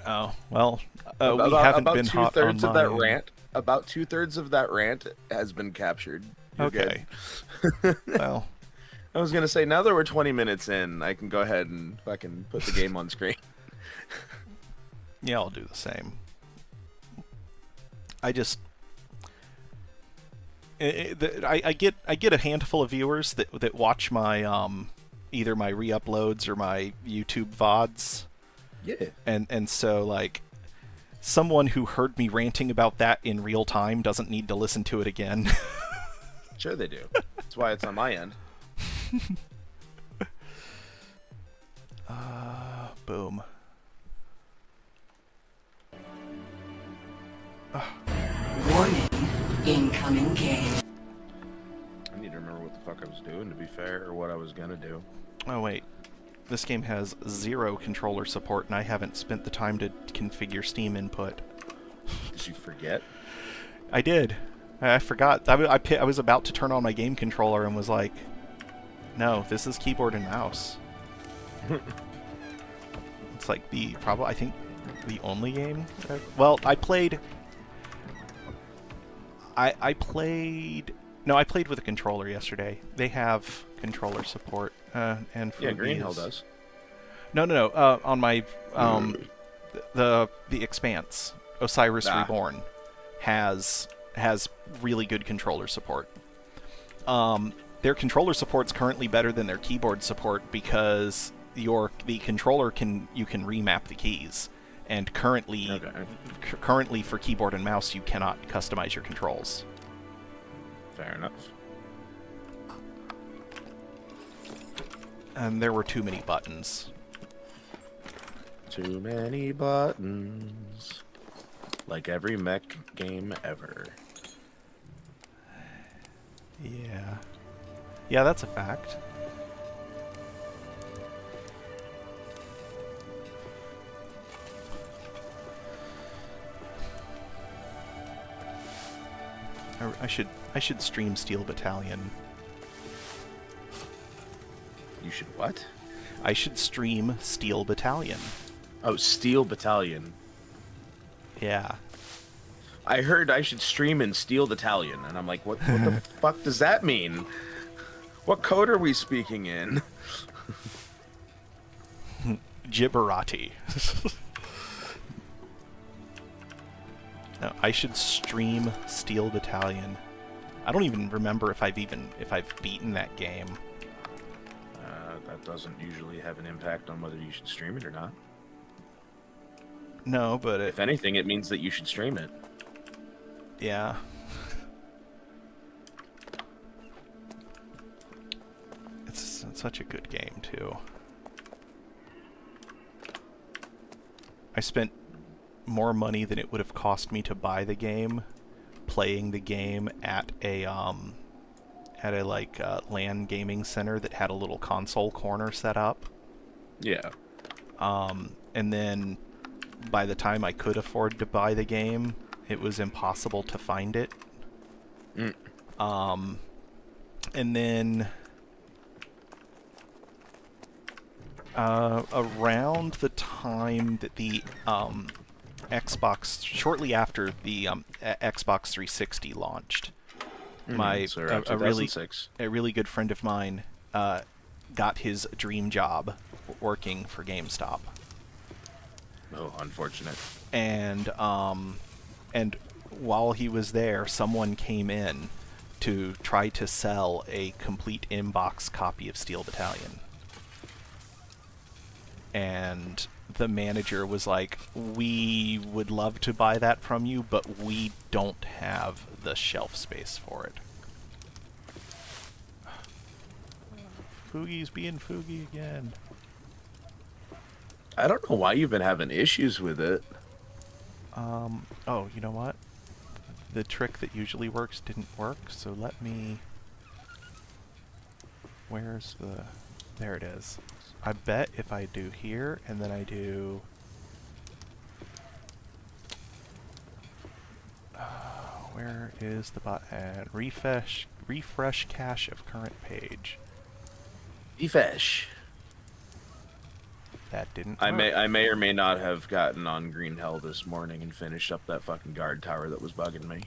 Oh, well, we About haven't about been two hot on thirds of that mine. rant. About 2/3 of that rant has been captured. You're good. Okay. Well, I was gonna say now that we're 20 minutes in, I can go ahead and fucking put the game on screen. yeah, I'll do the same. I just I get a handful of viewers that watch my either my re-uploads or my YouTube VODs, Yeah, and so like someone who heard me ranting about that in real time doesn't need to listen to it again. sure they do. That's why it's on my end. Boom. Warning, incoming game. I need to remember what the fuck I was doing, to be fair, or what I was gonna do. Oh wait, this game has 0 controller support, and I haven't spent the time to configure Steam input. Did you forget? I did. I forgot. I was about to turn on my game controller and was like, no, this is keyboard and mouse. It's like I think the only game. Well, I played. I played. No, I played with a controller yesterday. They have controller support, and Yeah, Fugi Green Hill is- does. No. On my the Expanse, Osiris Reborn has really good controller support. Their controller support's currently better than their keyboard support because the controller you can remap the keys, and currently for keyboard and mouse you cannot customize your controls. Fair enough. And there were too many buttons. Too many buttons. Like every mech game ever. Yeah. Yeah, that's a fact. I should stream Steel Battalion. You should what? I should stream Steel Battalion. Oh, Steel Battalion. Yeah. I heard I should stream in Steel Battalion, and I'm like, what the fuck does that mean? What code are we speaking in? Gibberati. No, I should stream Steel Battalion. I don't even remember if I've beaten that game. That doesn't usually have an impact on whether you should stream it or not. No, but If anything, it means that you should stream it. yeah. It's such a good game too. I spent more money than it would have cost me to buy the game playing the game at a LAN gaming center that had a little console corner set up. Yeah. And then by the time I could afford to buy the game, it was impossible to find it. And then around the time that the shortly after the Xbox 360 launched, So around 2006. a really good friend of mine got his dream job working for GameStop. Oh, unfortunate. And while he was there, someone came in to try to sell a complete in-box copy of Steel Battalion. And the manager was like, we would love to buy that from you, but we don't have the shelf space for it. Fugi's being Fugi again. I don't know why you've been having issues with it. Oh, you know what? The trick that usually works didn't work, so let me... Where's the... There it is. I bet if I do here, and then I do... where is the button? Refresh cache of current page. Refresh. That didn't I work. may or may not have gotten on Green Hell this morning and finished up that fucking guard tower that was bugging me.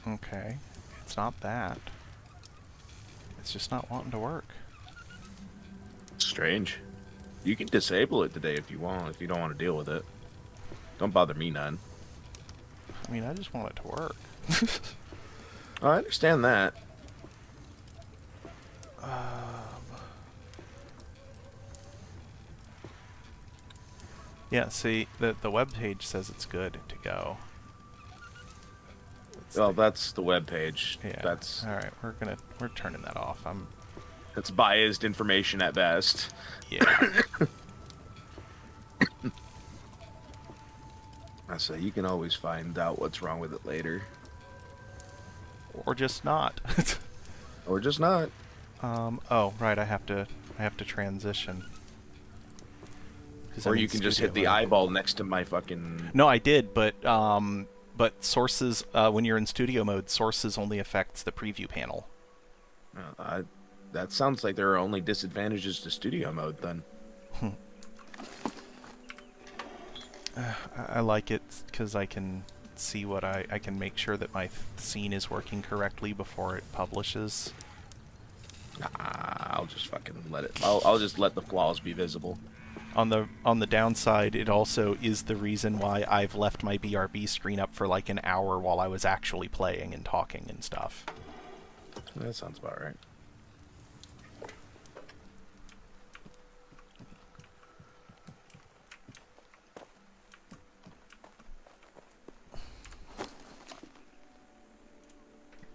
Okay. It's not that. It's just not wanting to work. Strange. You can disable it today if you want, if you don't want to deal with it. Don't bother me none. I mean, I just want it to work. Oh, I understand that. Yeah, see, the web page says it's good to go. Well, that's the web page. Yeah. That's All right, we're turning that off. that's biased information at best. Yeah. I say you can always find out what's wrong with it later, Or just not. or just not. Oh, right, I have to transition. 'Cause Or I'm you in can just hit studio the mode. eyeball next to my fucking. No, I did, but sources when you're in studio mode, sources only affects the preview panel. That sounds like there are only disadvantages to studio mode then. I like it because I can see what I can make sure that my scene is working correctly before it publishes. I'll just fucking let it. I'll just let the flaws be visible. On the downside, it also is the reason why I've left my BRB screen up for like an hour while I was actually playing and talking and stuff. That sounds about right.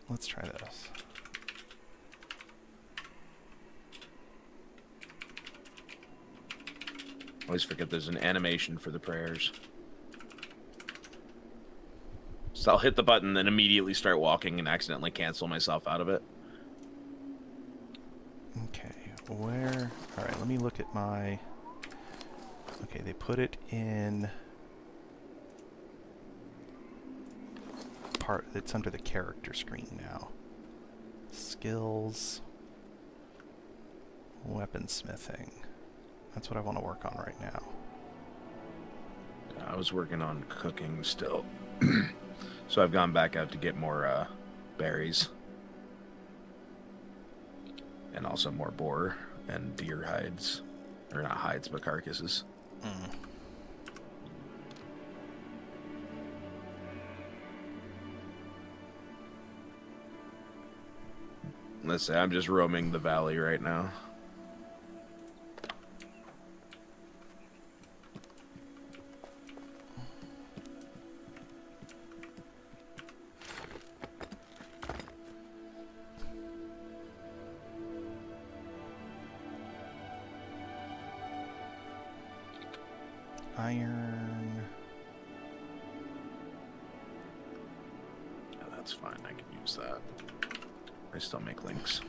Let's try this. I always forget there's an animation for the prayers. So I'll hit the button, then immediately start walking and accidentally cancel myself out of it. Okay, where... Alright, let me look at my... Okay, they put it in... part... It's under the character screen now. Skills... Weaponsmithing. That's what I want to work on right now. I was working on cooking still. So I've gone back out to get more berries. And also more boar and deer hides. Or not hides, but carcasses. Let's say I'm just roaming the valley right now. Iron... Yeah, that's fine. I can use that. I still make links.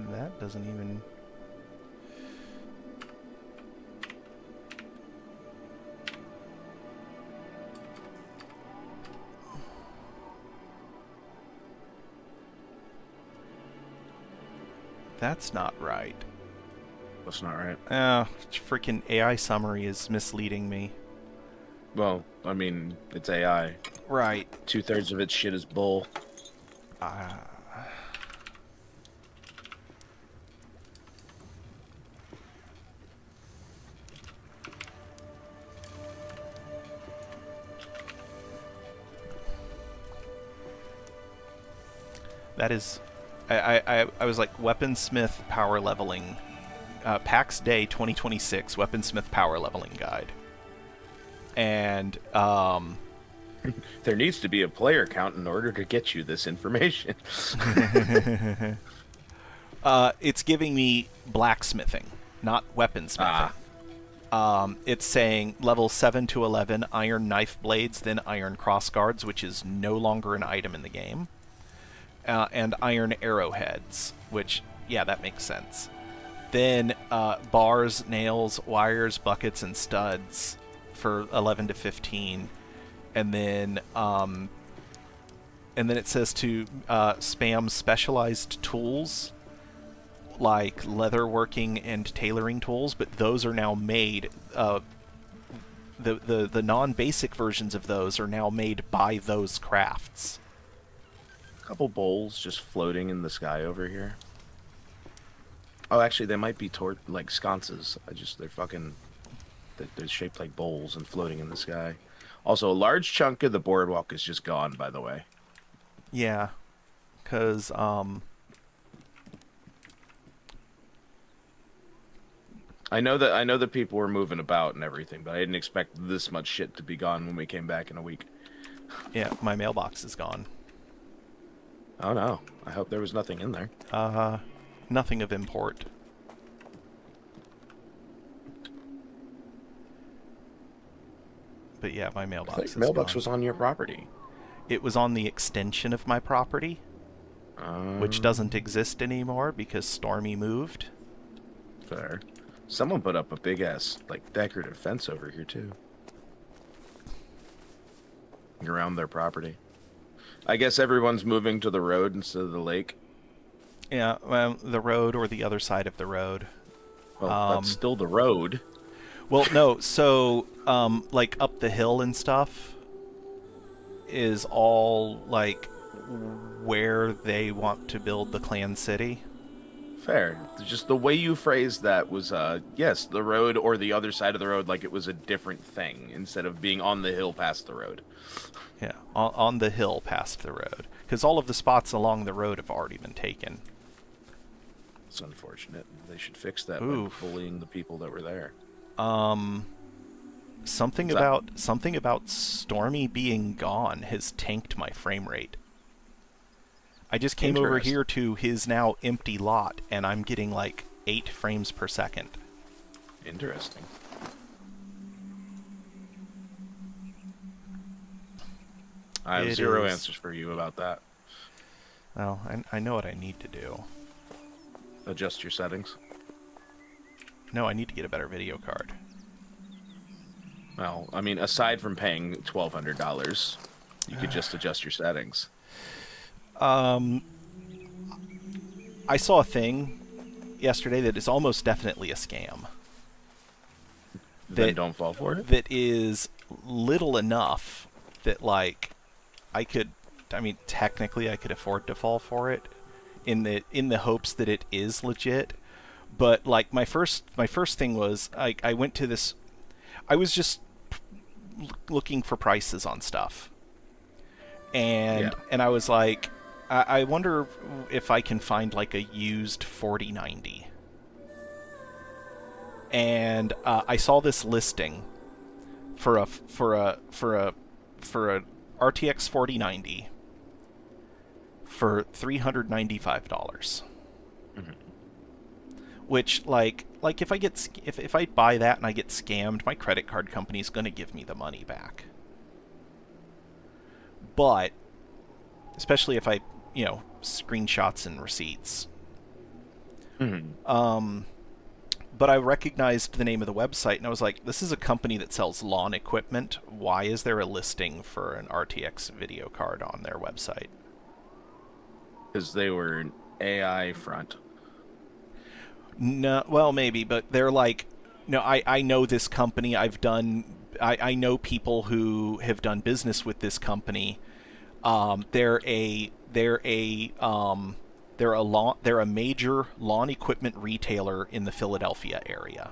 That doesn't even... That's not right. That's not right. Freaking AI summary is misleading me. Well, I mean, it's AI. Right. 2/3 of its shit is bull. That is... I was like, Weaponsmith power leveling... PAX Day 2026 Weaponsmith power leveling guide. And, There needs to be a player count in order to get you this information. it's giving me blacksmithing, not weaponsmithing. It's saying level 7 to 11 iron knife blades, then iron crossguards, which is no longer an item in the game, and iron arrowheads, which, yeah, that makes sense. Then bars, nails, wires, buckets, and studs for 11 to 15, and then it says to spam specialized tools like leatherworking and tailoring tools, but those are now made. The non-basic versions of those are now made by those crafts. A couple bowls just floating in the sky over here. Oh, actually, they might be like sconces. They're fucking. They're shaped like bowls and floating in the sky. Also, a large chunk of the boardwalk is just gone, by the way. Yeah, because I know that people were moving about and everything, but I didn't expect this much shit to be gone when we came back in a week. yeah, my mailbox is gone. Oh no! I hope there was nothing in there. Nothing of import. But yeah, my mailbox is Mailbox gone. was on your property. It was on the extension of my property, which doesn't exist anymore because Stormy moved. Fair. Someone put up a big ass like decorative fence over here too. Around their property. I guess everyone's moving to the road instead of the lake. Yeah, well, the road or the other side of the road. Well, that's still the road. Well, no, so, like, up the hill and stuff is all, like, where they want to build the clan city. Fair. Just the way you phrased that was, yes, the road or the other side of the road, like it was a different thing instead of being on the hill past the road. Yeah, on the hill past the road. Because all of the spots along the road have already been taken. It's unfortunate. They should fix that Oof. by bullying the people that were there. Something about Stormy being gone has tanked my frame rate. I just came over here to his now empty lot, and I'm getting like 8 frames per second. Interesting. I have zero answers for you about that. Well, I know what I need to do. Adjust your settings. No, I need to get a better video card. Well, I mean, aside from paying $1,200, you could just adjust your settings. I saw a thing yesterday that is almost definitely a scam. Then don't fall for it. That is little enough that, like, technically I could afford to fall for it in the hopes that it is legit. But, like, my first thing was, I went to this... I was just looking for prices on stuff. And I was like, I wonder if I can find, like, a used 4090. And I saw this listing for a RTX 4090 for $395. Mm-hmm. Which, like if I buy that and I get scammed, my credit card company's going to give me the money back. But especially if I, screenshots and receipts. Mm-hmm. But I recognized the name of the website, and I was like, this is a company that sells lawn equipment. Why is there a listing for an RTX video card on their website? Because they were an AI front. No, well, maybe, but they're like, no, I know this company. I know people who have done business with this company. They're a major lawn equipment retailer in the Philadelphia area.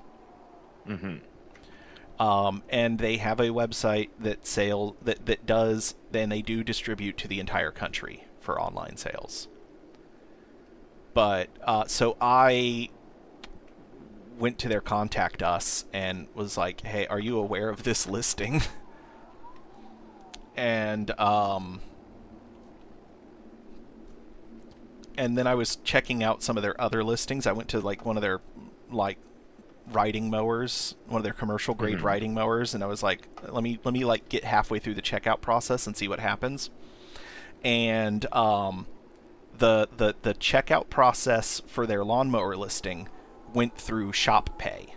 Mm-hmm. And they have a website that does, then they do distribute to the entire country for online sales. But so I went to their contact us and was like, hey, are you aware of this listing? And then I was checking out some of their other listings. I went to like one of their riding mowers, one of their commercial grade riding mowers, and I was like, let me like get halfway through the checkout process and see what happens. And the checkout process for their lawnmower listing went through Shop Pay.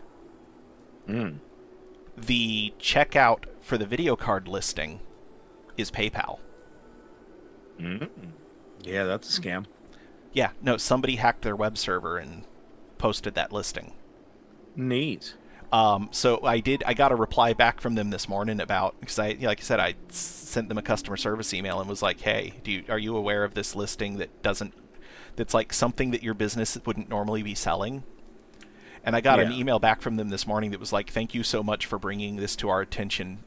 The checkout for the video card listing is PayPal. Yeah, that's a scam. Yeah, no, somebody hacked their web server and posted that listing. Neat. So I got a reply back from them this morning about, because like I said, I sent them a customer service email and was like, hey, are you aware of this listing that's like something that your business wouldn't normally be selling? And I got an email back from them this morning that was like, thank you so much for bringing this to our attention.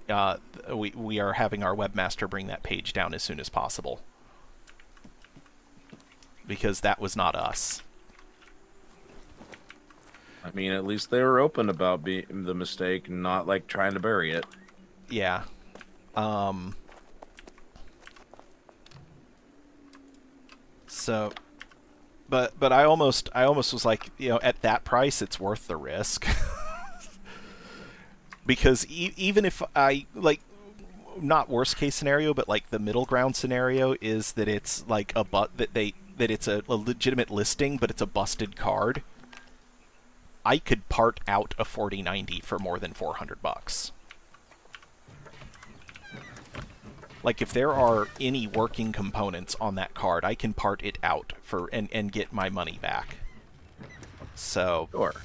We are having our webmaster bring that page down as soon as possible. Because that was not us. I mean, at least they were open about the mistake and not like trying to bury it. Yeah. So, but I almost was like, at that price, it's worth the risk. Because even if I like, not worst case scenario, but like the middle ground scenario is that it's like that it's a legitimate listing, but it's a busted card. I could part out a 4090 for more than $400. Like, if there are any working components on that card, I can part it out and get my money back. So, sure.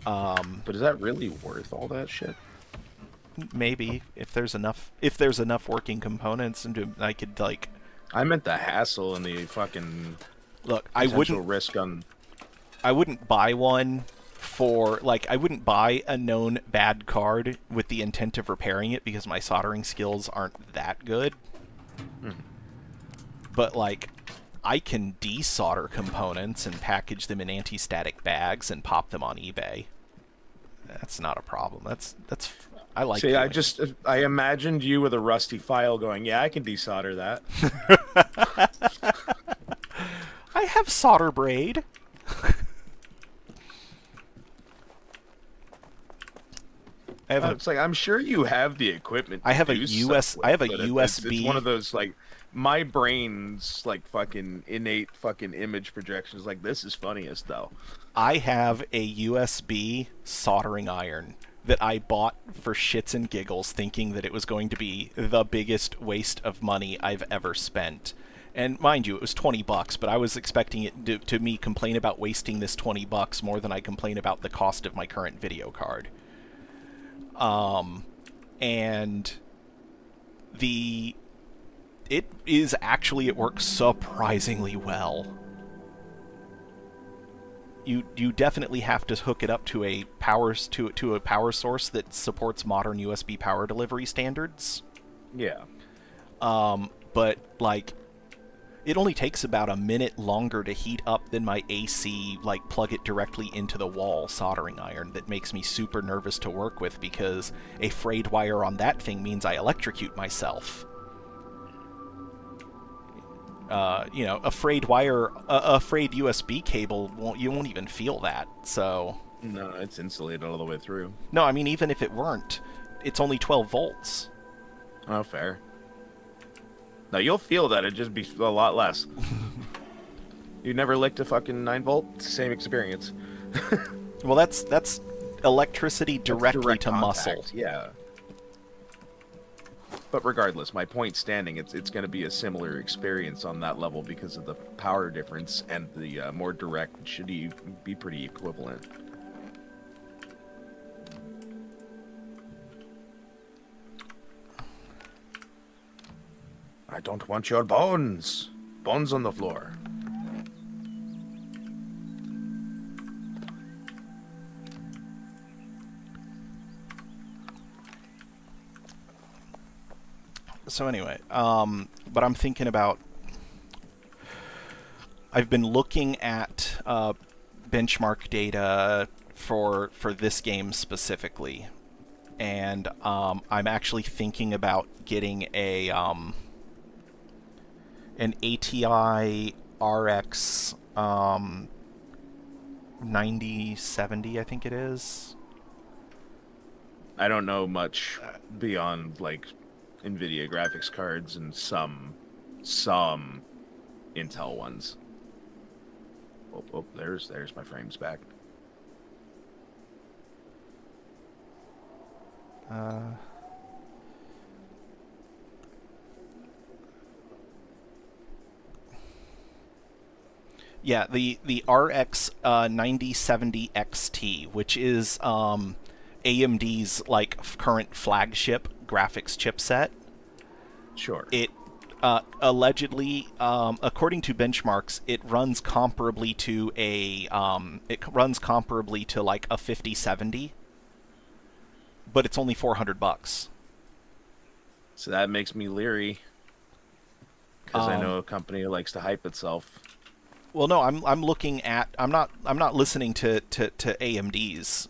But is that really worth all that shit? Maybe if there's enough working components, and I could like. I meant the hassle and the fucking. Look, I wouldn't risk on. I wouldn't buy one for I wouldn't buy a known bad card with the intent of repairing it because my soldering skills aren't that good. But like, I can desolder components and package them in anti-static bags and pop them on eBay. That's not a problem. That's I like. See, I imagined you with a rusty file going, yeah, I can desolder that. I have solder braid. It's like, I'm sure you have the equipment. I have a USB. It's one of those like, my brain's like fucking innate fucking image projections. Like, this is funniest though. I have a USB soldering iron that I bought for shits and giggles, thinking that it was going to be the biggest waste of money I've ever spent. And mind you, it was $20, but I was expecting it to me complain about wasting this $20 more than I complain about the cost of my current video card. And it works surprisingly well. You definitely have to hook it up to a power source that supports modern USB power delivery standards. Yeah. But like, it only takes about a minute longer to heat up than my AC, like, plug it directly into the wall soldering iron. That makes me super nervous to work with because a frayed wire on that thing means I electrocute myself. A frayed wire, a frayed USB cable, you won't even feel that, so... No, it's insulated all the way through. No, I mean, even if it weren't, it's only 12 volts. Oh, fair. No, you'll feel that. It'd just be a lot less. You never licked a fucking 9-volt? Same experience. Well, that's electricity directly direct to contact, muscle. Yeah. But regardless, my point standing, it's going to be a similar experience on that level because of the power difference, and the more direct should be pretty equivalent. I don't want your bones. Bones on the floor. So anyway, but I'm thinking about... I've been looking at benchmark data for this game specifically, and I'm actually thinking about getting an ATI RX 9070, I think it is. I don't know much beyond like NVIDIA graphics cards and some Intel ones. Oh, there's my frames back. Yeah, the RX 9070 XT, which is AMD's like current flagship graphics chipset. Sure. It allegedly, according to benchmarks, it runs comparably to like a 5070, but it's only $400. So that makes me leery because I know a company that likes to hype itself. Well, no, I'm looking at I'm not listening to AMD's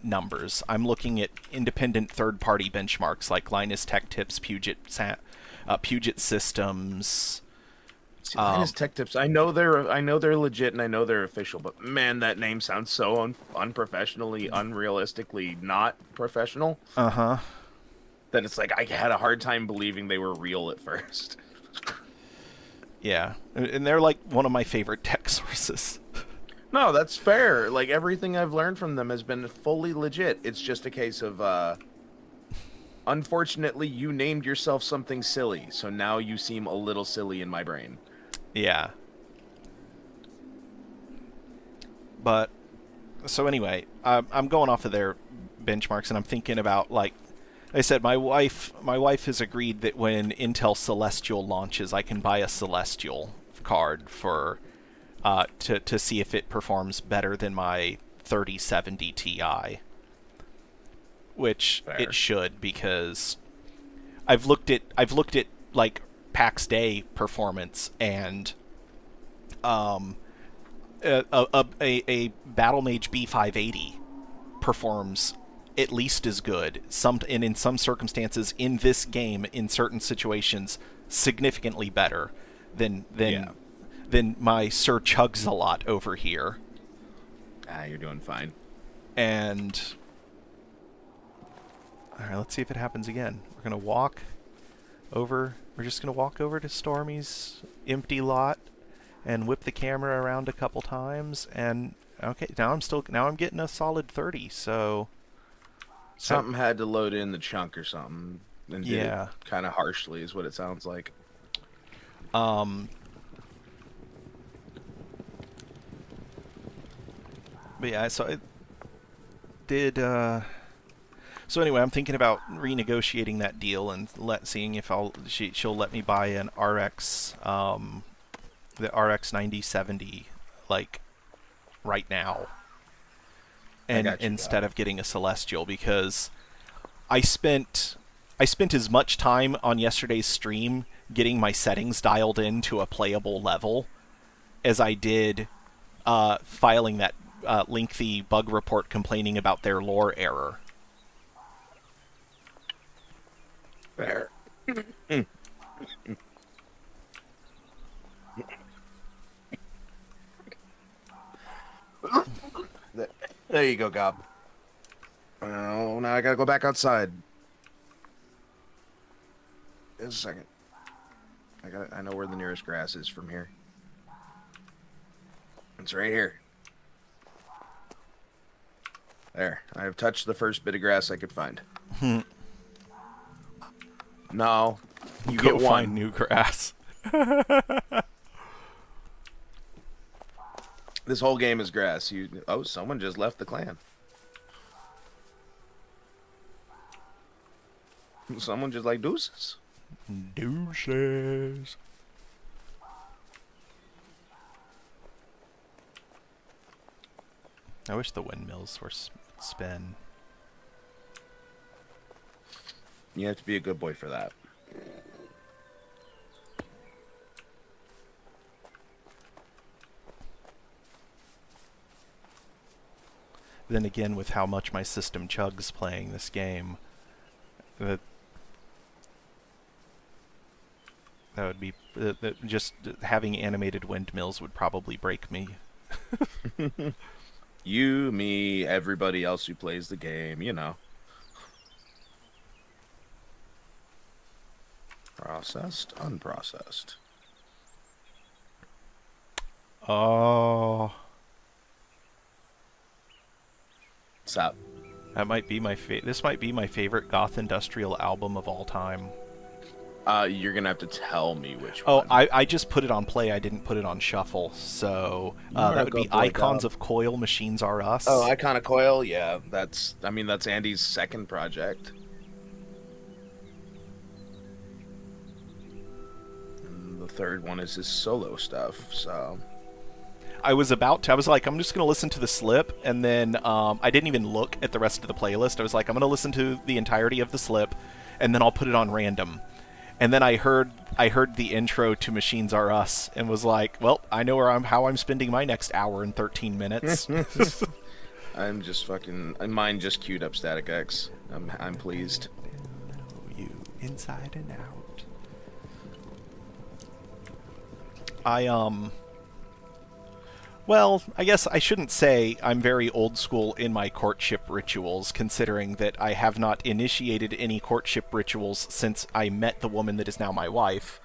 numbers. I'm looking at independent third-party benchmarks like Linus Tech Tips, Puget Systems. See, Linus Tech Tips. I know they're legit and I know they're official, but man, that name sounds so unprofessionally, unrealistically not professional. Uh-huh. That it's like I had a hard time believing they were real at first. Yeah, and they're like one of my favorite tech sources. No, that's fair. Like everything I've learned from them has been fully legit. It's just a case of unfortunately you named yourself something silly, so now you seem a little silly in my brain. Yeah. But so anyway, I'm going off of their benchmarks and I'm thinking about like I said, my wife has agreed that when Intel Celestial launches, I can buy a Celestial card for to see if it performs better than my 3070 Ti, which Fair. it should because I've looked at like PAX Day performance and a Battlemage B580 performs at least as good, and in some circumstances in this game, in certain situations, significantly better than my Sir Chugs-a-Lot over here. You're doing fine. And all right, let's see if it happens again. We're gonna walk over. We're just gonna walk over to Stormy's empty lot and whip the camera around a couple times. And okay, now I'm getting a solid 30. So. Something had to load in the chunk or something, and did Yeah. it kind of harshly, is what it sounds like. But yeah, so it did. So anyway, I'm thinking about renegotiating that deal and seeing if she'll let me buy an RX, the RX 9070, like right now. And instead of getting a Celestial, because I spent as much time on yesterday's stream getting my settings dialed in to a playable level as I did filing that lengthy bug report complaining about their lore error. Fair. There you go, Gob. Oh, now I gotta go back outside. Just a second. I know where the nearest grass is from here. It's right here. There. I have touched the first bit of grass I could find. No. You Go get one. find new grass. This whole game is grass. Someone just left the clan. Someone just like deuces. Deuces. I wish the windmills were spin. You have to be a good boy for that. Then again, with how much my system chugs playing this game, that would be just having animated windmills would probably break me. You, me, everybody else who plays the game, you know. Processed, unprocessed. Oh, What's up? that might be my this might be my favorite goth industrial album of all time. You're gonna have to tell me which Oh, one. I just put it on play. I didn't put it on shuffle. So that would be Icons of Coil, Machines Are Us. Oh, Icon of Coil. Yeah, that's Andy's second project. And the third one is his solo stuff. So I was like, I'm just going to listen to the slip, and then I didn't even look at the rest of the playlist. I was like, I'm going to listen to the entirety of the slip, and then I'll put it on random. And then I heard the intro to Machines Are Us, and was like, well, I know how I'm spending my next hour and 13 minutes. I'm just fucking. Mine just queued up Static X. I'm pleased. You inside and out. Well, I guess I shouldn't say I'm very old school in my courtship rituals, considering that I have not initiated any courtship rituals since I met the woman that is now my wife.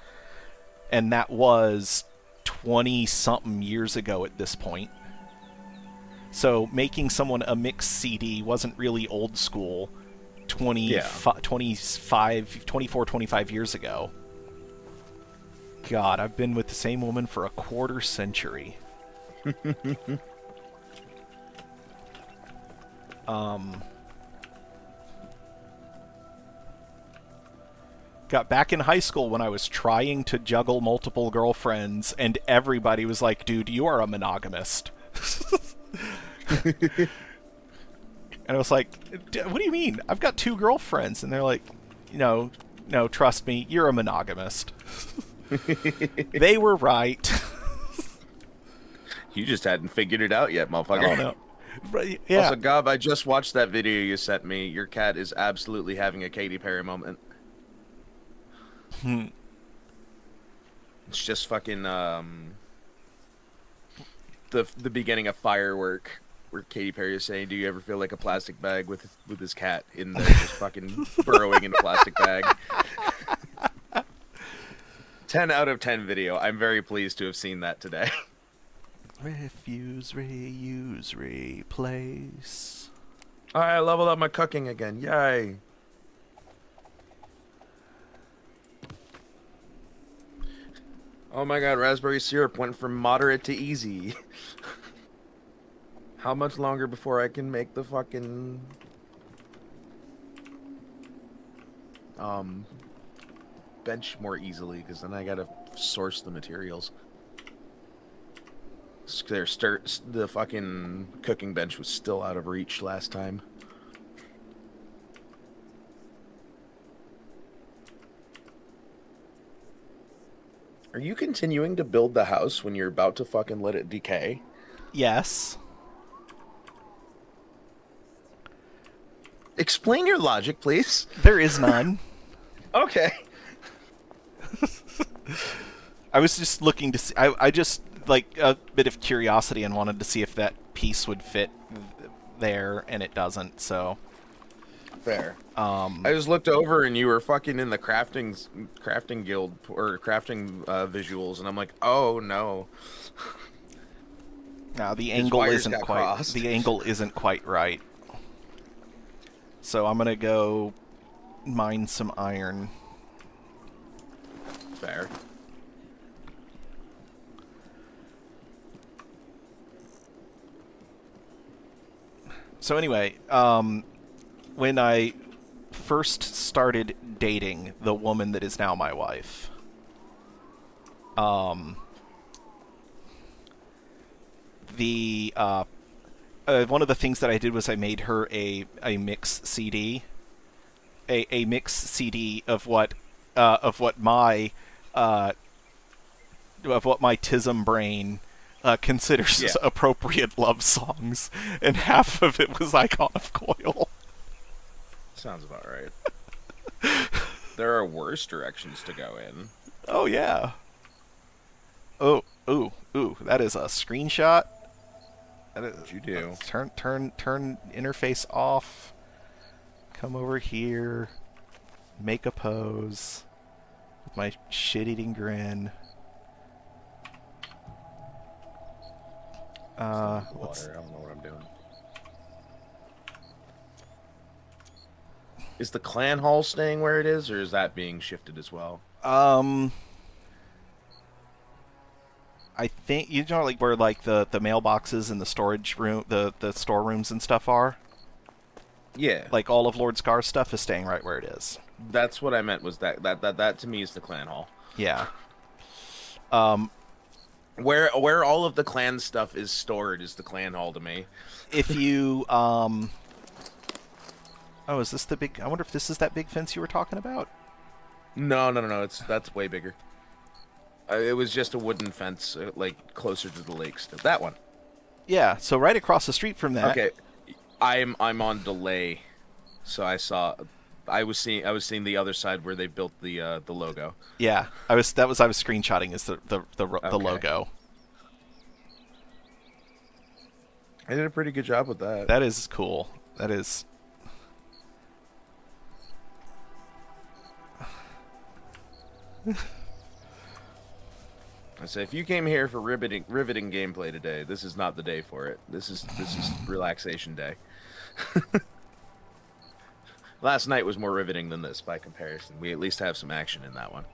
And that was 20-something years ago at this point. So making someone a mix CD wasn't really old school 24, 25 years ago. God, I've been with the same woman for a quarter century. Got back in high school when I was trying to juggle multiple girlfriends, and everybody was like, dude, you are a monogamist. And I was like, what do you mean? I've got 2 girlfriends. And they're like, no, trust me, you're a monogamist. They were right. You just hadn't figured it out yet, motherfucker. Oh, no. But, yeah. Also, Gob, I just watched that video you sent me. Your cat is absolutely having a Katy Perry moment. It's just fucking the beginning of Firework, where Katy Perry is saying, "Do you ever feel like a plastic bag with his cat in there, just fucking burrowing in a plastic bag?" 10 out of 10 video. I'm very pleased to have seen that today. Refuse, reuse, replace. I leveled up my cooking again. Yay. Oh my god, raspberry syrup went from moderate to easy. How much longer before I can make the fucking bench more easily, because then I gotta source the materials. The fucking cooking bench was still out of reach last time. Are you continuing to build the house when you're about to fucking let it decay? Yes. Explain your logic, please. There is none. Okay. I was just looking to see. I just, like, a bit of curiosity and wanted to see if that piece would fit there, and it doesn't, so. Fair. I just looked over and you were fucking in the crafting guild or crafting visuals, and I'm like, oh no. No, the angle isn't quite. The angle isn't quite right. So I'm gonna go mine some iron. Fair. So anyway, when I first started dating the woman that is now my wife, one of the things that I did was I made her a mix CD, a mix CD of what my Tism brain considers appropriate love songs, and half of it was Icon of Coil. Sounds about right. There are worse directions to go in. Oh yeah. Oh, ooh, that is a screenshot. What'd you do? Turn interface off. Come over here. Make a pose. With my shit-eating grin. Water. Let's- I don't know what I'm doing. Is the clan hall staying where it is, or is that being shifted as well? I think you know like where like the mailboxes and the storage room, the storerooms and stuff are. Yeah, Like all of Lord Scar's stuff is staying right where it is. that's what I meant. Was that to me is the clan hall, Yeah. where all of the clan stuff is stored is the clan hall to me. If you oh, is this the big? I wonder if this is that big fence you were talking about. No. That's way bigger. It was just a wooden fence, like closer to the lakes. That one. Yeah. So right across the street from that. Okay, I'm on delay, so I was seeing the other side where they built the logo. Yeah. I was screenshotting is the Okay. logo. I did a pretty good job with that. That is cool. That is. I say, if you came here for riveting gameplay today, this is not the day for it. This is relaxation day. Last night was more riveting than this by comparison. We at least have some action in that one.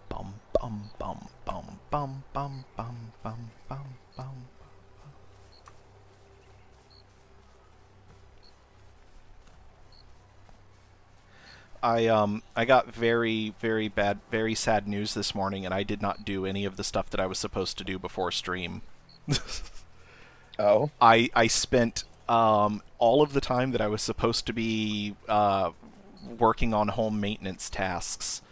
Bum bum bum bum bum bum bum bum bum bum. I got very very sad news this morning, and I did not do any of the stuff that I was supposed to do before stream. Oh? I spent all of the time that I was supposed to be working on home maintenance tasks.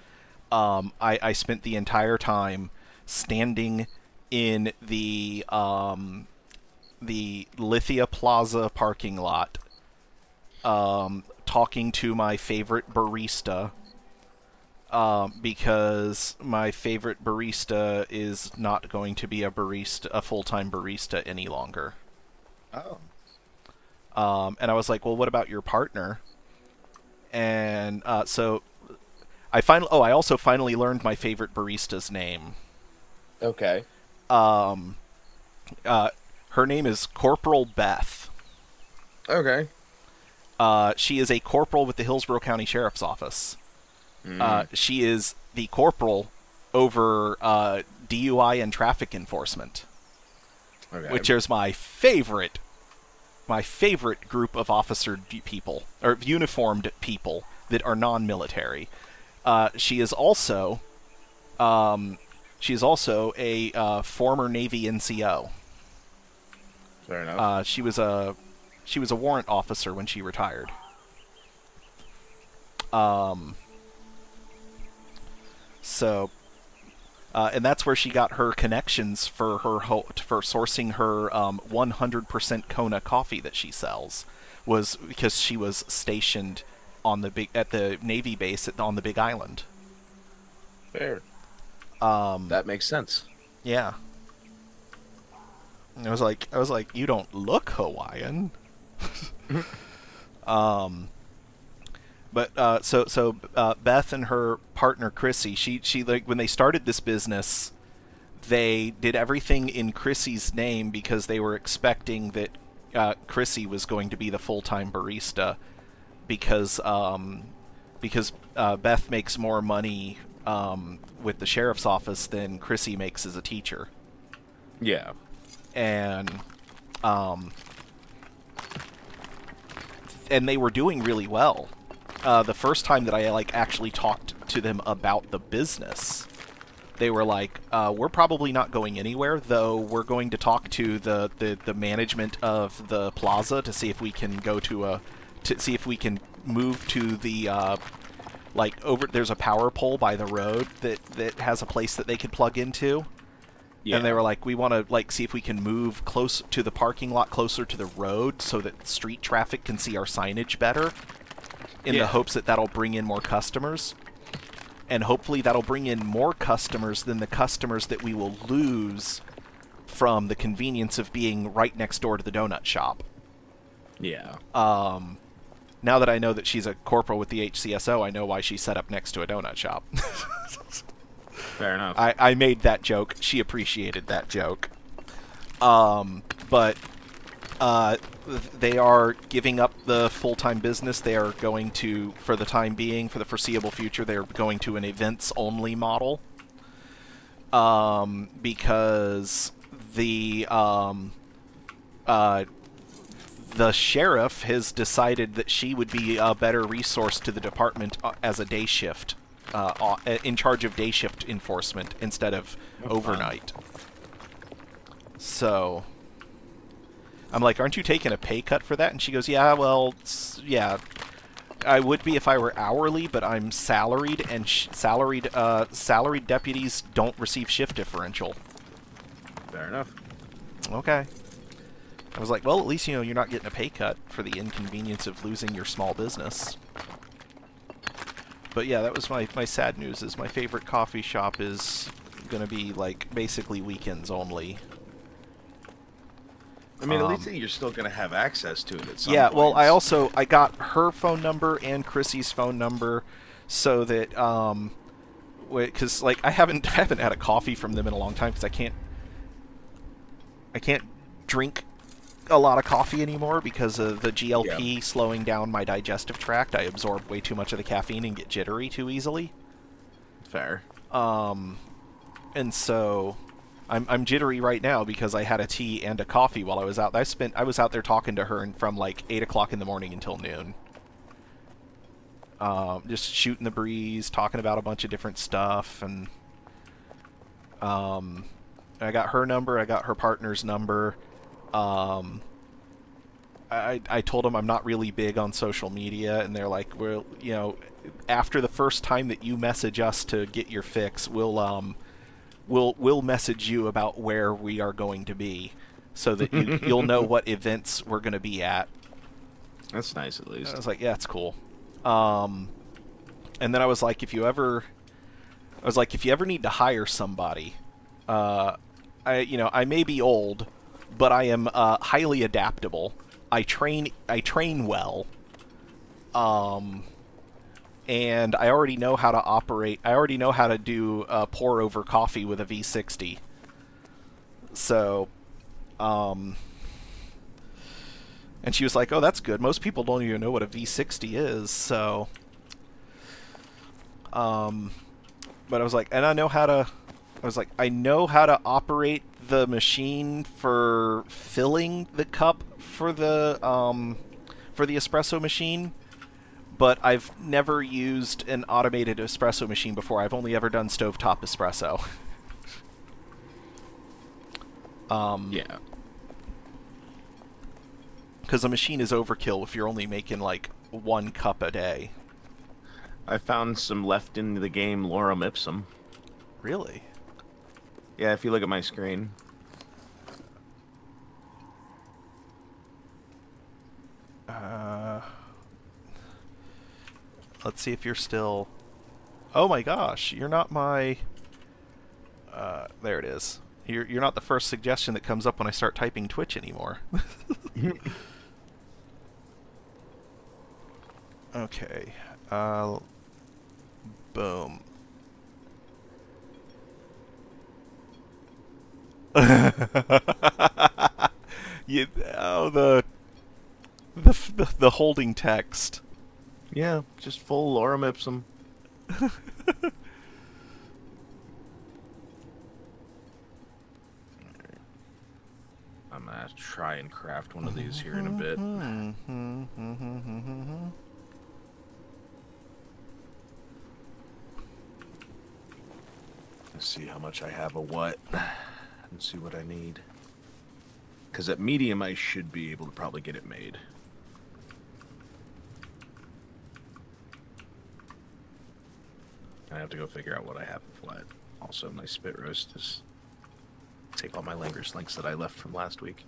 I spent the entire time standing in the Lithia Plaza parking lot, talking to my favorite barista, because my favorite barista is not going to be a full-time barista any longer. Oh. And I was like, well, what about your partner? And so I also finally learned my favorite barista's name. Okay. Her name is Corporal Beth. Okay. She is a corporal with the Hillsborough County Sheriff's Office. She is the corporal over DUI and traffic enforcement, Okay. which is my favorite group of people, or uniformed people that are non-military. She is also a former Navy NCO. Fair enough. She was a warrant officer when she retired. And that's where she got her connections for sourcing her 100% Kona coffee that she sells, was because she was stationed at the Navy base on the Big Island. Fair. That makes sense. Yeah. And I was like, you don't look Hawaiian. But Beth and her partner Chrissy, she like when they started this business, they did everything in Chrissy's name because they were expecting that Chrissy was going to be the full-time barista, because Beth makes more money with the sheriff's office than Chrissy makes as a teacher. Yeah. And they were doing really well. The first time that I actually talked to them about the business, they were like, "We're probably not going anywhere, though. We're going to talk to the management of the plaza to see if we can see if we can move to the over. There's a power pole by the road that has a place that they could plug into." Yeah. And they were like, we want to see if we can move close to the parking lot, closer to the road, so that street traffic can see our signage better, in the hopes that that'll bring in more customers. And hopefully that'll bring in more customers than the customers that we will lose from the convenience of being right next door to the donut shop. Yeah. Now that I know that she's a corporal with the HCSO, I know why she's set up next to a donut shop. Fair enough. I made that joke. She appreciated that joke. But they are giving up the full-time business. They are going to, for the time being, for the foreseeable future, they're going to an events-only model. Because the sheriff has decided that she would be a better resource to the department as a day shift, in charge of day shift enforcement instead of overnight. So I'm like, aren't you taking a pay cut for that? And she goes, yeah, well, yeah, I would be if I were hourly, but I'm salaried, and salaried deputies don't receive shift differential. Fair enough. Okay. I was like, well, at least, you know, you're not getting a pay cut for the inconvenience of losing your small business. But yeah, that was my sad news, is my favorite coffee shop is going to be, like, basically weekends only. I mean, at least you're still going to have access to it at some Yeah, point. well, I got her phone number and Chrissy's phone number so that, because, like, I haven't had a coffee from them in a long time because I can't drink a lot of coffee anymore because of the GLP slowing down my digestive tract. I absorb way too much of the caffeine and get jittery too easily. Fair. And so I'm jittery right now because I had a tea and a coffee while I was out. I was out there talking to her from like 8 o'clock in the morning until noon. Just shooting the breeze, talking about a bunch of different stuff, and I got her number, I got her partner's number. I told them I'm not really big on social media, and they're like, well, you know, after the first time that you message us to get your fix, we'll message you about where we are going to be, so that you'll know what events we're going to be at. That's nice, at least. I was like, yeah, it's cool. And then I was like, if you ever need to hire somebody, I may be old, but I am highly adaptable. I train well. And I already know how to operate. I already know how to do pour over coffee with a V60. So, and she was like, "Oh, that's good. Most people don't even know what a V60 is." So, but I was like, and I know how to operate the machine for filling the cup for the espresso machine, but I've never used an automated espresso machine before. I've only ever done stovetop espresso. Yeah. Because a machine is overkill if you're only making like 1 cup a day. I found some left in the game lorem ipsum. Really? Yeah, if you look at my screen. Let's see if you're still... Oh my gosh, you're not my... there it is. You're not the first suggestion that comes up when I start typing Twitch anymore. Okay. Boom. The holding text. Yeah, just full lorem ipsum. I'm gonna try and craft one of these here in a bit. Let's see how much I have of what, and see what I need. Because at medium, I should be able to probably get it made. I have to go figure out what I have in flat. Also, my spit roast is... Take all my Langers links that I left from last week.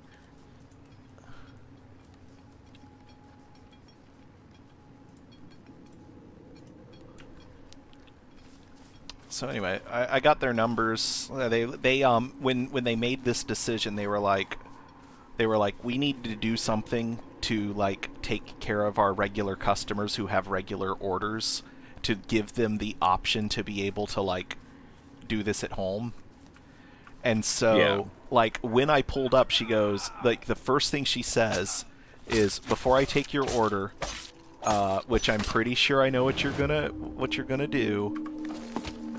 So anyway, I got their numbers. They when they made this decision, they were like, they were like, we need to do something to like take care of our regular customers who have regular orders, to give them the option to be able to like do this at home. And so Yeah. like when I pulled up, she goes, like, the first thing she says is, before I take your order, which I'm pretty sure I know what you're gonna do.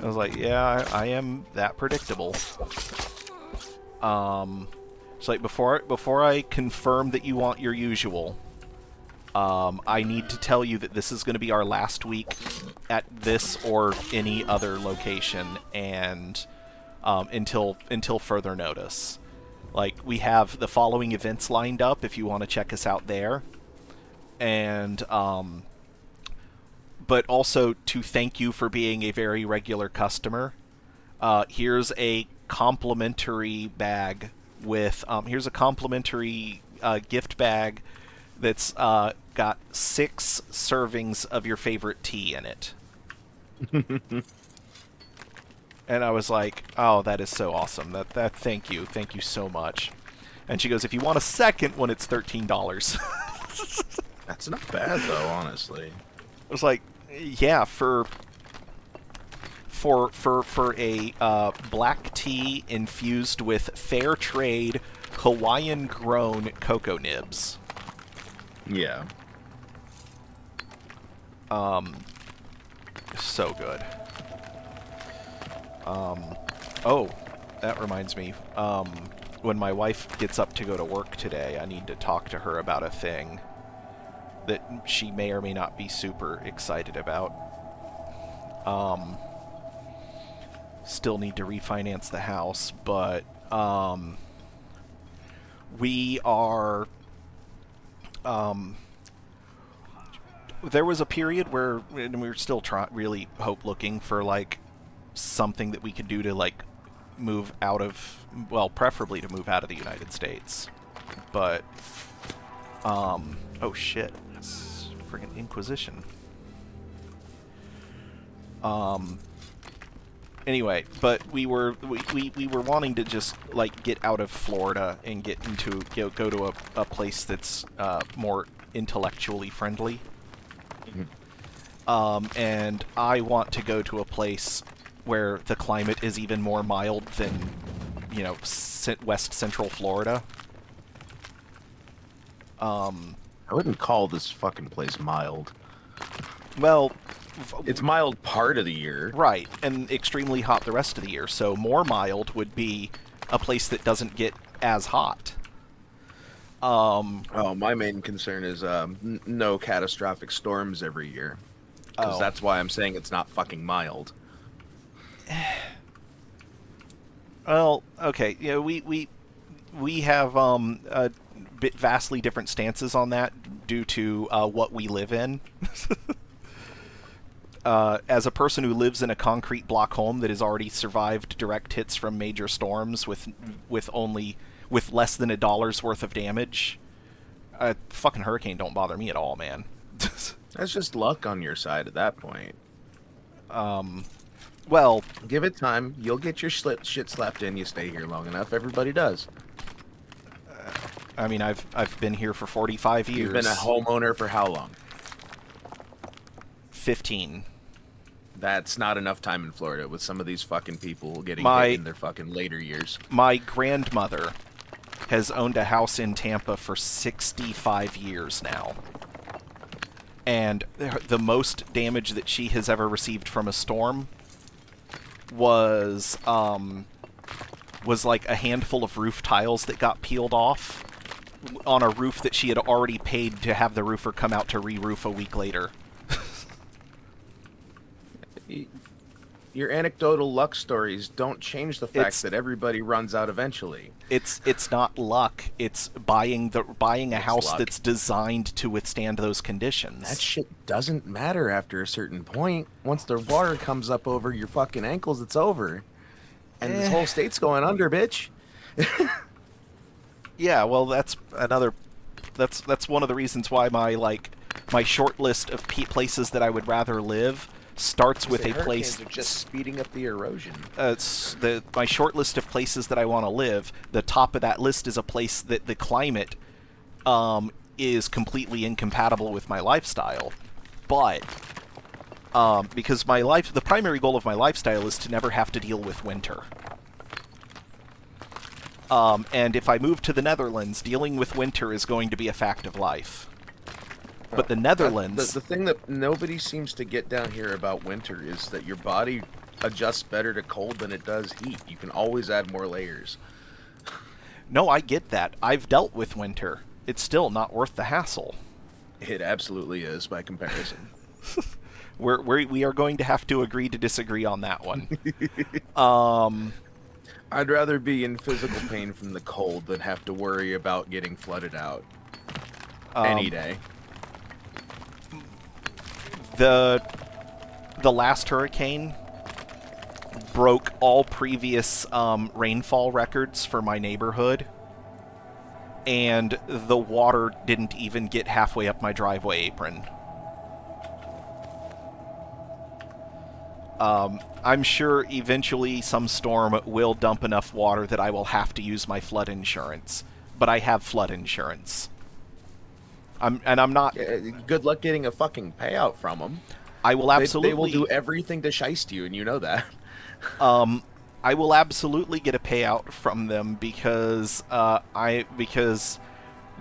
I was like, yeah, I am that predictable. It's like, before I confirm that you want your usual, I need to tell you that this is going to be our last week at this or any other location, and until further notice. Like, we have the following events lined up if you want to check us out there, and but also to thank you for being a very regular customer. Here's a complimentary bag with here's a complimentary gift bag that's got 6 servings of your favorite tea in it. And I was like, oh, that is so awesome. That thank you so much. And she goes, if you want a second one, it's $13. That's not bad though, honestly. I was like, yeah, for a black tea infused with fair trade Hawaiian grown cocoa nibs. Yeah. So good. Oh, that reminds me. When my wife gets up to go to work today, I need to talk to her about a thing that she may or may not be super excited about. Still need to refinance the house, but we are there was a period where we were still really looking for like something that we could do to like move out of, well, preferably to move out of the United States. But oh shit, it's friggin' Inquisition. Anyway, but we were wanting to just like get out of Florida and get into go to a place that's more intellectually friendly. And I want to go to a place where the climate is even more mild than, you know, West Central Florida. I wouldn't call this fucking place mild. Well, It's mild part of the year. right, and extremely hot the rest of the year. So more mild would be a place that doesn't get as hot. Oh, my main concern is no catastrophic storms every year. Because that's why I'm saying it's not fucking mild. Well, okay, you know, we have vastly different stances on that due to what we live in. As a person who lives in a concrete block home that has already survived direct hits from major storms with less than $1 worth of damage, a fucking hurricane don't bother me at all, man. That's just luck on your side at that point. Well, Give it time. You'll get your shit slapped in. You stay here long enough. Everybody does. I mean, I've been here for 45 years. You've been a homeowner for how long? 15. That's not enough time in Florida with some of these fucking people getting My- hit in their fucking later years. My grandmother has owned a house in Tampa for 65 years now. And the most damage that she has ever received from a storm was like a handful of roof tiles that got peeled off on a roof that she had already paid to have the roofer come out to re-roof a week later. Your anecdotal luck stories don't change the fact It's- that everybody runs out eventually. It's not luck. It's buying a house luck. that's designed to withstand those conditions. That shit doesn't matter after a certain point. Once the water comes up over your fucking ankles, it's over. And this whole state's going under, bitch. Yeah, well, that's one of the reasons why my short list of places that I would rather live starts with a Hurricanes place. are just speeding up the erosion. My short list of places that I want to live. The top of that list is a place that the climate is completely incompatible with my lifestyle, but because the primary goal of my lifestyle is to never have to deal with winter. And if I move to the Netherlands, dealing with winter is going to be a fact of life. But the Netherlands... The thing that nobody seems to get down here about winter is that your body adjusts better to cold than it does heat. You can always add more layers. No, I get that. I've dealt with winter. It's still not worth the hassle. It absolutely is, by comparison. We are going to have to agree to disagree on that one. I'd rather be in physical pain from the cold than have to worry about getting flooded out. Any day. The last hurricane broke all previous rainfall records for my neighborhood, and the water didn't even get halfway up my driveway apron. I'm sure eventually some storm will dump enough water that I will have to use my flood insurance, but I have flood insurance. I'm not... Good luck getting a fucking payout from them. I will absolutely... They will do everything to shiest you, and you know that. I will absolutely get a payout from them because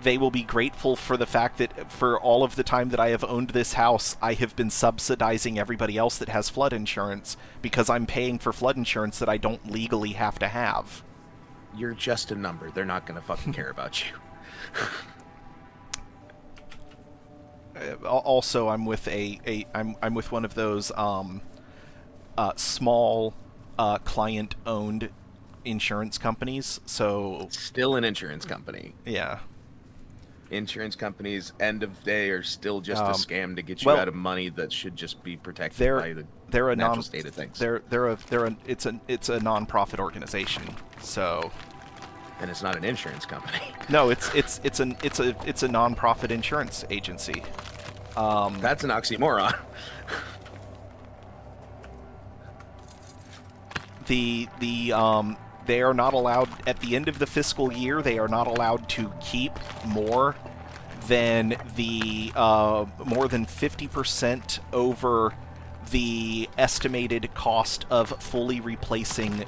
they will be grateful for the fact that for all of the time that I have owned this house, I have been subsidizing everybody else that has flood insurance because I'm paying for flood insurance that I don't legally have to have. You're just a number. They're not going to fucking care about you. Also, I'm with I'm with one of those small client-owned insurance companies. So still an insurance company. Yeah. Insurance companies, end of day, are still just a scam to get you out of money that should just be protected by the natural state of things. It's a non-profit organization. So. And it's not an insurance company. No, it's a non-profit insurance agency. That's an oxymoron. They are not allowed at the end of the fiscal year. They are not allowed to keep more than 50% over the estimated cost of fully replacing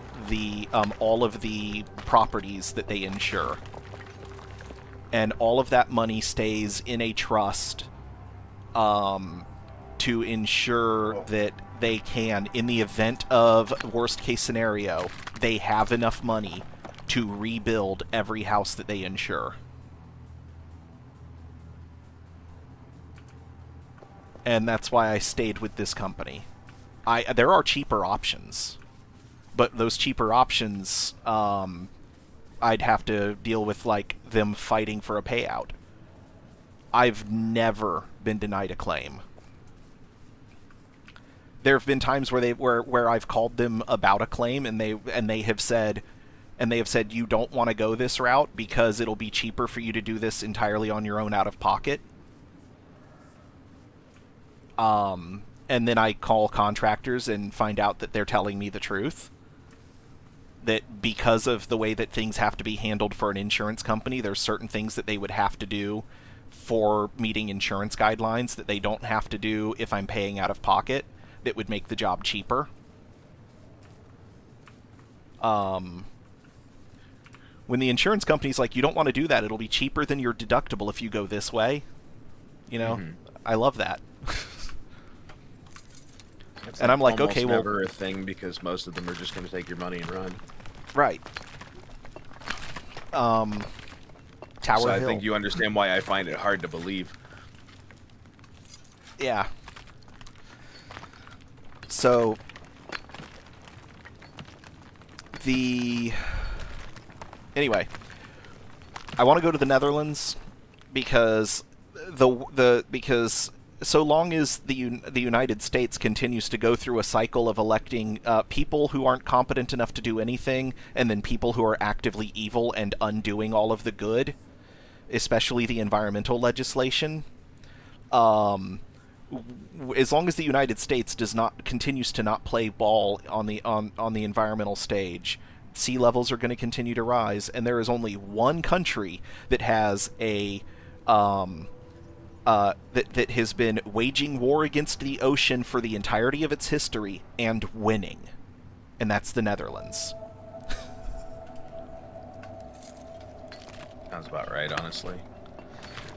all of the properties that they insure. And all of that money stays in a trust to ensure that they can, in the event of worst case scenario, they have enough money to rebuild every house that they insure. And that's why I stayed with this company. There are cheaper options, but those cheaper options, I'd have to deal with like them fighting for a payout. I've never been denied a claim. There have been times where I've called them about a claim and they have said you don't want to go this route because it'll be cheaper for you to do this entirely on your own out of pocket. And then I call contractors and find out that they're telling me the truth. That because of the way that things have to be handled for an insurance company, there's certain things that they would have to do for meeting insurance guidelines that they don't have to do if I'm paying out of pocket, that would make the job cheaper. When the insurance company's like, you don't want to do that, it'll be cheaper than your deductible if you go this way. You know, I love that. And I'm like, okay, well, never a thing because most of them are just going to take your money and run. Right. Tower so I Hill. think you understand why I find it hard to believe. Yeah. So anyway, I want to go to the Netherlands because because so long as the United States continues to go through a cycle of electing people who aren't competent enough to do anything, and then people who are actively evil and undoing all of the good, especially the environmental legislation, as long as the United States continues to not play ball on the environmental stage, sea levels are going to continue to rise, and there is only one country that has that has been waging war against the ocean for the entirety of its history and winning, and that's the Netherlands. Sounds about right, honestly.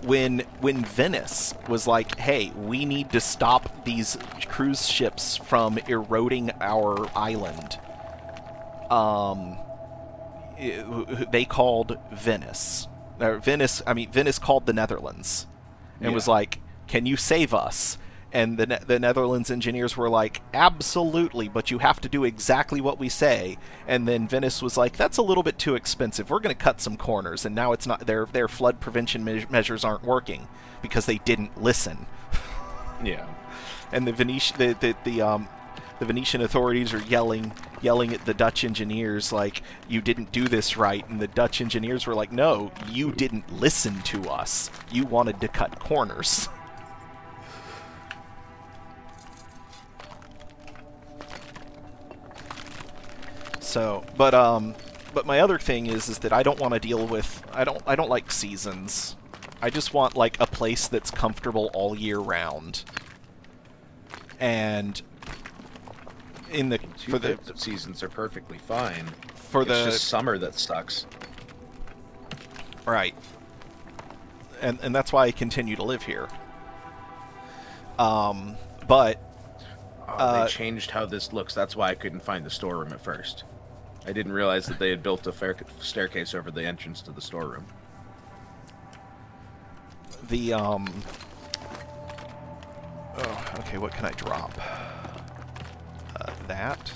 When Venice was like, hey, we need to stop these cruise ships from eroding our island, they called Venice. Venice called the Netherlands and was like, can you save us? And the Netherlands engineers were like, absolutely, but you have to do exactly what we say. And then Venice was like, that's a little bit too expensive. We're going to cut some corners. And now it's not their flood prevention measures aren't working because they didn't listen. Yeah. And the Venetian authorities are yelling at the Dutch engineers like, you didn't do this right. And the Dutch engineers were like, no, you didn't listen to us. You wanted to cut corners. So, but my other thing is that I don't want to deal with, I don't like seasons. I just want like a place that's comfortable all year round. And in the Two types of seasons are perfectly fine. For it's the just summer that sucks. Right. And that's why I continue to live here. But they changed how this looks. That's why I couldn't find the storeroom at first. I didn't realize that they had built a staircase over the entrance to the storeroom. The okay, what can I drop? That.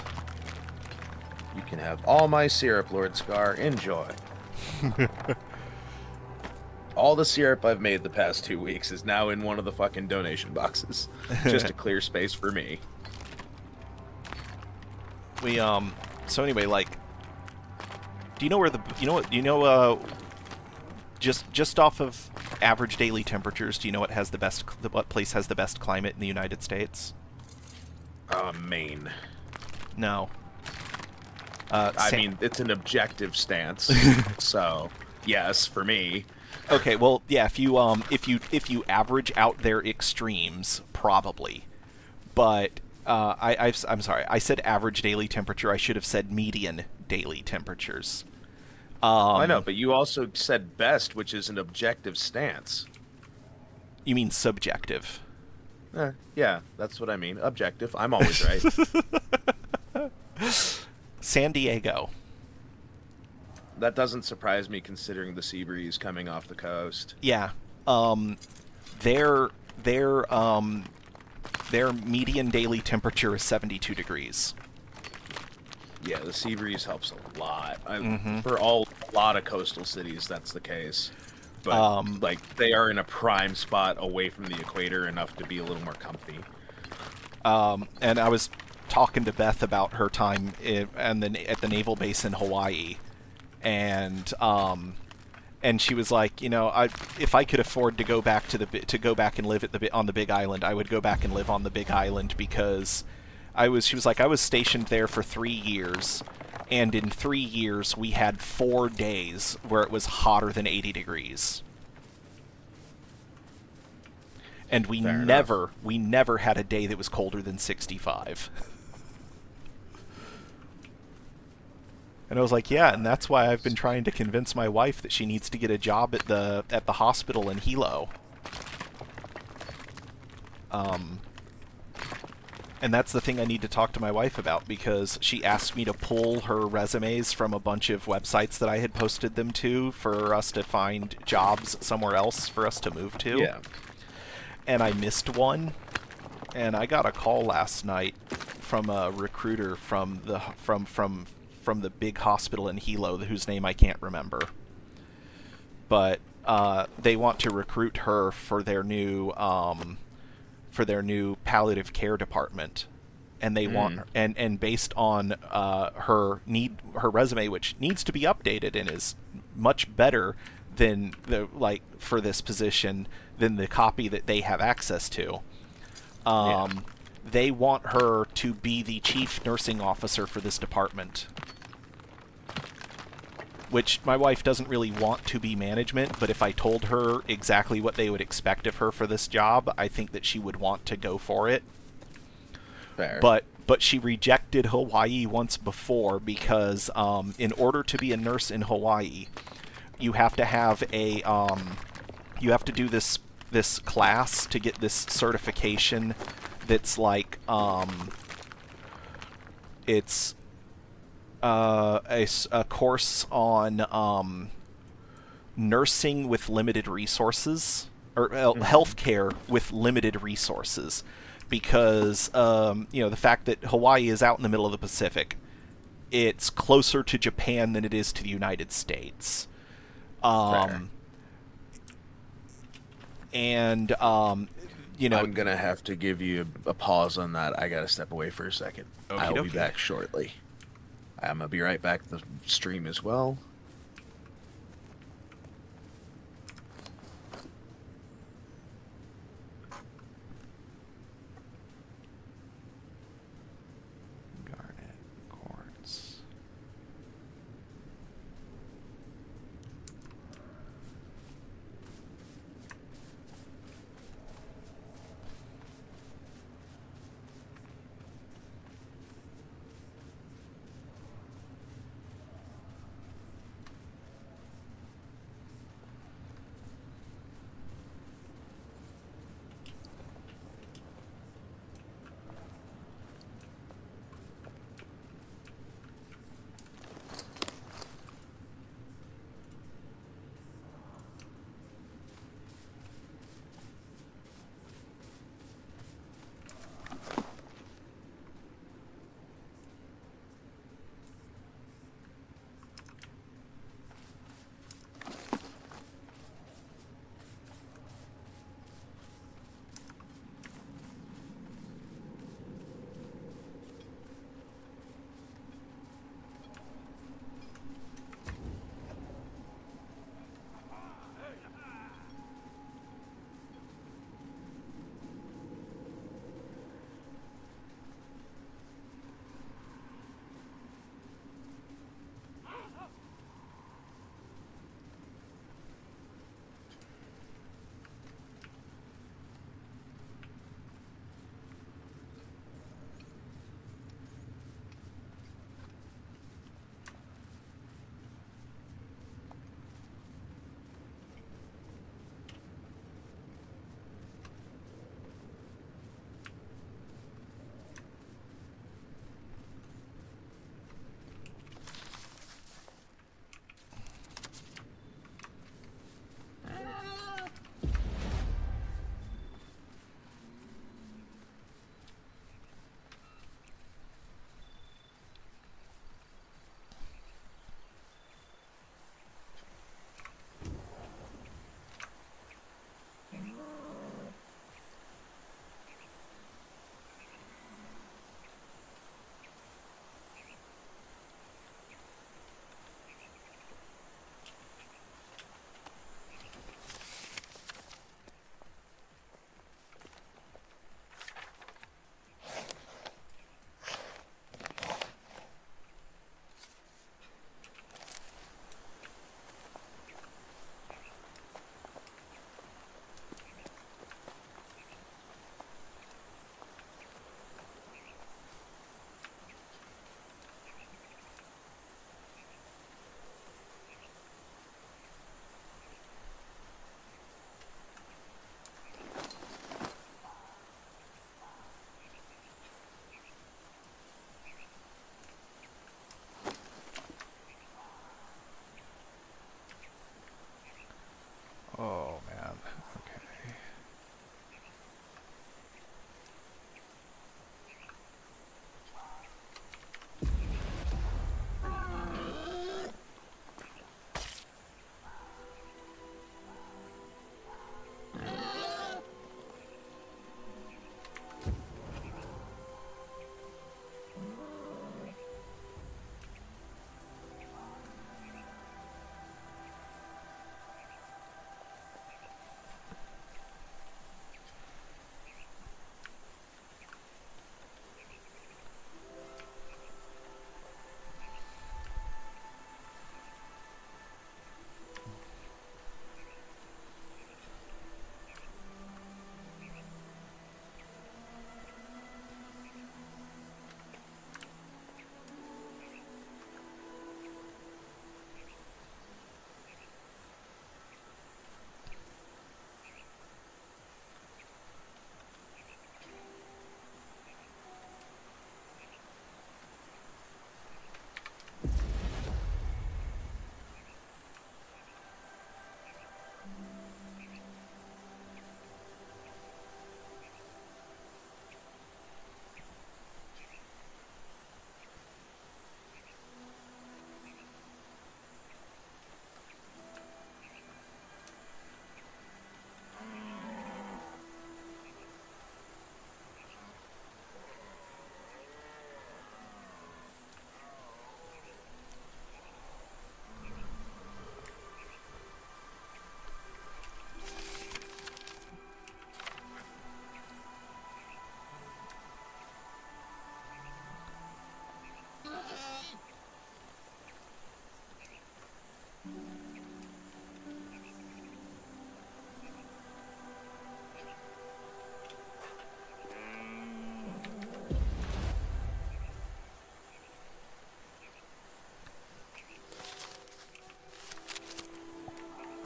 You can have all my syrup, Lord Scar. Enjoy. All the syrup I've made the past 2 weeks is now in one of the fucking donation boxes. Just to clear space for me. We, so anyway, like, do you know where just off of average daily temperatures, do you know what place has the best climate in the United States? Maine. No. I mean, it's an objective stance. So, yes, for me. Okay, well, yeah, if you average out their extremes, probably. But I'm sorry, I said average daily temperature. I should have said median daily temperatures. I know, but you also said best, which is an objective stance. You mean subjective? Yeah, that's what I mean. Objective. I'm always right. San Diego. That doesn't surprise me considering the sea breeze coming off the coast. Yeah. Their median daily temperature is 72 degrees. Yeah, the sea breeze helps a lot. For a lot of coastal cities, that's the case. But, like, they are in a prime spot away from the equator enough to be a little more comfy. And I was talking to Beth about her time at the naval base in Hawaii. And she was like, you know, if I could afford to go back and live on the Big Island, I would go back and live on the Big Island because she was like, I was stationed there for 3 years, and in 3 years we had 4 days where it was hotter than 80 degrees. And we never had a day that was colder than 65. And I was like, yeah, and that's why I've been trying to convince my wife that she needs to get a job at the hospital in Hilo. And that's the thing I need to talk to my wife about, because she asked me to pull her resumes from a bunch of websites that I had posted them to for us to find jobs somewhere else for us to move to. Yeah. And I missed one, and I got a call last night from a recruiter from the big hospital in Hilo, whose name I can't remember. But they want to recruit her for their new palliative care department, and they want and based on her resume, which needs to be updated and is much better than for this position than the copy that they have access to. They want her to be the chief nursing officer for this department. Which my wife doesn't really want to be management, but if I told her exactly what they would expect of her for this job, I think that she would want to go for it. Fair. But she rejected Hawaii once before because in order to be a nurse in Hawaii, you have to have a you have to do this class to get this certification that's like it's a course on nursing with limited resources, or healthcare with limited resources, because the fact that Hawaii is out in the middle of the Pacific, it's closer to Japan than it is to the United States. And I'm gonna have to give you a pause on that. I gotta step away for a second. I will be back shortly. I'm gonna be right back to the stream as well. Garnet quartz.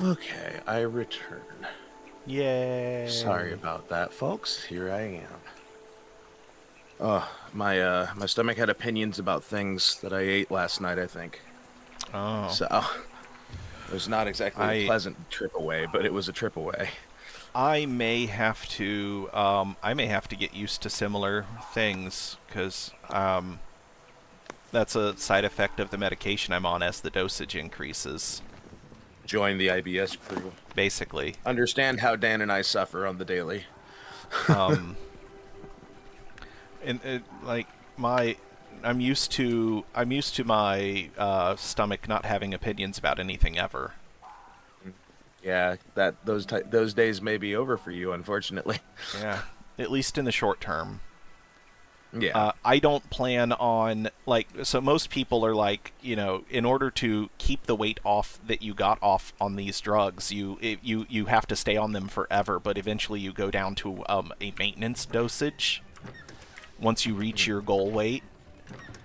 Okay, I return. Yay! Sorry about that, folks. Here I am. Oh, my stomach had opinions about things that I ate last night, I think. Oh, So it was not exactly a pleasant trip away, but it was a trip away. I may have to get used to similar things because that's a side effect of the medication I'm on as the dosage increases. Join the IBS crew. Basically, Understand how Dan and I suffer on the daily. and it, like I'm used to my stomach not having opinions about anything ever. Yeah, those days may be over for you, unfortunately. Yeah, at least in the short term. Yeah. I don't plan on, like, so most people are like, you know, in order to keep the weight off that you got off on these drugs, you have to stay on them forever, but eventually you go down to a maintenance dosage once you reach your goal weight.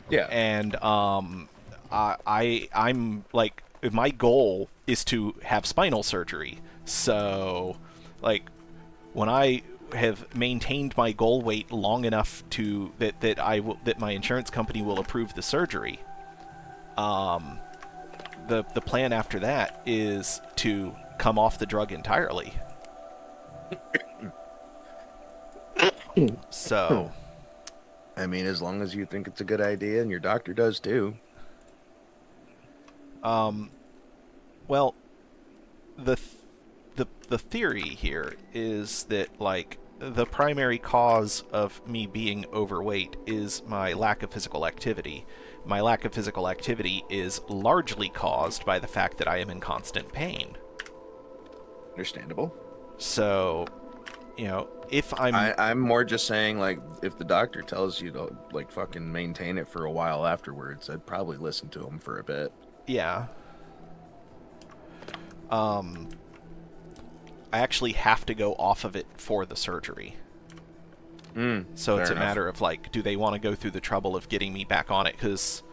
Yeah. And I'm like, my goal is to have spinal surgery. So, like, when I have maintained my goal weight long enough to that my insurance company will approve the surgery, the plan after that is to come off the drug entirely. So, I mean, as long as you think it's a good idea and your doctor does too. well, the theory here is that, like, the primary cause of me being overweight is my lack of physical activity. My lack of physical activity is largely caused by the fact that I am in constant pain. Understandable. So, you know, if I'm more just saying, like, if the doctor tells you to, like, fucking maintain it for a while afterwards, I'd probably listen to him for a bit. Yeah. I actually have to go off of it for the surgery. So it's a matter of, like, do they want to go through the trouble of getting me back on it? Because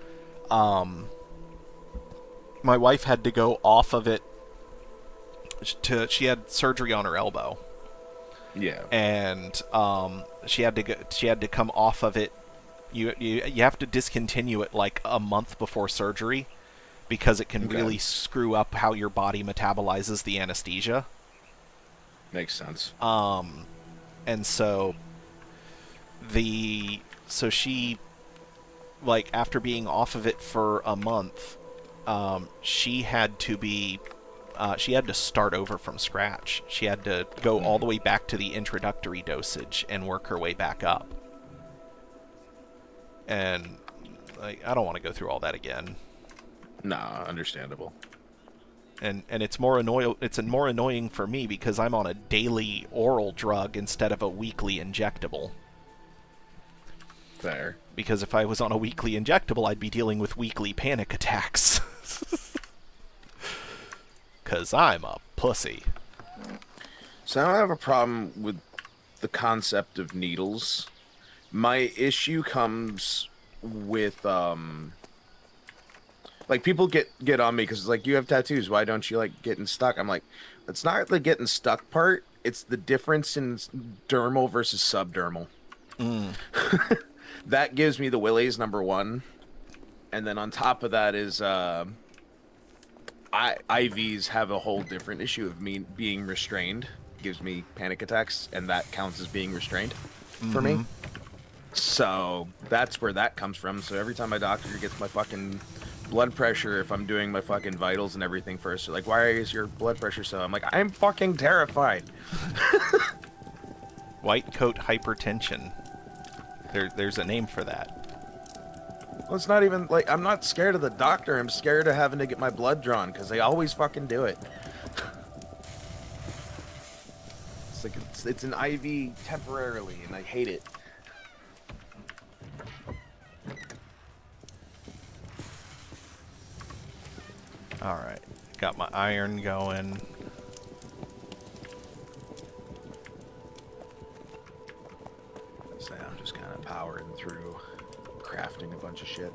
my wife had to go off of it. She had surgery on her elbow. Yeah. And she had to come off of it. You have to discontinue it like a month before surgery because it can really screw up how your body metabolizes the anesthesia. Makes sense. And so she, like, after being off of it for a month, she had to start over from scratch. She had to go all the way back to the introductory dosage and work her way back up. And, like, I don't want to go through all that again. Nah, understandable. And it's more annoying for me because I'm on a daily oral drug instead of a weekly injectable. Fair. Because if I was on a weekly injectable, I'd be dealing with weekly panic attacks. Because I'm a pussy. So I don't have a problem with the concept of needles. My issue comes with, like, people get on me because it's like, you have tattoos, why don't you like getting stuck? I'm like, it's not the getting stuck part, it's the difference in dermal versus subdermal. That gives me the willies, number one. And then on top of that is IVs have a whole different issue of me being restrained. Gives me panic attacks, and that counts as being restrained for me. So that's where that comes from. So every time my doctor gets my fucking blood pressure, if I'm doing my fucking vitals and everything first, they're like, why is your blood pressure so? I'm like, I'm fucking terrified. White coat hypertension. There's a name for that. Well, it's not even like, I'm not scared of the doctor. I'm scared of having to get my blood drawn because they always fucking do it. It's like it's an IV temporarily, and I hate it. All right, Got my iron going. So I'm just kind of powering through, crafting a bunch of shit.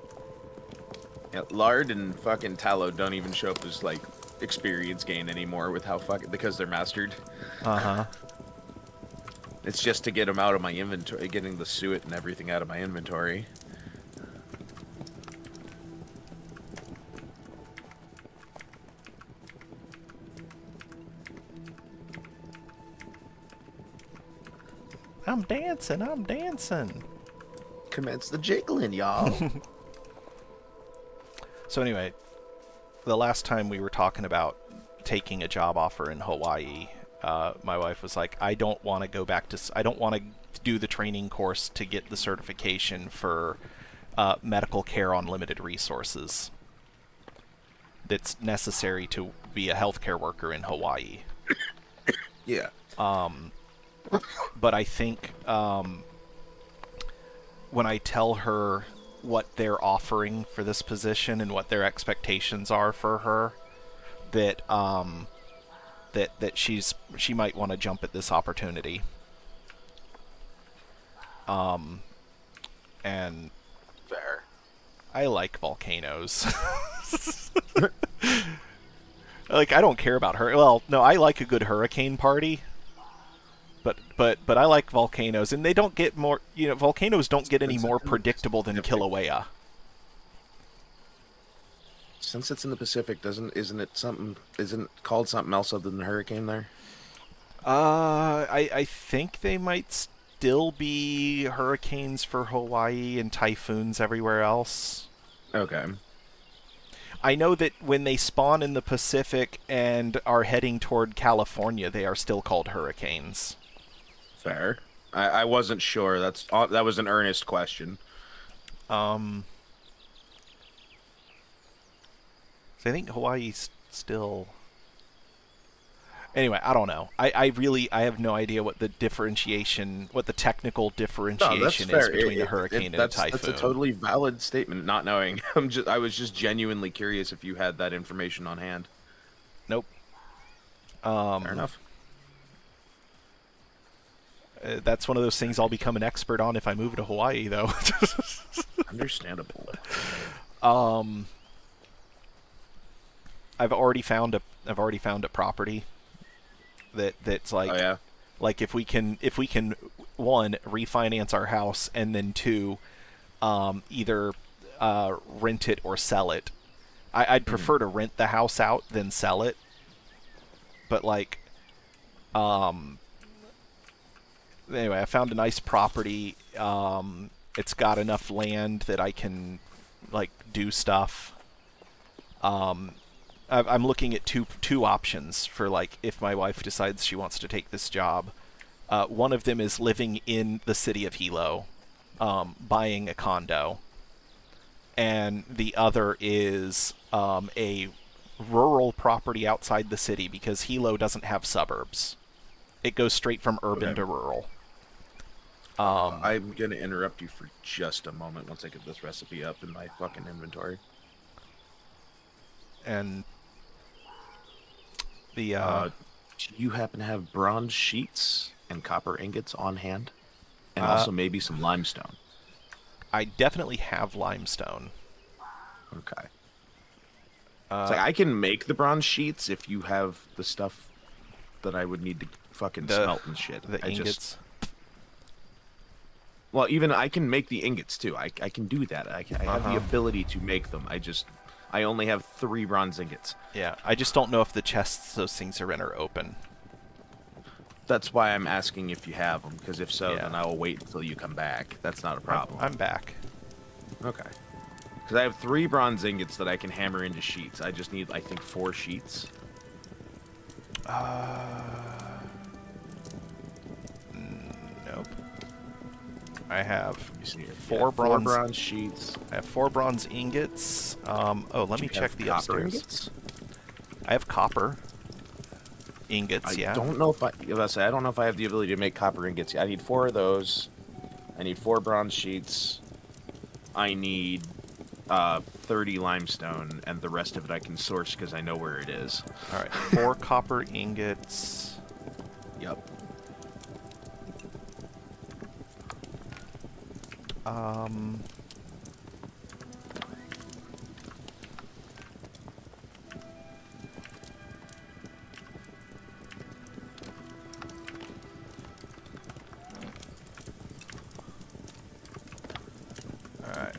Yeah, lard and fucking tallow don't even show up as like experience gain anymore with how fucking because they're mastered. Uh-huh. It's just to get them out of my inventory, getting the suet and everything out of my inventory. I'm dancing, I'm dancing. Commence the jiggling, y'all. So anyway, the last time we were talking about taking a job offer in Hawaii, my wife was like, I don't want to go back to... I don't want to do the training course to get the certification for medical care on limited resources that's necessary to be a healthcare worker in Hawaii. Yeah. But I think when I tell her what they're offering for this position and what their expectations are for her, that she might want to jump at this opportunity. And Fair. I like volcanoes. Like, I don't care about her. Well, no, I like a good hurricane party. But I like volcanoes, and they don't get more. You know, volcanoes don't get any more predictable than Kilauea. Since it's in the Pacific, isn't it called something else other than hurricane there? I think they might still be hurricanes for Hawaii and typhoons everywhere else. Okay. I know that when they spawn in the Pacific and are heading toward California, they are still called hurricanes. Fair. I wasn't sure. That was an earnest question. So I think Hawaii's still... Anyway, I don't know. I have no idea what the technical differentiation is between a hurricane and a typhoon. That's a totally valid statement, not knowing. I was just genuinely curious if you had that information on hand. Nope. Fair enough. That's one of those things I'll become an expert on if I move to Hawaii, though. Understandable. I've already found a property that's like, oh, yeah? Like if we can one, refinance our house, and then two, either rent it or sell it. I'd prefer to rent the house out than sell it. But like, anyway, I found a nice property. It's got enough land that I can like do stuff. I'm looking at two options for like if my wife decides she wants to take this job. One of them is living in the city of Hilo, buying a condo, and the other is a rural property outside the city because Hilo doesn't have suburbs. It goes straight from urban to rural. I'm gonna interrupt you for just a moment once I get this recipe up in my fucking inventory. And the do you happen to have bronze sheets and copper ingots on hand, and also maybe some limestone? I definitely have limestone. Okay. It's like I can make the bronze sheets if you have the stuff that I would need to fucking smelt and shit. The ingots. Well, even I can make the ingots too. I can do that. I have the ability to make them. I only have 3 bronze ingots. Yeah, I just don't know if the chests those things are in are open. That's why I'm asking if you have them, because if so, then I will wait until you come back. That's not a problem. I'm back. Okay. Because I have 3 bronze ingots that I can hammer into sheets. I just need, I think, 4 sheets. Nope. I have four bronze sheets. I have 4 bronze ingots. Let me check the upstairs. Ingots? I have copper ingots. I don't know if I don't know if I have the ability to make copper ingots. I need 4 of those. I need 4 bronze sheets. I need 30 limestone, and the rest of it I can source because I know where it is. All right, 4 copper ingots. Yep. Alright.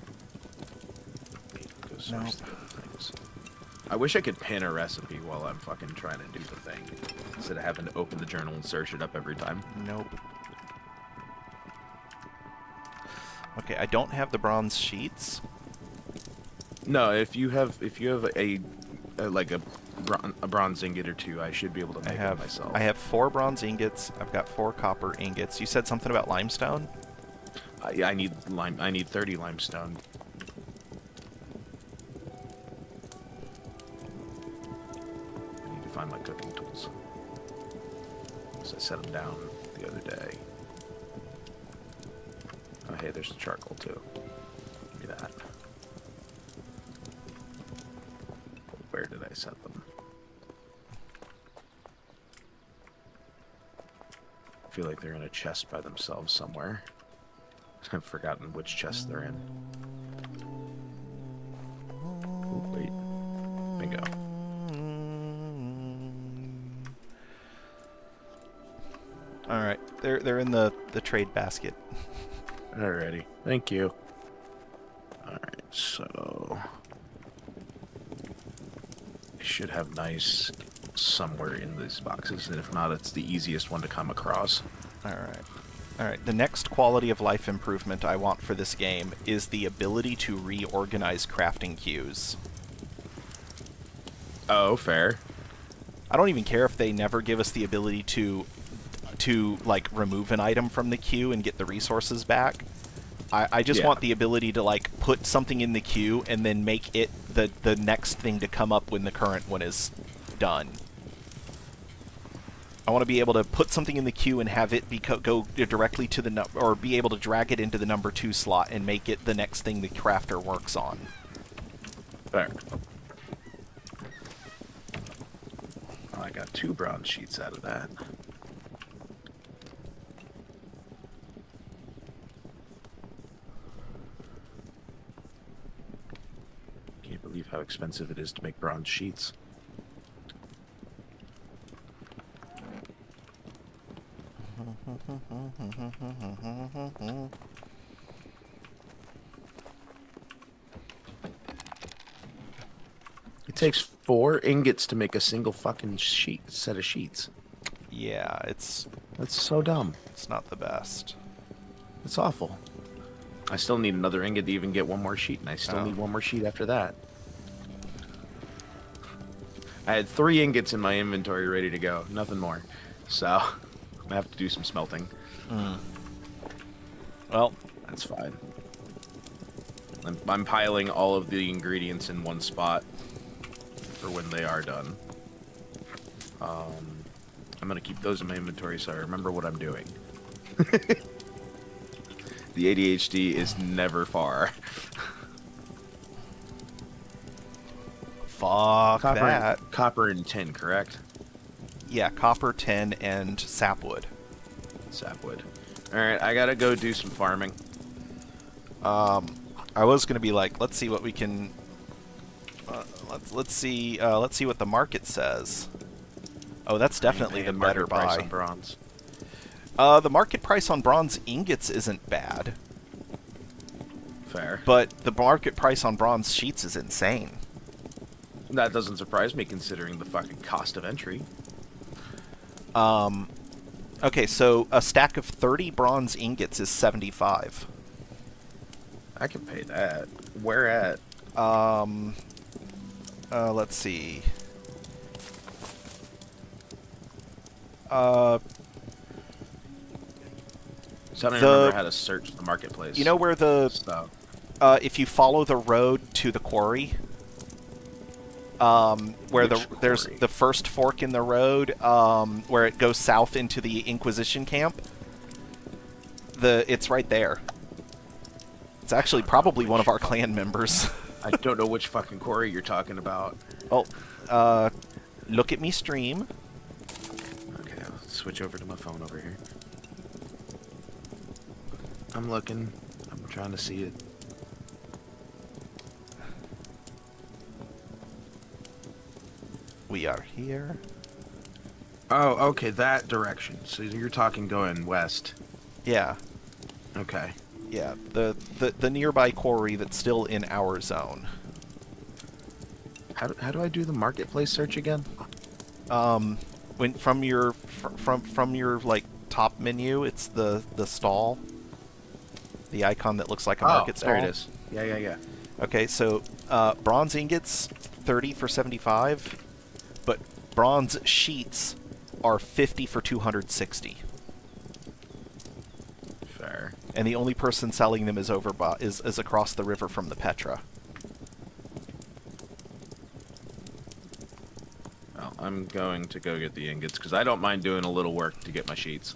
Go source Nope. the other things. I wish I could pin a recipe while I'm fucking trying to do the thing, instead of having to open the journal and search it up every time. Nope. Okay, I don't have the bronze sheets. No, if you have a like a bronze ingot or two, I should be able to make it myself. I have 4 bronze ingots. I've got 4 copper ingots. You said something about limestone? Yeah, I need 30 limestone. I need to find my cooking tools. So I set them down the other day. Oh, hey, there's the charcoal too. Give me that. Where did I set them? I feel like they're in a chest by themselves somewhere. I've forgotten which chest they're in. Ooh, wait. Bingo. All right, they're in the trade basket. Alrighty. Thank you. Alright, so... I should have nice somewhere in these boxes, and if not, it's the easiest one to come across. All right. All right. The next quality of life improvement I want for this game is the ability to reorganize crafting queues. Oh, fair. I don't even care if they never give us the ability to like remove an item from the queue and get the resources back. I just want the ability to like put something in the queue and then make it the next thing to come up when the current one is done. I want to be able to put something in the queue and have it go directly to the or be able to drag it into the number 2 slot and make it the next thing the crafter works on. Fair. Oh, I got 2 bronze sheets out of that. Can't believe how expensive it is to make bronze sheets. It takes 4 ingots to make a single fucking set of sheets. Yeah, it's That's so dumb. not the best. It's awful. I still need another ingot to even get one more sheet, and I still Oh. need one more sheet after that. I had 3 ingots in my inventory ready to go, nothing more. So, I'm gonna have to do some smelting. Well, That's fine. I'm piling all of the ingredients in one spot for when they are done. I'm gonna keep those in my inventory so I remember what I'm doing. The ADHD is never far. fuck that. Copper and tin, correct? Yeah, copper, tin, and sapwood. Sapwood. Alright, I gotta go do some farming. I was gonna be like, let's see what we can. Let's see what the market says. Oh, that's definitely the better market price buy. on bronze. The market price on bronze ingots isn't bad, Fair. but the market price on bronze sheets is insane. That doesn't surprise me considering the fucking cost of entry. Okay, so a stack of 30 bronze ingots is 75. I can pay that. Where at? Let's see. So I don't The- remember how to search the marketplace. You know where the So, if you follow the road to the quarry, where Which there's quarry? the first fork in the road, where it goes south into the Inquisition camp. It's right there. It's actually probably one of our clan members. I don't know which fucking quarry you're talking about. Oh, look at me stream. Okay, I'll switch over to my phone over here. I'm looking. I'm trying to see it. We are here. Oh, okay, that direction. So you're talking going west. Yeah, Okay. yeah. The nearby quarry that's still in our zone. How do I do the marketplace search again? When from your like top menu, it's the stall. The icon that looks like a market stall. There it is. Yeah. Okay, so bronze ingots, 30 for 75, but bronze sheets are 50 for 260. Fair. And the only person selling them is is across the river from the Petra. Well, I'm going to go get the ingots because I don't mind doing a little work to get my sheets.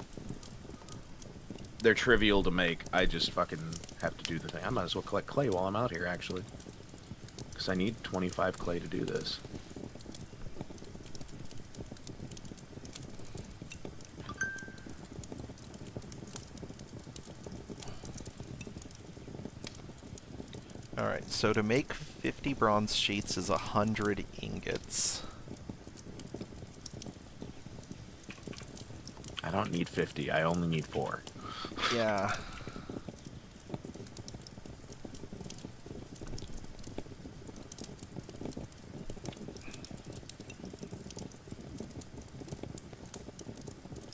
They're trivial to make. I just fucking have to do the thing. I might as well collect clay while I'm out here, actually. Because I need 25 clay to do this. Alright, so to make 50 bronze sheets is 100 ingots. I don't need 50. I only need 4. Yeah.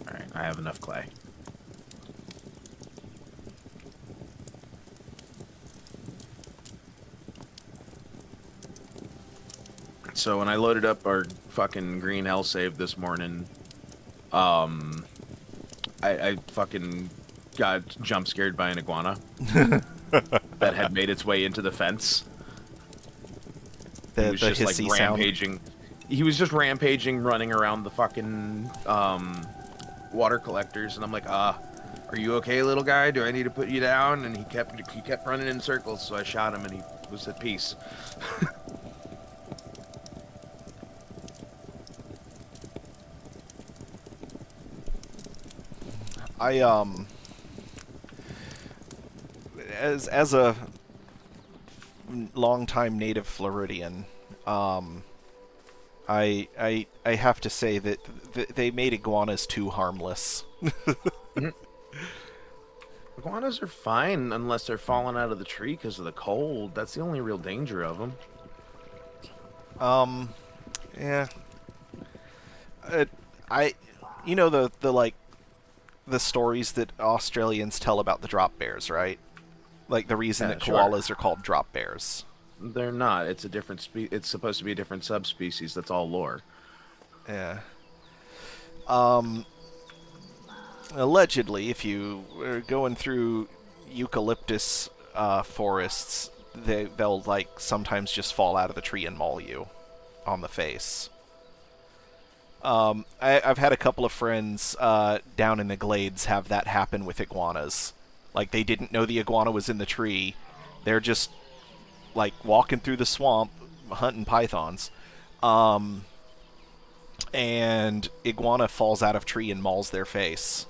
Alright, I have enough clay. So when I loaded up our fucking green hell save this morning, I fucking got jump scared by an iguana that had made its way into the fence. He was just like hissy sound. rampaging. He was just rampaging, running around the fucking water collectors, and I'm like, are you okay, little guy? Do I need to put you down? And he kept running in circles, so I shot him, and he was at peace. As a longtime native Floridian, I have to say that they made iguanas too harmless. Iguanas are fine unless they're falling out of the tree because of the cold. That's the only real danger of them. Yeah. The stories that Australians tell about the drop bears, right? Like the reason that koalas are called drop bears. They're not. It's a different it's supposed to be a different subspecies. That's all lore. Yeah. Allegedly, if you are going through eucalyptus forests, they'll like sometimes just fall out of the tree and maul you on the face. I've had a couple of friends down in the glades have that happen with iguanas. Like, they didn't know the iguana was in the tree. They're just, like, walking through the swamp, hunting pythons. And iguana falls out of tree and mauls their face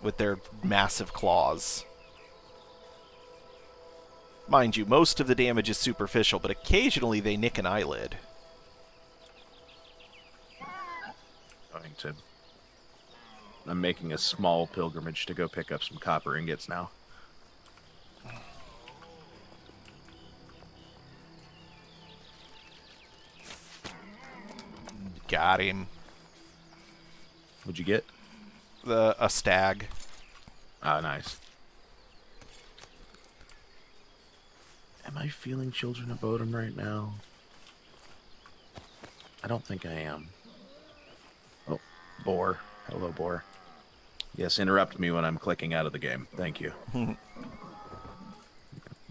with their massive claws. Mind you, most of the damage is superficial, but occasionally they nick an eyelid. I'm making a small pilgrimage to go pick up some copper ingots now. Got him. What'd you get? A stag. Oh, nice. Am I feeling Children of Bodom right now? I don't think I am. Oh, boar. Hello, boar. Yes, interrupt me when I'm clicking out of the game. Thank you.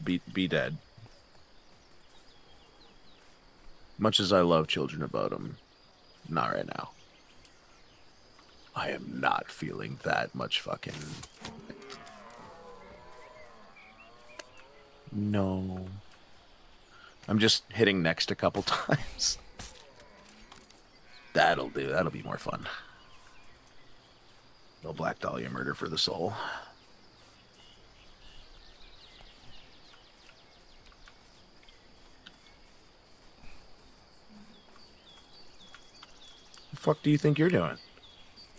Be dead. Much as I love Children of Bodom, not right now. I am not feeling that much fucking... No. I'm just hitting next a couple times. That'll do. That'll be more fun. No Black Dahlia murder for the soul. The fuck do you think you're doing?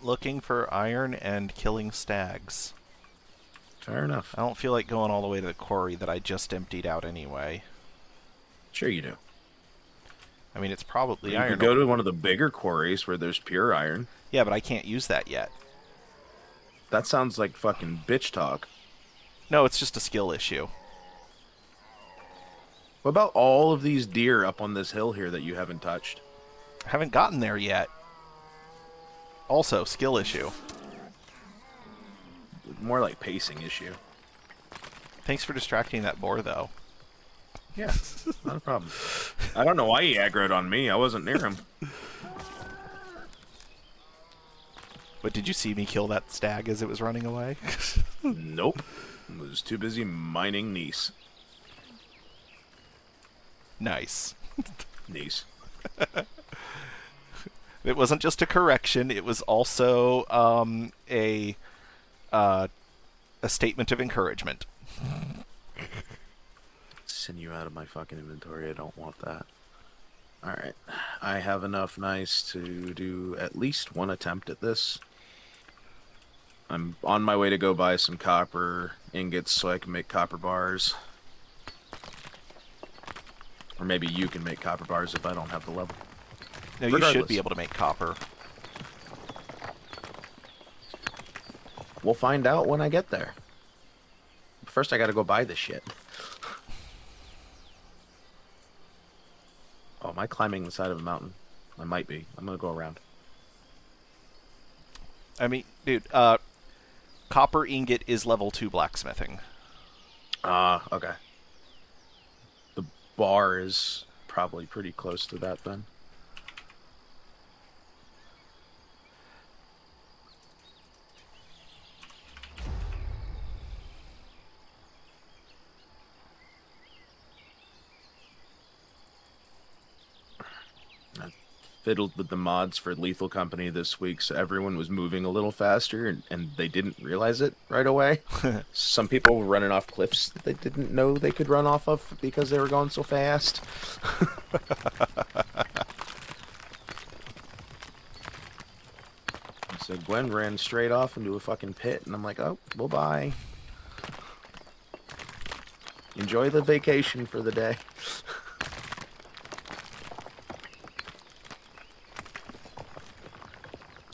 Looking for iron and killing stags. Fair enough. I don't feel like going all the way to the quarry that I just emptied out anyway. Sure you do. I mean, it's probably You iron. could go to one of the bigger quarries where there's pure iron. Yeah, but I can't use that yet. That sounds like fucking bitch talk. No, it's just a skill issue. What about all of these deer up on this hill here that you haven't touched? I haven't gotten there yet. Also, skill issue. More like pacing issue. Thanks for distracting that boar, though. Yeah, not a problem. I don't know why he aggroed on me. I wasn't near him. But did you see me kill that stag as it was running away? Nope. I was too busy mining Nice. Nice. Nice. It wasn't just a correction, it was also a statement of encouragement. Send you out of my fucking inventory. I don't want that. Alright. I have enough nice to do at least one attempt at this. I'm on my way to go buy some copper ingots so I can make copper bars. Or maybe you can make copper bars if I don't have the level. No, you should Regardless. be able to make copper. We'll find out when I get there. First, I gotta go buy this shit. Oh, am I climbing the side of a mountain? I might be. I'm gonna go around. I mean, dude, copper ingot is level 2 blacksmithing. Okay. The bar is probably pretty close to that then. Fiddled with the mods for Lethal Company this week, so everyone was moving a little faster, and they didn't realize it right away. Some people were running off cliffs that they didn't know they could run off of because they were going so fast. So Gwen ran straight off into a fucking pit, and I'm like, oh, well, bye. Enjoy the vacation for the day.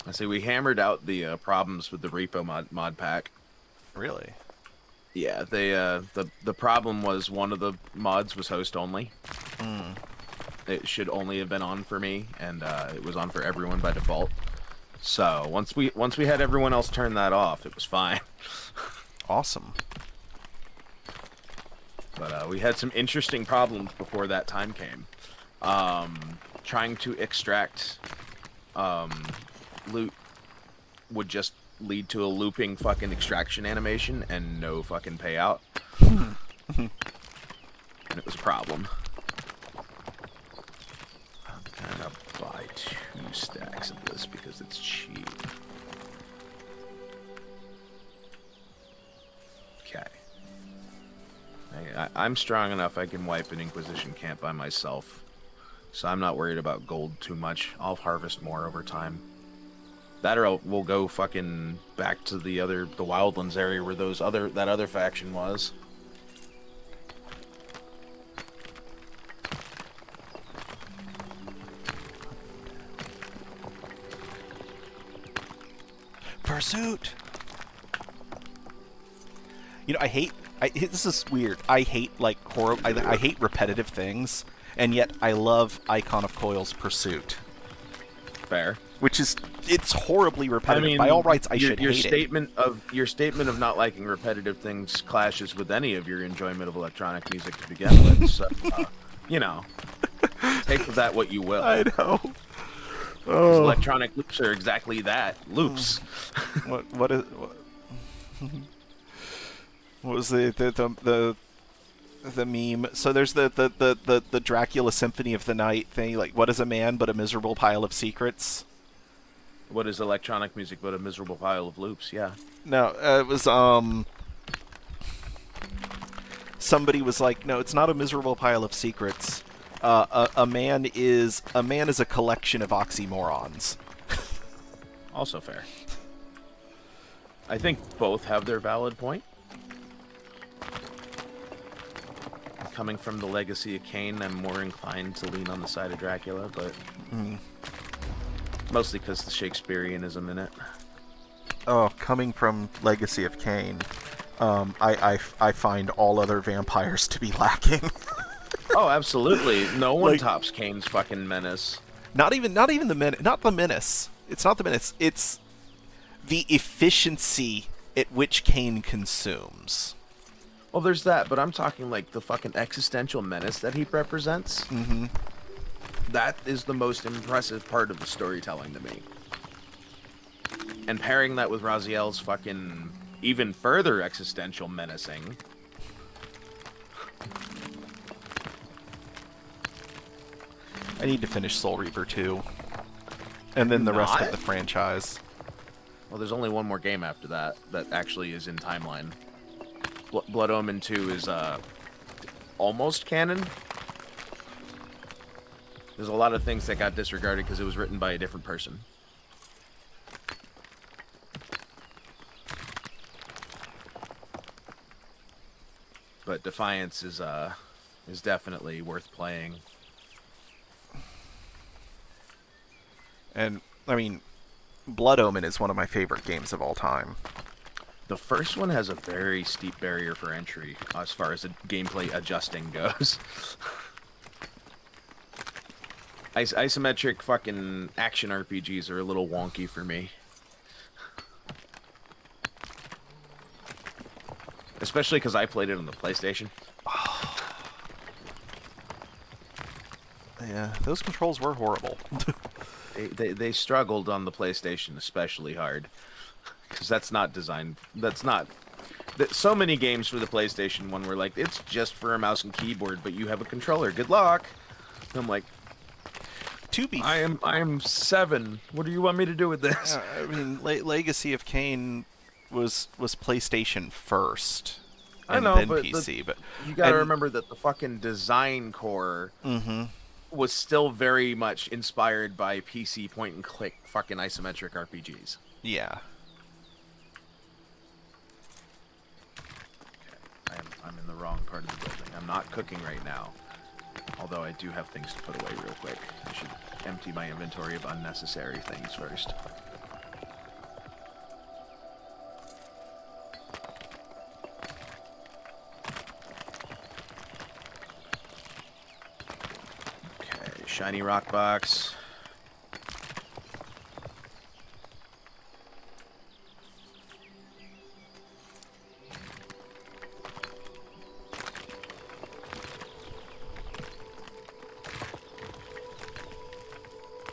I see we hammered out the problems with the repo mod pack. Really? Yeah, they the problem was one of the mods was host only. It should only have been on for me, and it was on for everyone by default. So once we had everyone else turn that off, it was fine. Awesome. But we had some interesting problems before that time came. Trying to extract loot would just lead to a looping fucking extraction animation and no fucking payout. And it was a problem. I'm gonna buy 2 stacks of this because it's cheap. Okay. I'm strong enough I can wipe an Inquisition camp by myself. So I'm not worried about gold too much. I'll harvest more over time. That or we'll go fucking back to the Wildlands area where that other faction was. Pursuit! You know, this is weird. I hate, like, I hate repetitive things, and yet I love Icon of Coil's Pursuit. Fair. Which is, it's horribly repetitive. By all rights, I should hate it. Your statement of not liking repetitive things clashes with any of your enjoyment of electronic music to begin with. So, you know, take with that what you will. I know. 'Cause electronic loops are exactly that, loops. What was the the meme. So there's the Dracula Symphony of the Night thing. Like, what is a man but a miserable pile of secrets? What is electronic music but a miserable pile of loops? Yeah. No, it was somebody was like, no, it's not a miserable pile of secrets. A man is a collection of oxymorons. Also fair. I think both have their valid point. Coming from the legacy of Cain, I'm more inclined to lean on the side of Dracula, but mostly because the Shakespeareanism in it. Oh, coming from Legacy of Cain, I find all other vampires to be lacking. Oh, absolutely. No one Like- tops Cain's fucking menace. Not even the menace. It's not the menace. It's the efficiency at which Cain consumes. Well, there's that, but I'm talking like the fucking existential menace that he represents. Mm-hmm. That is the most impressive part of the storytelling to me. And pairing that with Raziel's fucking even further existential menacing. I need to finish Soul Reaver 2. And then the rest of Not? the franchise. Well, there's only one more game after that that actually is in timeline. Blood Omen 2 is almost canon. There's a lot of things that got disregarded because it was written by a different person. But Defiance is definitely worth playing. And, I mean, Blood Omen is one of my favorite games of all time. The first one has a very steep barrier for entry as far as the gameplay adjusting goes. Isometric fucking action RPGs are a little wonky for me. Especially because I played it on the PlayStation. Yeah, those controls were horrible. They struggled on the PlayStation especially hard. Because that's not designed... That's not... So many games for the PlayStation 1 were like, it's just for a mouse and keyboard, but you have a controller. Good luck! And I'm like, To be I am 7. What do you want me to do with this? I mean, Legacy of Kain was PlayStation first, I and know, then but PC. But You gotta and- remember that the fucking design core was still very much inspired by PC point-and-click fucking isometric RPGs. yeah, I'm in the wrong part of the building. I'm not cooking right now. Although I do have things to put away real quick. I should empty my inventory of unnecessary things first. Okay, shiny rock box.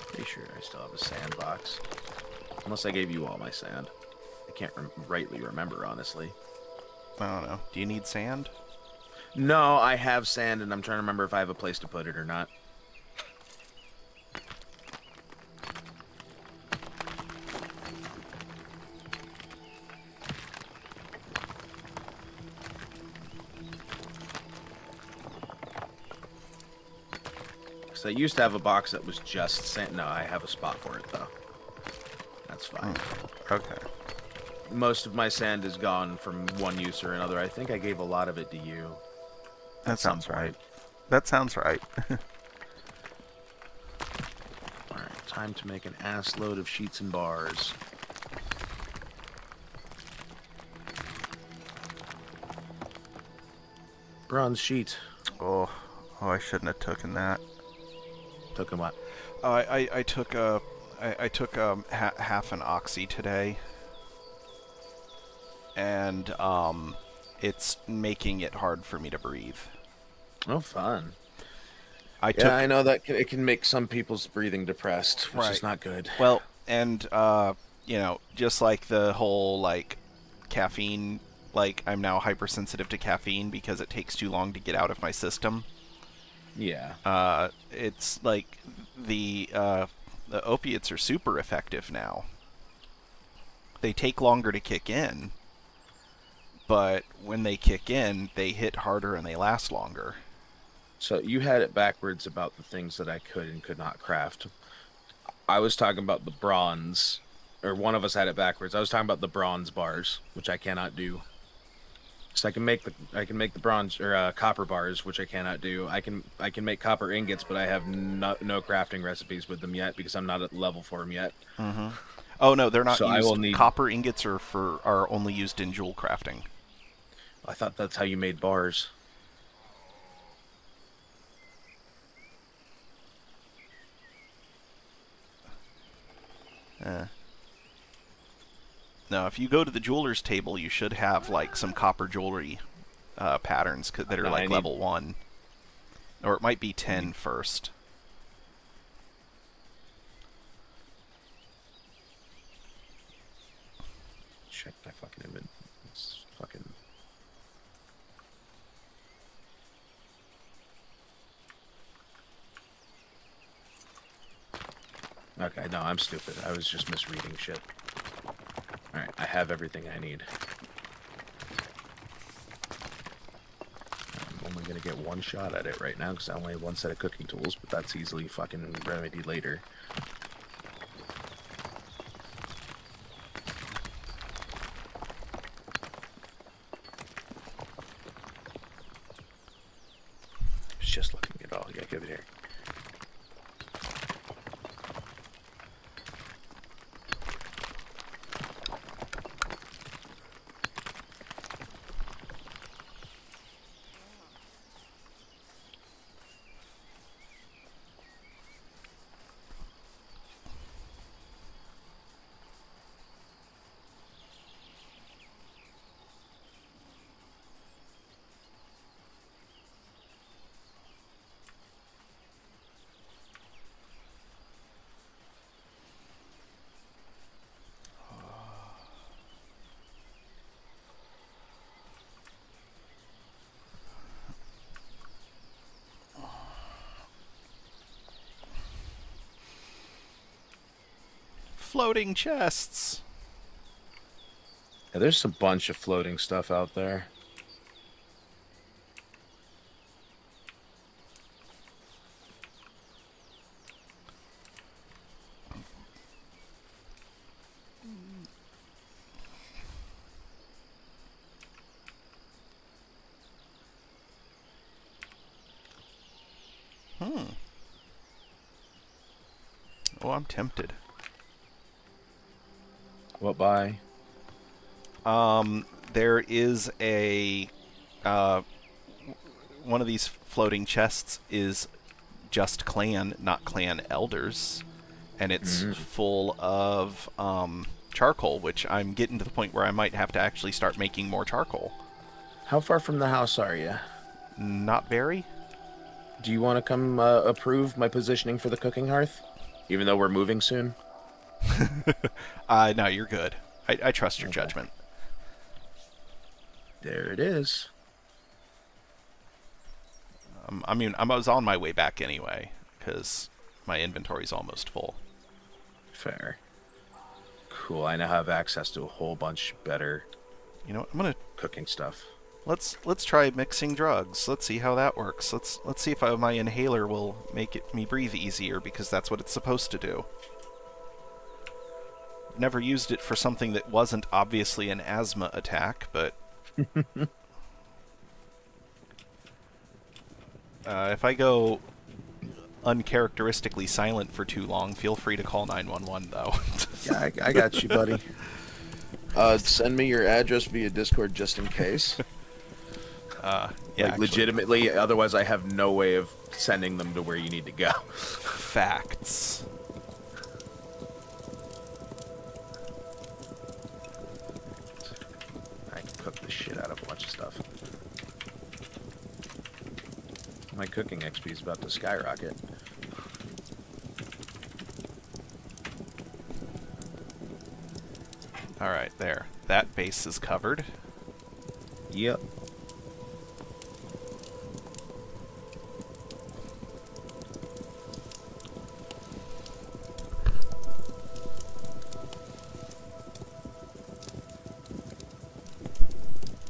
Pretty sure I still have a sandbox. Unless I gave you all my sand. I can't rightly remember, honestly. I don't know. Do you need sand? No, I have sand, and I'm trying to remember if I have a place to put it or not. So I used to have a box that was just sand. No, I have a spot for it, though. That's fine. Okay. Most of my sand is gone from one use or another. I think I gave a lot of it to you. That some sounds right. point. That sounds right. Alright, time to make an ass load of sheets and bars. Bronze sheet. oh, I shouldn't have taken that. Took him what? I took half an oxy today, and it's making it hard for me to breathe. Oh, fun. I Yeah, took I know that it can make some people's breathing depressed, which Right. is not good. well, and you know, just like the whole like caffeine like I'm now hypersensitive to caffeine because it takes too long to get out of my system. Yeah. It's like the opiates are super effective now. They take longer to kick in, but when they kick in, they hit harder and they last longer. So you had it backwards about the things that I could and could not craft. I was talking about the bronze, or one of us had it backwards. I was talking about the bronze bars, which I cannot do. So I can make the bronze or copper bars, which I cannot do. I can make copper ingots, but I have no crafting recipes with them yet because I'm not at level for them yet. Mm-hmm. Oh no, they're not So used. I will need... Copper ingots are only used in jewel crafting. I thought that's how you made bars. No, if you go to the jeweler's table, you should have like some copper jewelry patterns that are like level 1. Or it might be 10 first. Check my fucking inventory. It's fucking... Okay, no, I'm stupid. I was just misreading shit. Alright, I have everything I need. I'm only gonna get one shot at it right now because I only have one set of cooking tools, but that's easily fucking remedied later. It's just looking at all. Yeah, give it here. Floating chests. Yeah, there's a bunch of floating stuff out there. Oh, I'm tempted. What by? There is a one of these floating chests is just clan, not clan elders, and it's full of charcoal, which I'm getting to the point where I might have to actually start making more charcoal. How far from the house are you? Not very. Do you want to come approve my positioning for the cooking hearth? Even though we're moving soon? No, you're good. I trust your judgment. There it is. I mean, I was on my way back anyway, because my inventory's almost full. Fair. Cool, I now have access to a whole bunch better You know what? I'm gonna cooking stuff. let's try mixing drugs. Let's see how that works. Let's see if my inhaler will make me breathe easier, because that's what it's supposed to do. Never used it for something that wasn't obviously an asthma attack, but if I go uncharacteristically silent for too long, feel free to call 911 though. Yeah, I got you, buddy. Send me your address via Discord just in case. Yeah, Like, actually, legitimately, otherwise I have no way of sending them to where you need to go. facts. I can cook the shit out of a bunch of stuff. My cooking XP is about to skyrocket. Alright, there. That base is covered. Yep.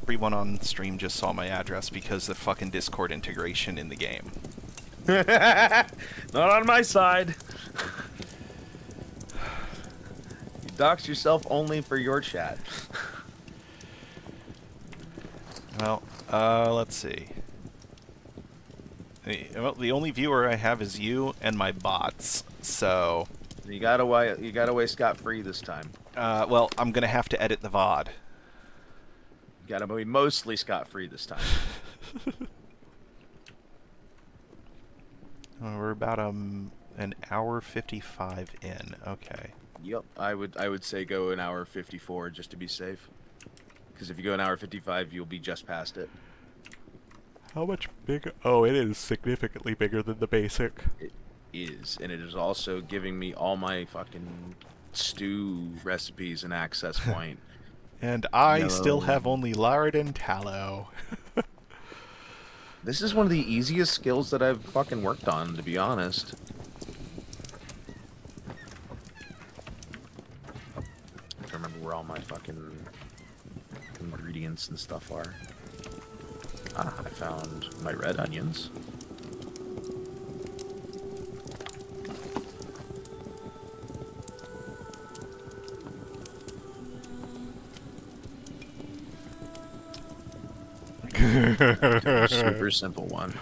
Everyone on stream just saw my address because the fucking Discord integration in the game. Not on my side. You dox yourself only for your chat. Well, let's see. Well, the only viewer I have is you and my bots, so... You got away scot-free this time. well, I'm gonna have to edit the VOD. You got away mostly scot-free this time. We're about an hour 55 in. Okay. Yep. I would say go an hour 54 just to be safe. Because if you go an hour 55, you'll be just past it. How much bigger? Oh, it is significantly bigger than the basic. It is, and it is also giving me all my fucking stew recipes and access point. And I No. still have only lard and tallow. This is one of the easiest skills that I've fucking worked on, to be honest. I don't remember where all my fucking ingredients and stuff are. Ah, I found my red onions. Super simple one.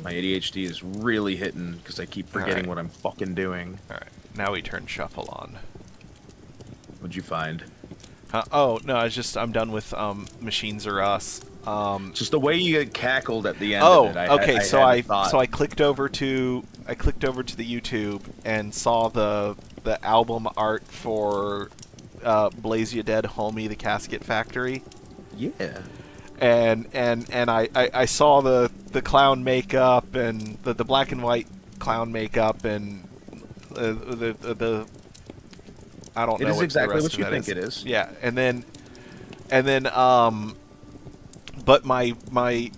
My ADHD is really hitting because I keep forgetting Alright. what I'm fucking doing. Alright, now we turn shuffle on. What'd you find? Oh, no, I'm done with Machines Are Us. Just the way you get cackled at the end Oh, of it. okay, so had thought. I clicked over to the YouTube and saw the album art for Blaze Ya Dead Homie, the Casket Factory. Yeah. And I saw the clown makeup and the black and white clown makeup and the I don't know. It is what exactly the rest what of you that think is. it is. Yeah, and then but my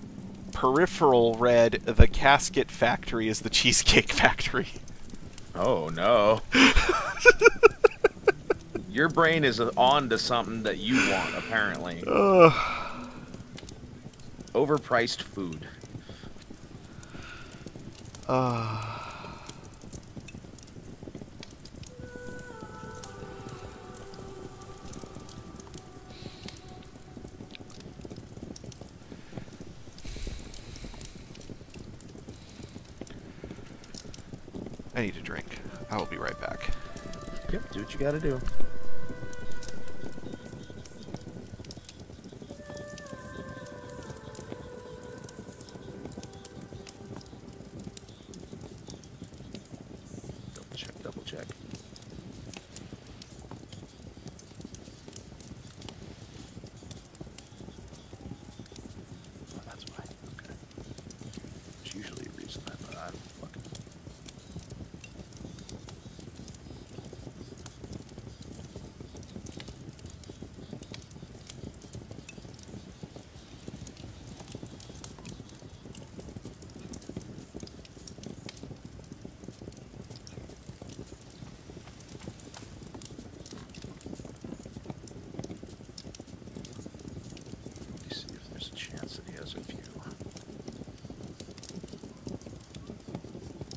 peripheral read the Casket Factory is the Cheesecake Factory. Oh no. Your brain is on to something that you want, apparently. Overpriced food. I need a drink. I will be right back. Yep, do what you gotta do. Double check. Oh, that's why. Okay. There's usually a reason I'm fucking... Let me see if there's a chance that he has a few.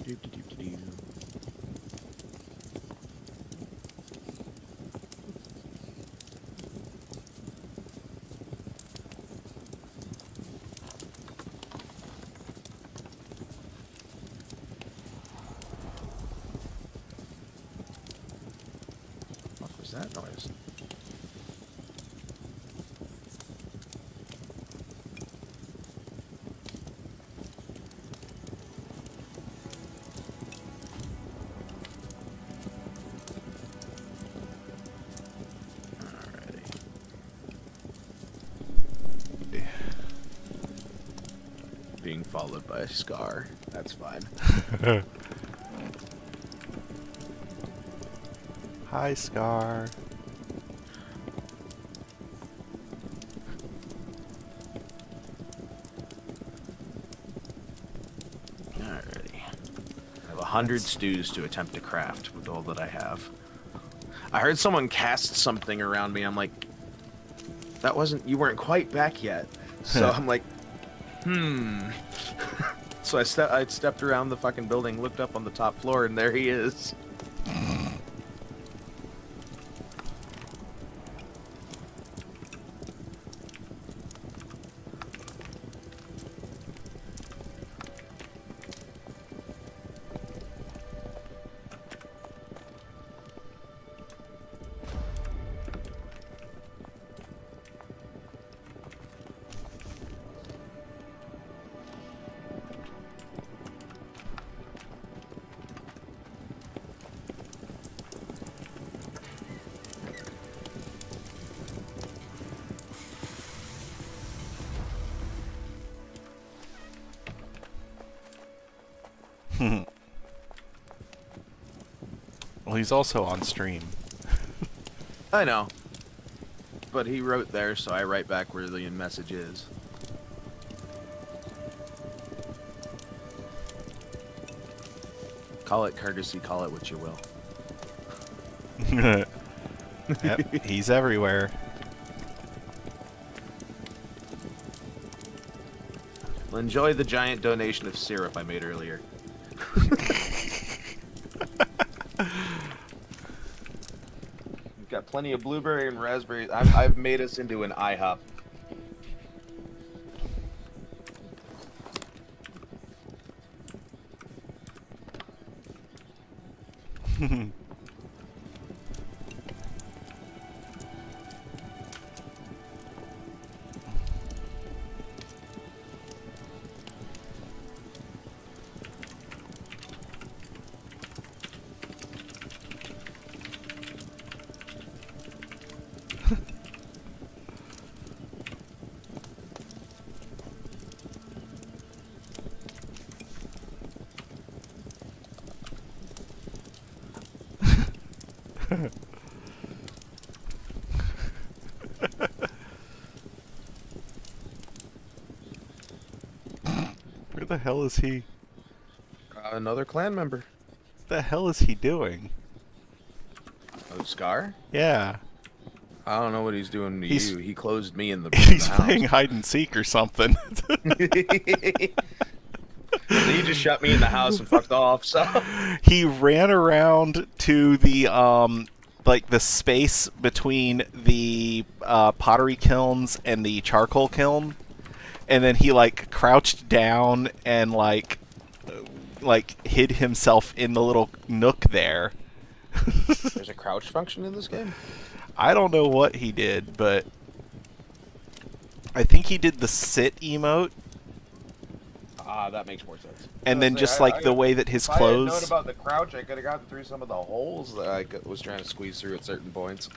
Doop-de-doop-de-doo. What was that noise? Alrighty. Being followed by a scar. That's fine. Hi, Scar. 100 stews to attempt to craft with all that I have. I heard someone cast something around me. I'm like, that wasn't, you weren't quite back yet. So I'm like, So I stepped around the fucking building, looked up on the top floor, and there he is. Well, he's also on stream. I know. But he wrote there, so I write back where the message is. Call it courtesy, call it what you will. Yep, he's everywhere. Well, enjoy the giant donation of syrup I made earlier. We've got plenty of blueberry and raspberry. I've made us into an IHOP. Where the hell is he? Another clan member. What the hell is he doing? Oh, Scar? Yeah. I don't know what he's doing to He's- you. He closed me in the He's house. playing hide and seek or something. He just shut me in the house and fucked off, so... He ran around to the like the space between the pottery kilns and the charcoal kiln, and then he like crouched down and like hid himself in the little nook there. There's a crouch function in this game? I don't know what he did, but I think he did the sit emote, Ah, that makes more sense. and then just like the way that his If I had known clothes. about the crouch, I could have gotten through some of the holes that I was trying to squeeze through at certain points.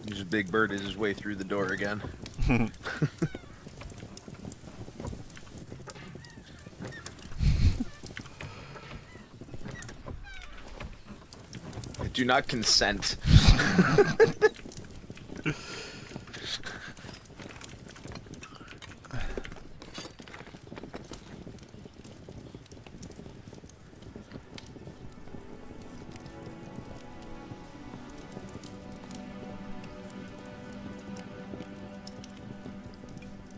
There's a big bird is his way through the door again. I do not consent.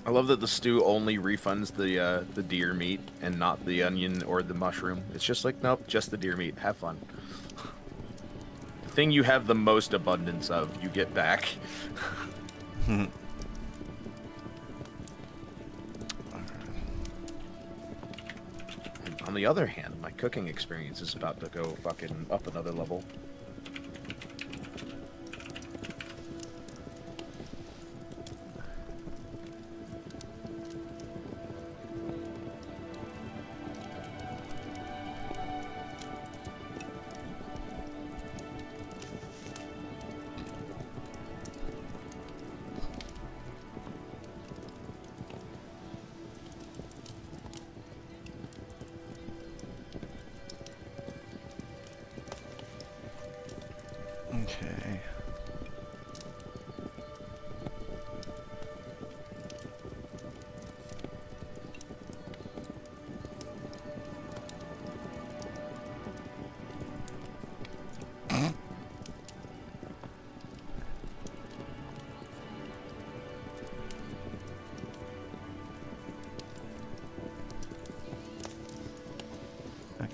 I love that the stew only refunds the deer meat and not the onion or the mushroom. It's just like, nope, just the deer meat. Have fun. The thing you have the most abundance of, you get back. On the other hand, my cooking experience is about to go fucking up another level.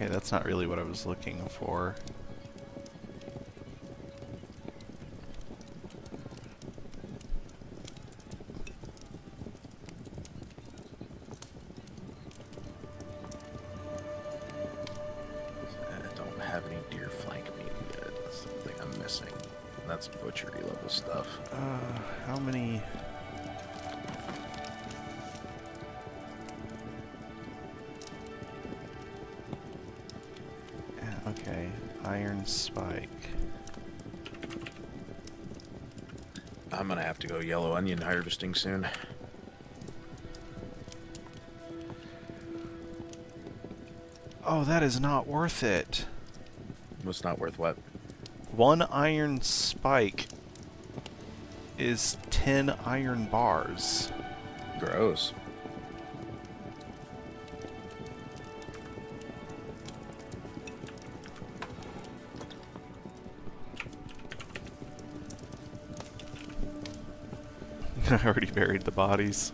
Okay, that's not really what I was looking for. I don't have any deer flank meat yet. That's the thing I'm missing. That's butchery level stuff. How many... Okay, iron spike. I'm gonna have to go yellow onion harvesting soon. Oh, that is not worth it. It's not worth what? 1 iron spike is 10 iron bars. Gross. I already buried the bodies.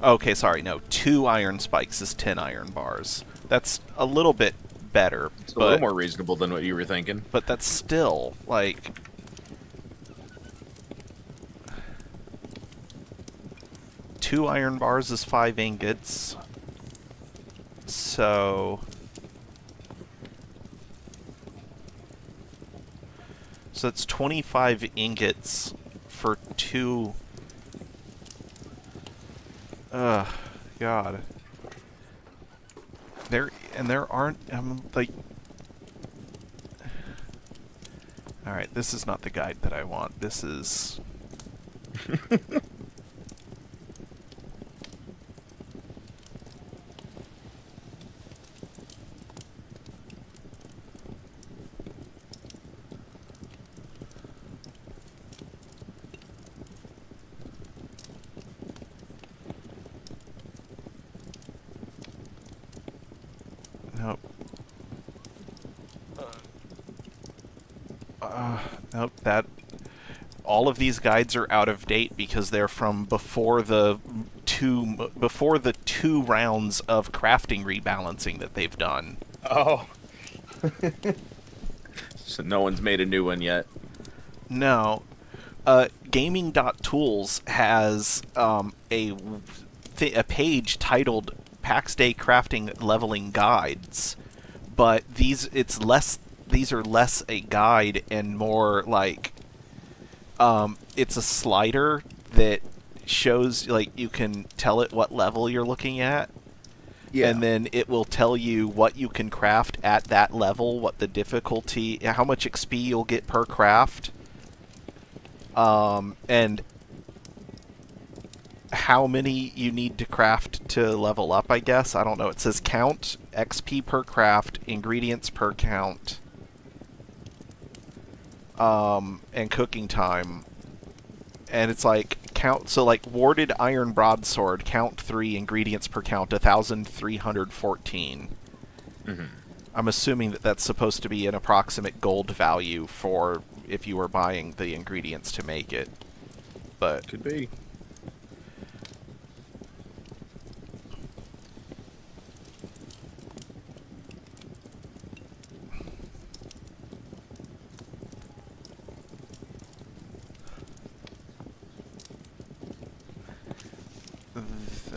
Okay, sorry, no. 2 iron spikes is 10 iron bars. That's a little bit better, It's a but little more reasonable than what you were thinking. but that's still like 2 iron bars is 5 ingots. So it's 25 ingots for 2. God. There aren't like. All right, this is not the guide that I want. This is. Nope. Nope, that... All of these guides are out of date because they're from before the two rounds of crafting rebalancing that they've done. Oh. So no one's made a new one yet. No. Gaming.tools has a page titled PAX Day Crafting Leveling Guides, but these are less a guide and more like it's a slider that shows, like, you can tell it what level you're looking at. Yeah. And then it will tell you what you can craft at that level, what the difficulty, how much XP you'll get per craft, and how many you need to craft to level up, I guess. I don't know. It says count, XP per craft, ingredients per count, and cooking time. And it's like count, so like warded iron broadsword, count 3, ingredients per count, 1,314. Mm-hmm. I'm assuming that that's supposed to be an approximate gold value for if you were buying the ingredients to make it. But Could be.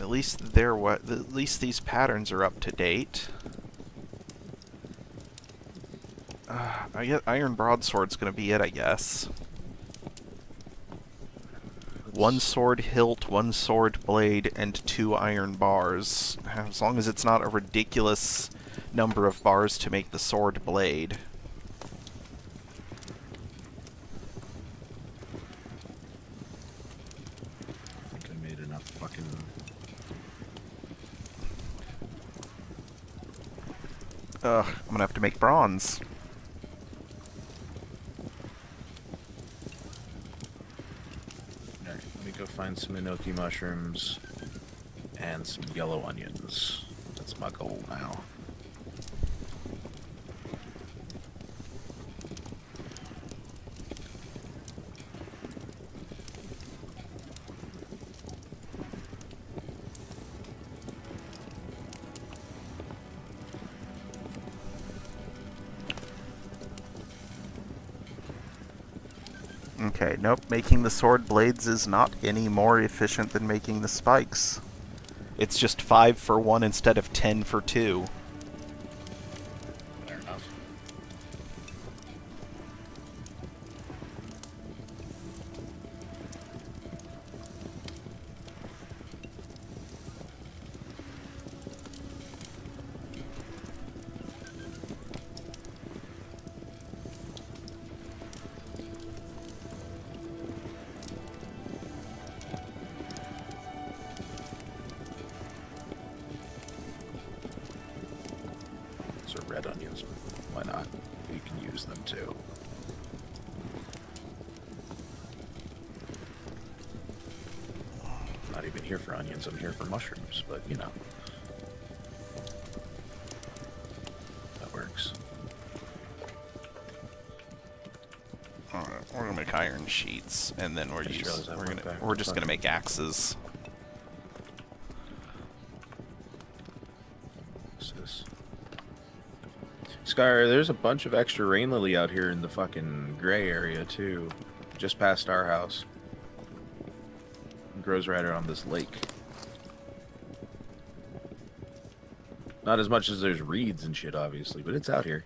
at least at least these patterns are up to date. I guess iron broadsword's gonna be it, I guess. 1 sword hilt, 1 sword blade, and 2 iron bars. As long as it's not a ridiculous number of bars to make the sword blade. I think I made enough fucking... I'm gonna have to make bronze. Alright, let me go find some enoki mushrooms and some yellow onions. That's my goal now. Okay, nope. Making the sword blades is not any more efficient than making the spikes. It's just 5 for 1 instead of 10 for 2. Fair enough. So red onions, why not? You can use them too. Not even here for onions, I'm here for mushrooms, but you know. That works. Alright, we're gonna make iron sheets, and then Just realized I went back. we're just Fuck. gonna make axes. What's this? Skyr, there's a bunch of extra rain lily out here in the fucking gray area too. Just past our house. It grows right around this lake. Not as much as there's reeds and shit, obviously, but it's out here.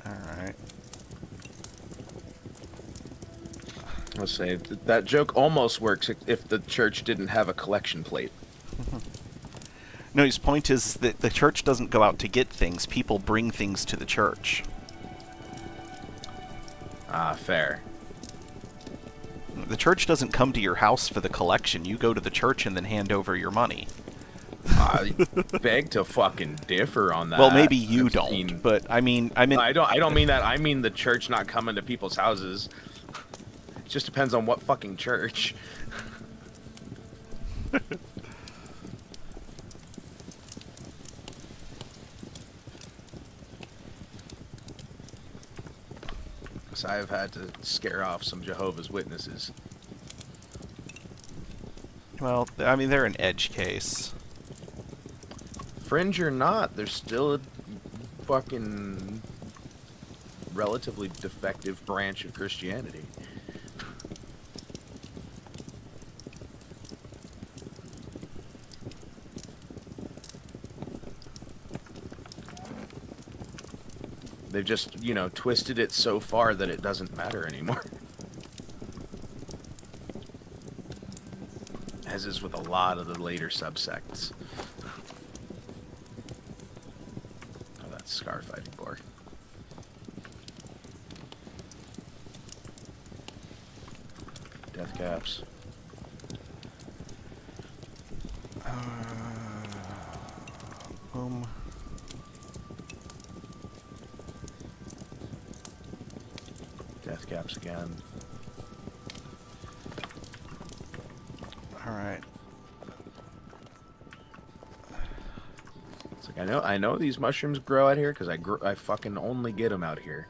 Alright. Let's say that joke almost works if the church didn't have a collection plate. No, his point is that the church doesn't go out to get things. People bring things to the church. Ah, fair. The church doesn't come to your house for the collection. You go to the church and then hand over your money. I beg to fucking differ on that. Well, maybe you I've don't, seen- but I mean, I mean, I don't mean that. I mean the church not coming to people's houses. It just depends on what fucking church. So I've had to scare off some Jehovah's Witnesses. well, I mean, they're an edge case. Fringe or not, they're still a fucking relatively defective branch of Christianity. They've just, you know, twisted it so far that it doesn't matter anymore. As is with a lot of the later subsects. Oh, that's Scar fighting for. Death caps. Boom. Death caps again. Alright. It's like I know these mushrooms grow out here because I fucking only get them out here,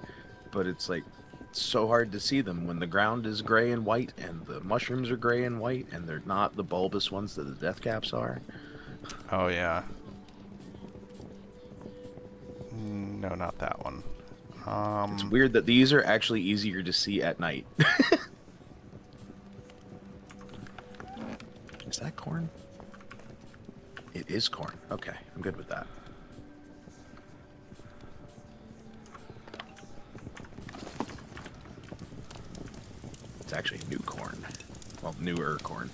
but it's like it's so hard to see them when the ground is gray and white and the mushrooms are gray and white and they're not the bulbous ones that the death caps are. Oh, yeah. No, not that one. It's weird that these are actually easier to see at night. Is that corn? It is corn. Okay, I'm good with that. It's actually new corn. Well, newer corn.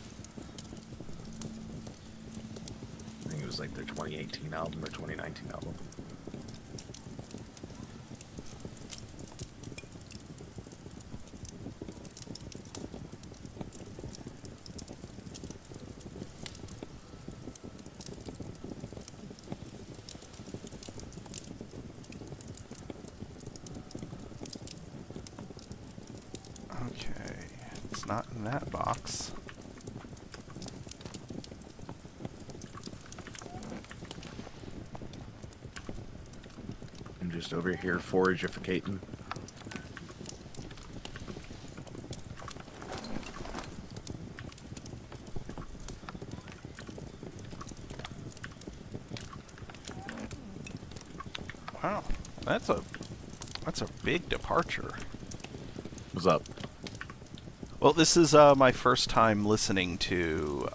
I think it was like their 2018 album or 2019 album. Okay, it's not in that box. I'm just over here foragificating. Wow, that's a big departure. What's up? Well, this is my first time listening to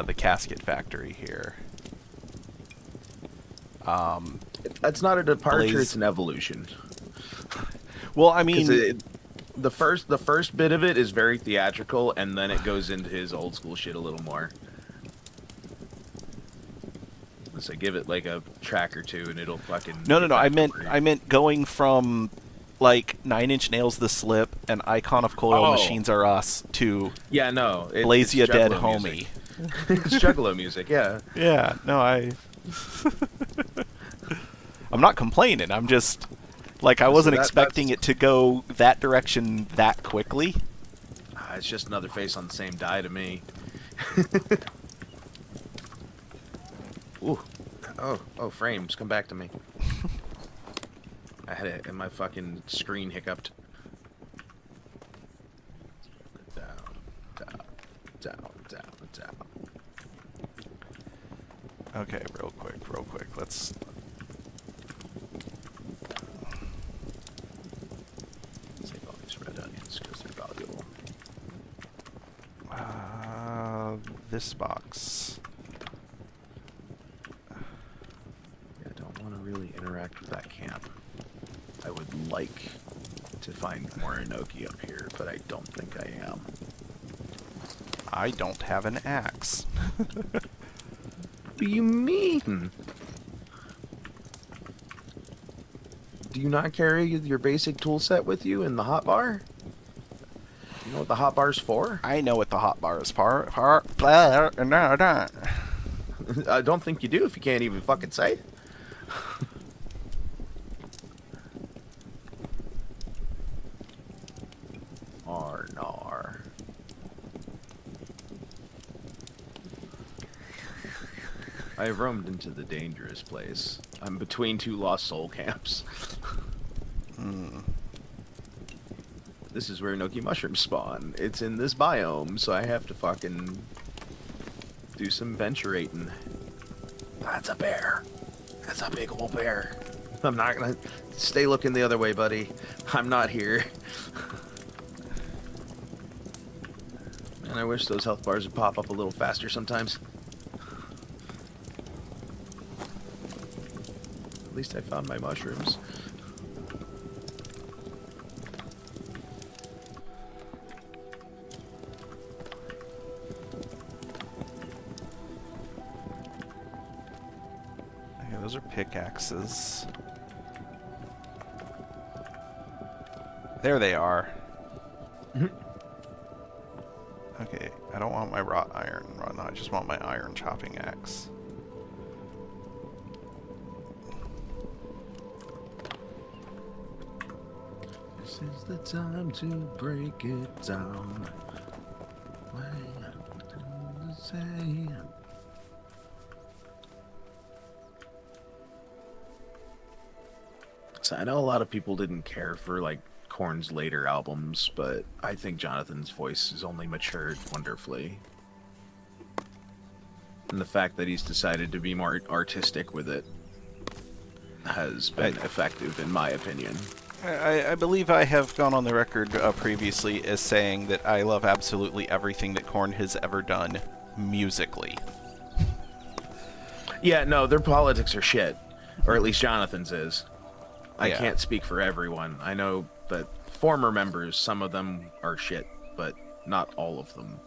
the Casket Factory here. That's not a departure; Blaze- it's an evolution. Well, I 'Cause mean, the first bit of it is very theatrical, and then it goes into his old school shit a little more. So give it like a track or two, and it'll fucking. no. get back I to meant where I meant going from like Nine Inch Nails, The Slip, and Icon of Coil Oh. Machines Are Us to Yeah, no. Lazy a it's Dead Juggalo Homie. music. It's Juggalo music, yeah. Yeah, no, I'm not complaining. I'm just like I So wasn't that- expecting that's- it to go that direction that quickly. It's just another face on the same die to me. Ooh. Oh, frames, come back to me. I had it, and my fucking screen hiccuped. Down, down, down, down, down. Okay, real quick. Let's. Save all these red onions because they're valuable. This box. Yeah, I don't want to really interact with that camp. I would like to find more Inoki up here, but I don't think I am. I don't have an axe. What do you mean? Do you not carry your basic tool set with you in the hotbar? You know what the hotbar's for? I know what the hot bar is for. I don't think you do if you can't even fucking say it. Arnar. I have roamed into the dangerous place. I'm between two lost soul camps. This is where Inoki mushrooms spawn. It's in this biome, so I have to fucking do some venturating. That's a bear. That's a big old bear. I'm not gonna stay looking the other way, buddy. I'm not here. Man, I wish those health bars would pop up a little faster sometimes. At least I found my mushrooms. Okay, those are pickaxes. There they are. Okay, I don't want my wrought iron rod. I just want my iron chopping axe. This is the time to break it down. So I know a lot of people didn't care for like Korn's later albums, but I think Jonathan's voice has only matured wonderfully. And the fact that he's decided to be more artistic with it has been effective, in my opinion. I believe I have gone on the record previously as saying that I love absolutely everything that Korn has ever done musically. Yeah, no, their politics are shit. Or at least Jonathan's is. I Yeah. can't speak for everyone. I know that former members, some of them are shit, but not all of them.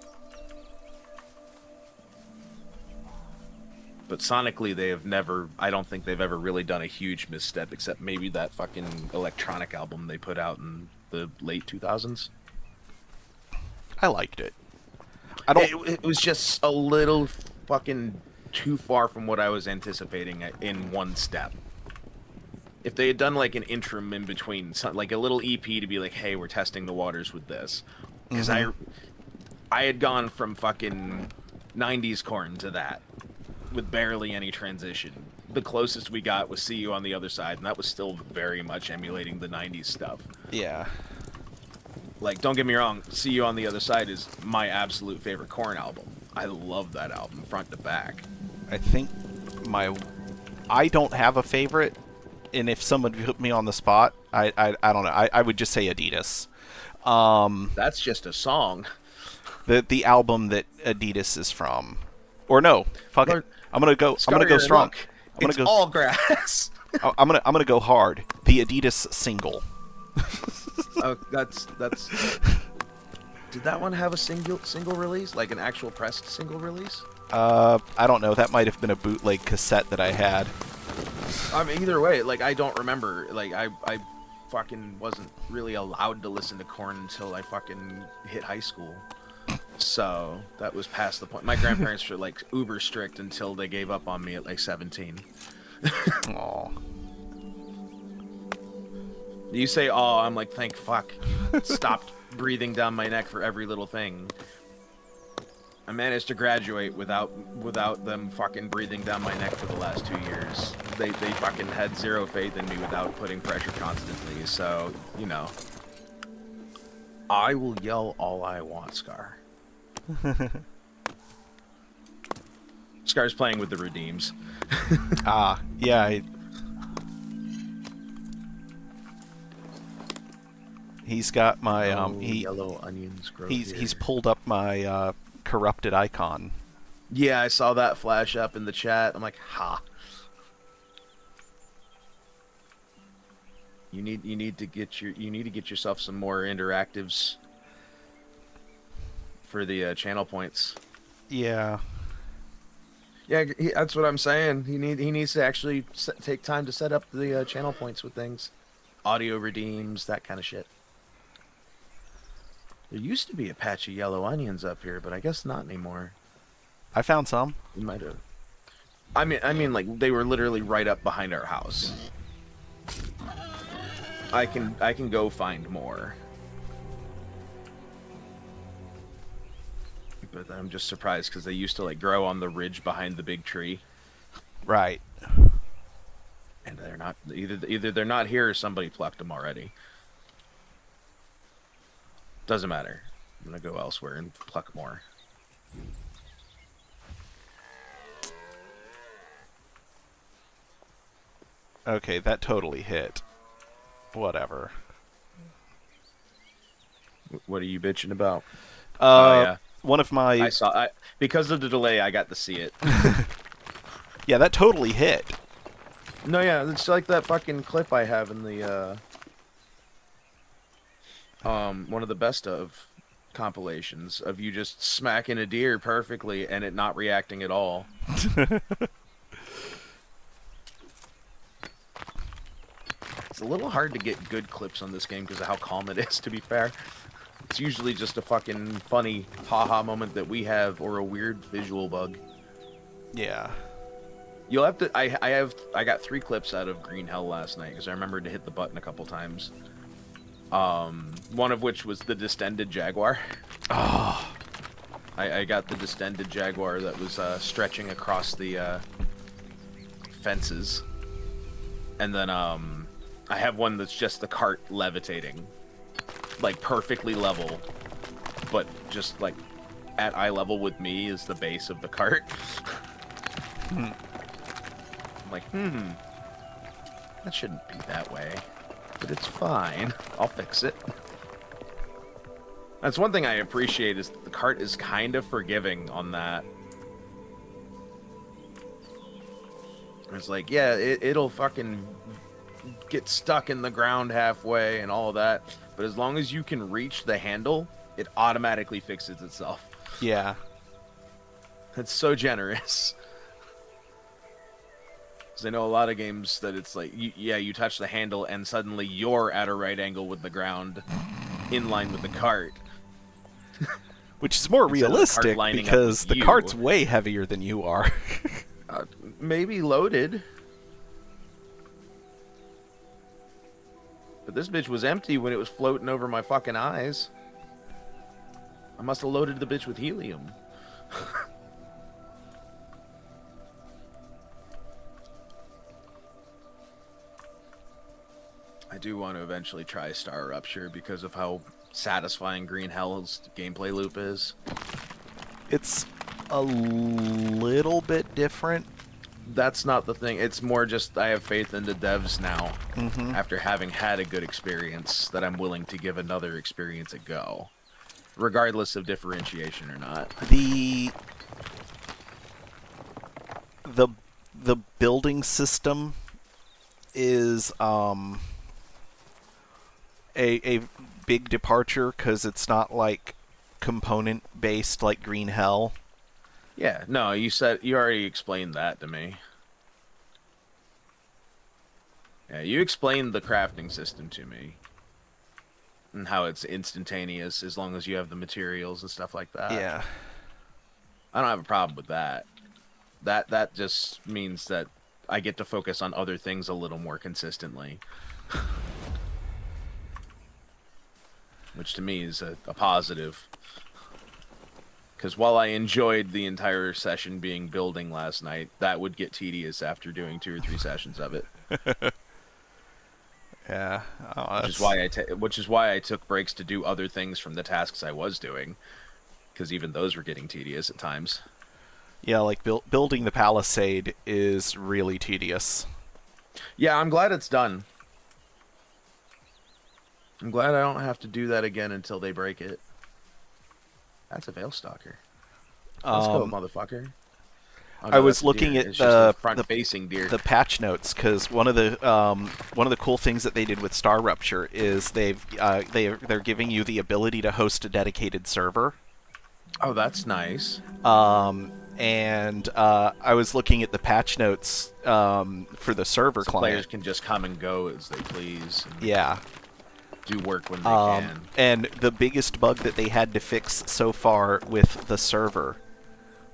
But sonically, they have never, I don't think they've ever really done a huge misstep, except maybe that fucking electronic album they put out in the late 2000s. I liked it. I don't. It was just a little fucking too far from what I was anticipating in one step. if they had done like an interim in between, like a little EP to be like, hey, we're testing the waters with this, because I had gone from fucking 90s Korn to that with barely any transition. The closest we got was See You on the Other Side, and that was still very much emulating the 90s stuff. Yeah. Like, don't get me wrong, See You on the Other Side is my absolute favorite Korn album. I love that album, front to back. I think I don't have a favorite, and if someone put me on the spot, I don't know. I would just say Adidas. That's just a song. The album that Adidas is from, or no, fuck it. I'm gonna go strong. I'm It's all grass. I'm gonna go hard. The Adidas single. Oh, that's. Did that one have a single release, like an actual pressed single release? I don't know. That might have been a bootleg cassette that I had. I mean, either way, like I don't remember. Like I fucking wasn't really allowed to listen to Korn until I fucking hit high school. So that was past the point. My grandparents were like uber strict until they gave up on me at like 17. Aw. You say, "Oh," I'm like, "Thank fuck." Stopped breathing down my neck for every little thing. I managed to graduate without them fucking breathing down my neck for the last 2 years. They fucking had zero faith in me without putting pressure constantly. So, you know, I will yell all I want, Scar. Scar's playing with the Redeems. Yeah. He's got my yellow onions grow he's pulled up my corrupted icon. Yeah, I saw that flash up in the chat. I'm like, ha. You need to get yourself some more interactives for the channel points. Yeah. Yeah, that's what I'm saying. He needs to actually take time to set up the channel points with things, audio redeems, that kind of shit. There used to be a patch of yellow onions up here, but I guess not anymore. I found some. You might have. I mean, like they were literally right up behind our house. I can go find more. But I'm just surprised because they used to like grow on the ridge behind the big tree. Right. And they're not either they're not here or somebody plucked them already. Doesn't matter. I'm gonna go elsewhere and pluck more. Okay, that totally hit. Whatever. What are you bitching about? Oh yeah. One of my because of the delay I got to see it. Yeah, that totally hit. No, yeah, it's like that fucking clip I have in the one of the best of compilations of you just smacking a deer perfectly and it not reacting at all. It's a little hard to get good clips on this game because of how calm it is, to be fair. It's usually just a fucking funny haha moment that we have or a weird visual bug. Yeah. You'll have to I got 3 clips out of Green Hell last night because I remembered to hit the button a couple times. One of which was the distended jaguar. Oh. I got the distended jaguar that was stretching across the fences. And then I have one that's just the cart levitating. Like perfectly level. But just like at eye level with me is the base of the cart. I'm like, that shouldn't be that way. But it's fine. I'll fix it. That's one thing I appreciate is the cart is kind of forgiving on that. It's like, yeah, it'll fucking get stuck in the ground halfway and all of that. But as long as you can reach the handle, it automatically fixes itself. Yeah. It's so generous. Because I know a lot of games that it's like, you touch the handle and suddenly you're at a right angle with the ground in line with the cart. Which is more realistic because the cart's way heavier than you are. Maybe loaded. But this bitch was empty when it was floating over my fucking eyes. I must have loaded the bitch with helium. I do want to eventually try Star Rupture because of how satisfying Green Hell's gameplay loop is. It's a little bit different. That's not the thing. It's more just I have faith in the devs now Mm-hmm. after having had a good experience that I'm willing to give another experience a go, regardless of differentiation or not. The building system is a big departure because it's not like component based like Green Hell. Yeah, no, you already explained that to me. Yeah, you explained the crafting system to me. And how it's instantaneous as long as you have the materials and stuff like that. Yeah. I don't have a problem with that. That just means that I get to focus on other things a little more consistently. Which to me is a positive. Because while I enjoyed the entire session being building last night, that would get tedious after doing 2 or 3 sessions of it. Yeah. Oh, Which is why I took breaks to do other things from the tasks I was doing. Because even those were getting tedious at times. Yeah, like building the palisade is really tedious. Yeah, I'm glad it's done. I'm glad I don't have to do that again until they break it. That's a Veilstalker. Let's go, motherfucker. Oh, I no, was that's a looking deer. at It's just a front-facing deer. the patch notes because one of the cool things that they did with Star Rupture is they're giving you the ability to host a dedicated server. Oh, that's nice. And I was looking at the patch notes for the server So client. players can just come and go as they please. And Yeah. do work when they can. And the biggest bug that they had to fix so far with the server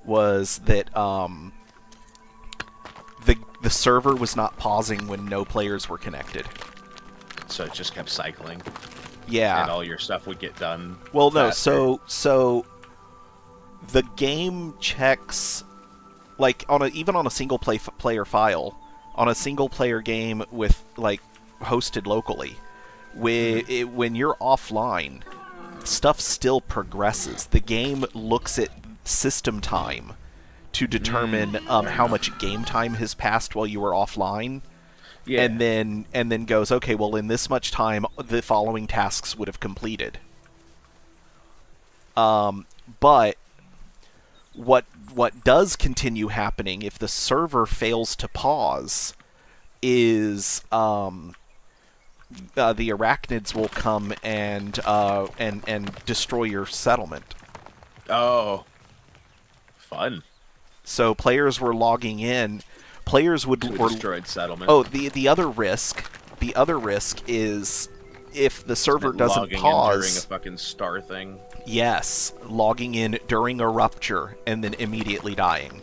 was that the server was not pausing when no players were connected. So it just kept cycling. Yeah. And all your stuff would get done. Well, no. faster. So the game checks, like even on a single player file, on a single player game with like hosted locally, when you're offline, stuff still progresses. The game looks at system time to determine how much game time has passed while you were offline. Yeah. And then goes, okay, well, in this much time, the following tasks would have completed. But what does continue happening if the server fails to pause is the arachnids will come and destroy your settlement. Oh. Fun. So players were logging in. Players were destroyed settlement. Oh, the other risk is if the server doesn't logging pause. in during a fucking star thing. Yes, logging in during a rupture and then immediately dying.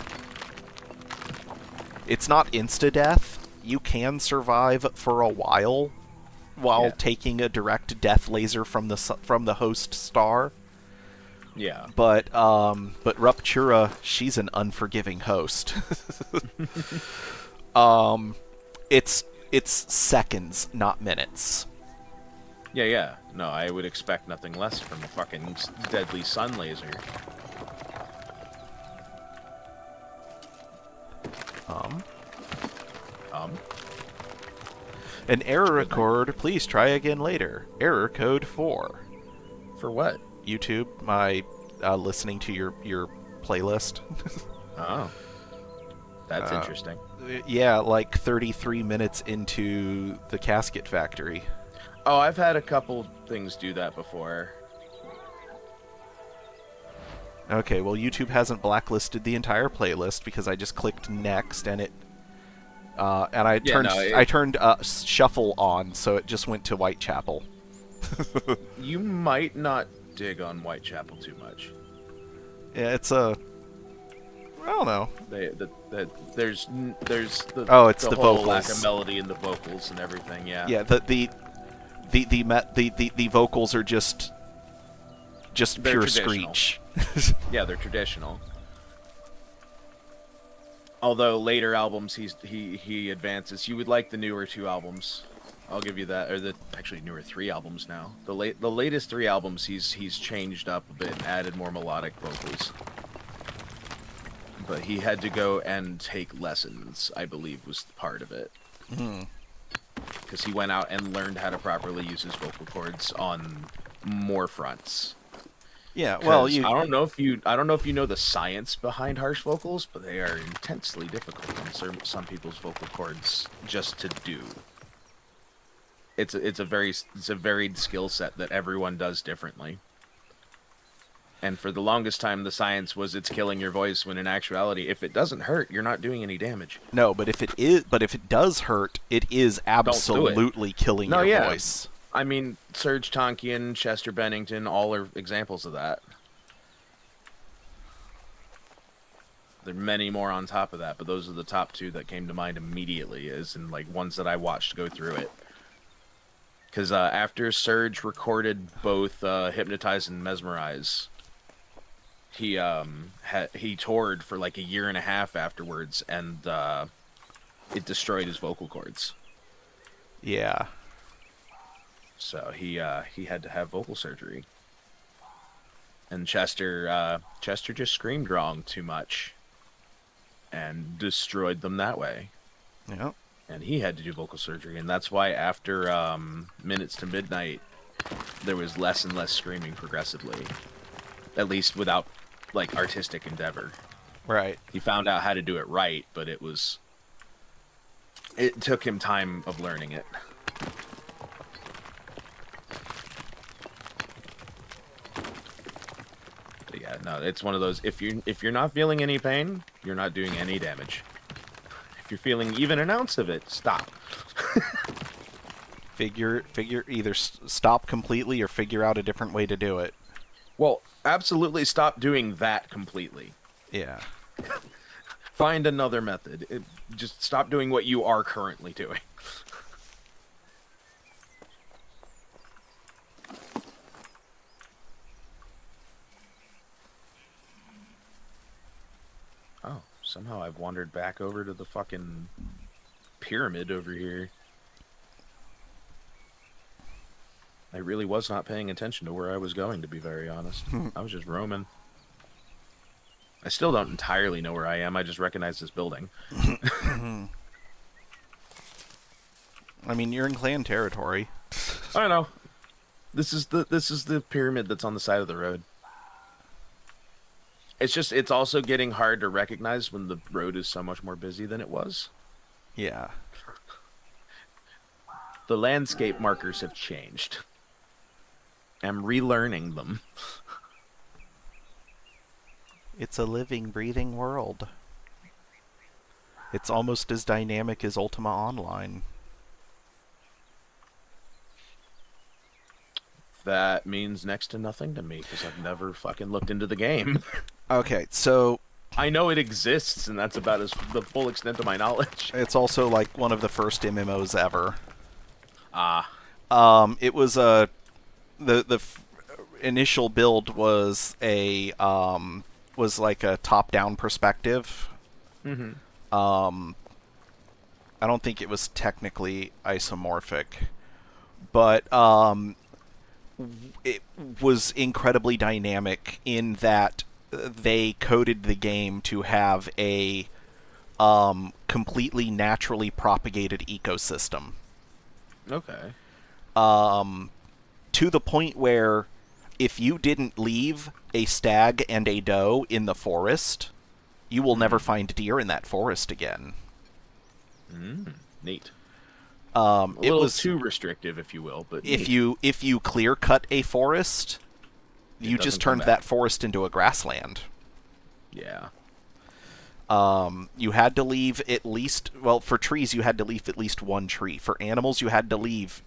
It's not insta-death. You can survive for a while taking a direct death laser from the host star. Yeah. But Ruptura, she's an unforgiving host. It's seconds, not minutes. Yeah. No, I would expect nothing less from a fucking deadly sun laser. An error record. Please try again later. Error code 4. For what? YouTube, my listening to your playlist. Oh. That's interesting. Yeah, like 33 minutes into the Casket Factory. Oh, I've had a couple things do that before. Okay, well, YouTube hasn't blacklisted the entire playlist because I just clicked next and it I turned shuffle on, so it just went to Whitechapel. You might not dig on Whitechapel too much. Yeah, it's I don't know. There's the Oh, it's the whole vocals. lack of melody in the vocals and everything. Yeah. Yeah, the vocals are just They're pure traditional. screech. Yeah, they're traditional. Although later albums, he advances. You would like the newer 2 albums. I'll give you that, or the actually newer 3 albums now. The latest 3 albums, he's changed up a bit, and added more melodic vocals. But he had to go and take lessons, I believe, was part of it. Because he went out and learned how to properly use his vocal cords on more fronts. Yeah, well, 'Cause I don't know if you know the science behind harsh vocals, but they are intensely difficult on some people's vocal cords just to do. It's a varied skill set that everyone does differently. And for the longest time, the science was it's killing your voice, when in actuality, if it doesn't hurt, you're not doing any damage. no, but if it does hurt, it is absolutely killing No, your yeah. voice. I mean, Serge Tankian, Chester Bennington, all are examples of that. There are many more on top of that, but those are the top 2 that came to mind immediately, as in like ones that I watched go through it. Because after Serge recorded both Hypnotize and Mesmerize, he toured for like a year and a half afterwards, and it destroyed his vocal cords. Yeah. So he had to have vocal surgery. And Chester just screamed wrong too much and destroyed them that way. Yeah. And he had to do vocal surgery, and that's why after Minutes to Midnight, there was less and less screaming progressively. At least without like artistic endeavor. Right. He found out how to do it right, but it took him time of learning it. But yeah, no, it's one of those, if you're not feeling any pain, you're not doing any damage. If you're feeling even an ounce of it, stop. Figure either stop completely or figure out a different way to do it. Well, absolutely stop doing that completely. Yeah. Find another method. Just stop doing what you are currently doing. Oh, somehow I've wandered back over to the fucking pyramid over here. I really was not paying attention to where I was going, to be very honest. I was just roaming. I still don't entirely know where I am. I just recognize this building. I mean, you're in clan territory. I know. This is the pyramid that's on the side of the road. It's also getting hard to recognize when the road is so much more busy than it was. Yeah. The landscape markers have changed. I'm relearning them. It's a living, breathing world. It's almost as dynamic as Ultima Online. That means next to nothing to me, because I've never fucking looked into the game. Okay, so I know it exists, and that's about the full extent of my knowledge. it's also like one of the first MMOs ever. Ah. It was the initial build was was like a top-down perspective. Mm-hmm. I don't think it was technically isomorphic, but it was incredibly dynamic in that they coded the game to have a completely naturally propagated ecosystem. Okay. To the point where if you didn't leave a stag and a doe in the forest, you will never find deer in that forest again. Neat. It little was too restrictive, if you will, but if neat. you clear cut a forest, you doesn't just come turned back. that forest into a grassland. Yeah. You had to leave at least, well, for trees you had to leave at least one tree. For animals you had to leave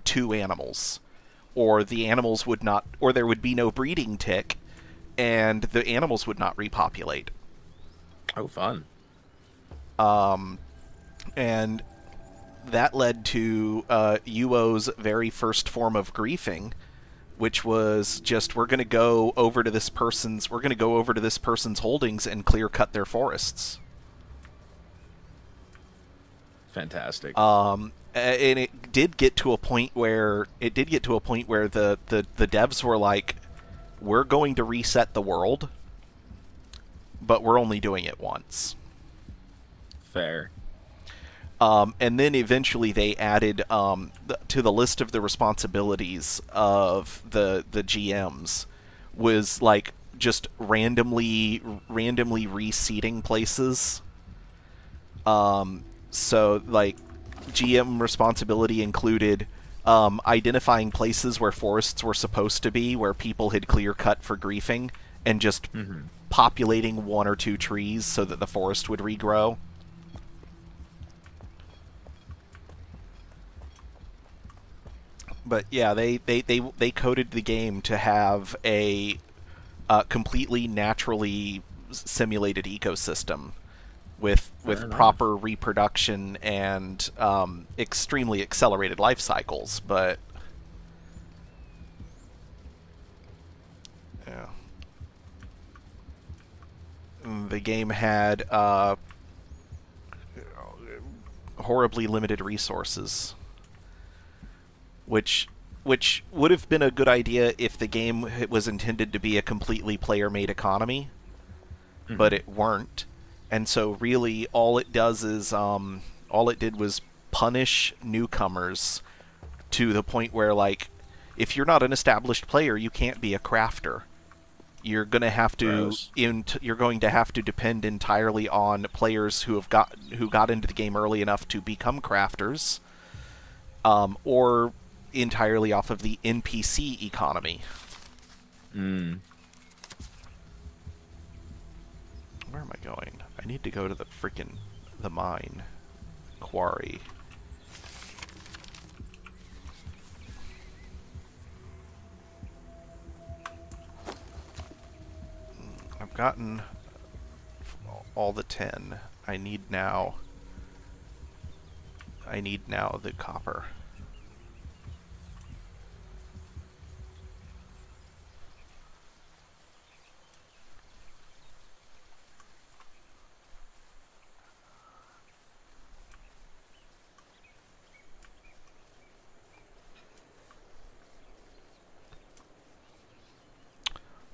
2 animals, or the animals would not, or there would be no breeding tick, and the animals would not repopulate. Oh, fun. And that led to UO's very first form of griefing, which was just we're going to go over to this person's holdings and clear cut their forests. Fantastic. And it did get to a point where the devs were like, we're going to reset the world, but we're only doing it once. Fair. And then eventually they added to the list of the responsibilities of the GMs was like just randomly reseeding places. So like GM responsibility included identifying places where forests were supposed to be, where people had clear cut for griefing, and just populating 1 or 2 trees so that the forest would regrow. But yeah, they coded the game to have a completely naturally simulated ecosystem with proper reproduction and extremely accelerated life cycles. But yeah, the game had horribly limited resources. Which would have been a good idea if the game was intended to be a completely player-made economy, but it weren't. And so really all it does is, all it did was punish newcomers to the point where, like, if you're not an established player, you can't be a crafter. You're going to have to depend entirely on players who got into the game early enough to become crafters, or entirely off of the NPC economy. Where am I going? I need to go to the mine quarry. I've gotten all the 10. I need now the copper.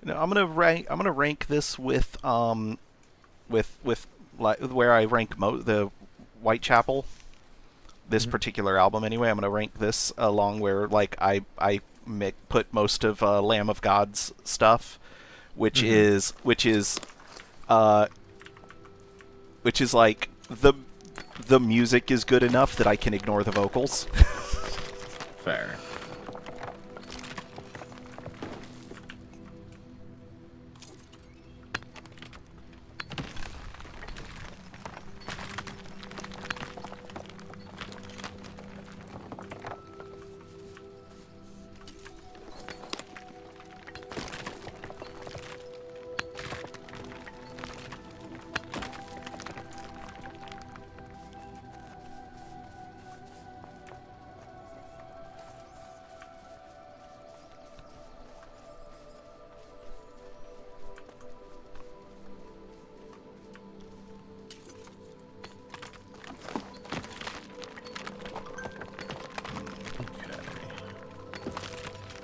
No, I'm gonna rank this with like where I rank the Whitechapel. This particular album, anyway. I'm gonna rank this along where like I put most of Lamb of God's stuff, which is like the music is good enough that I can ignore the vocals. Fair.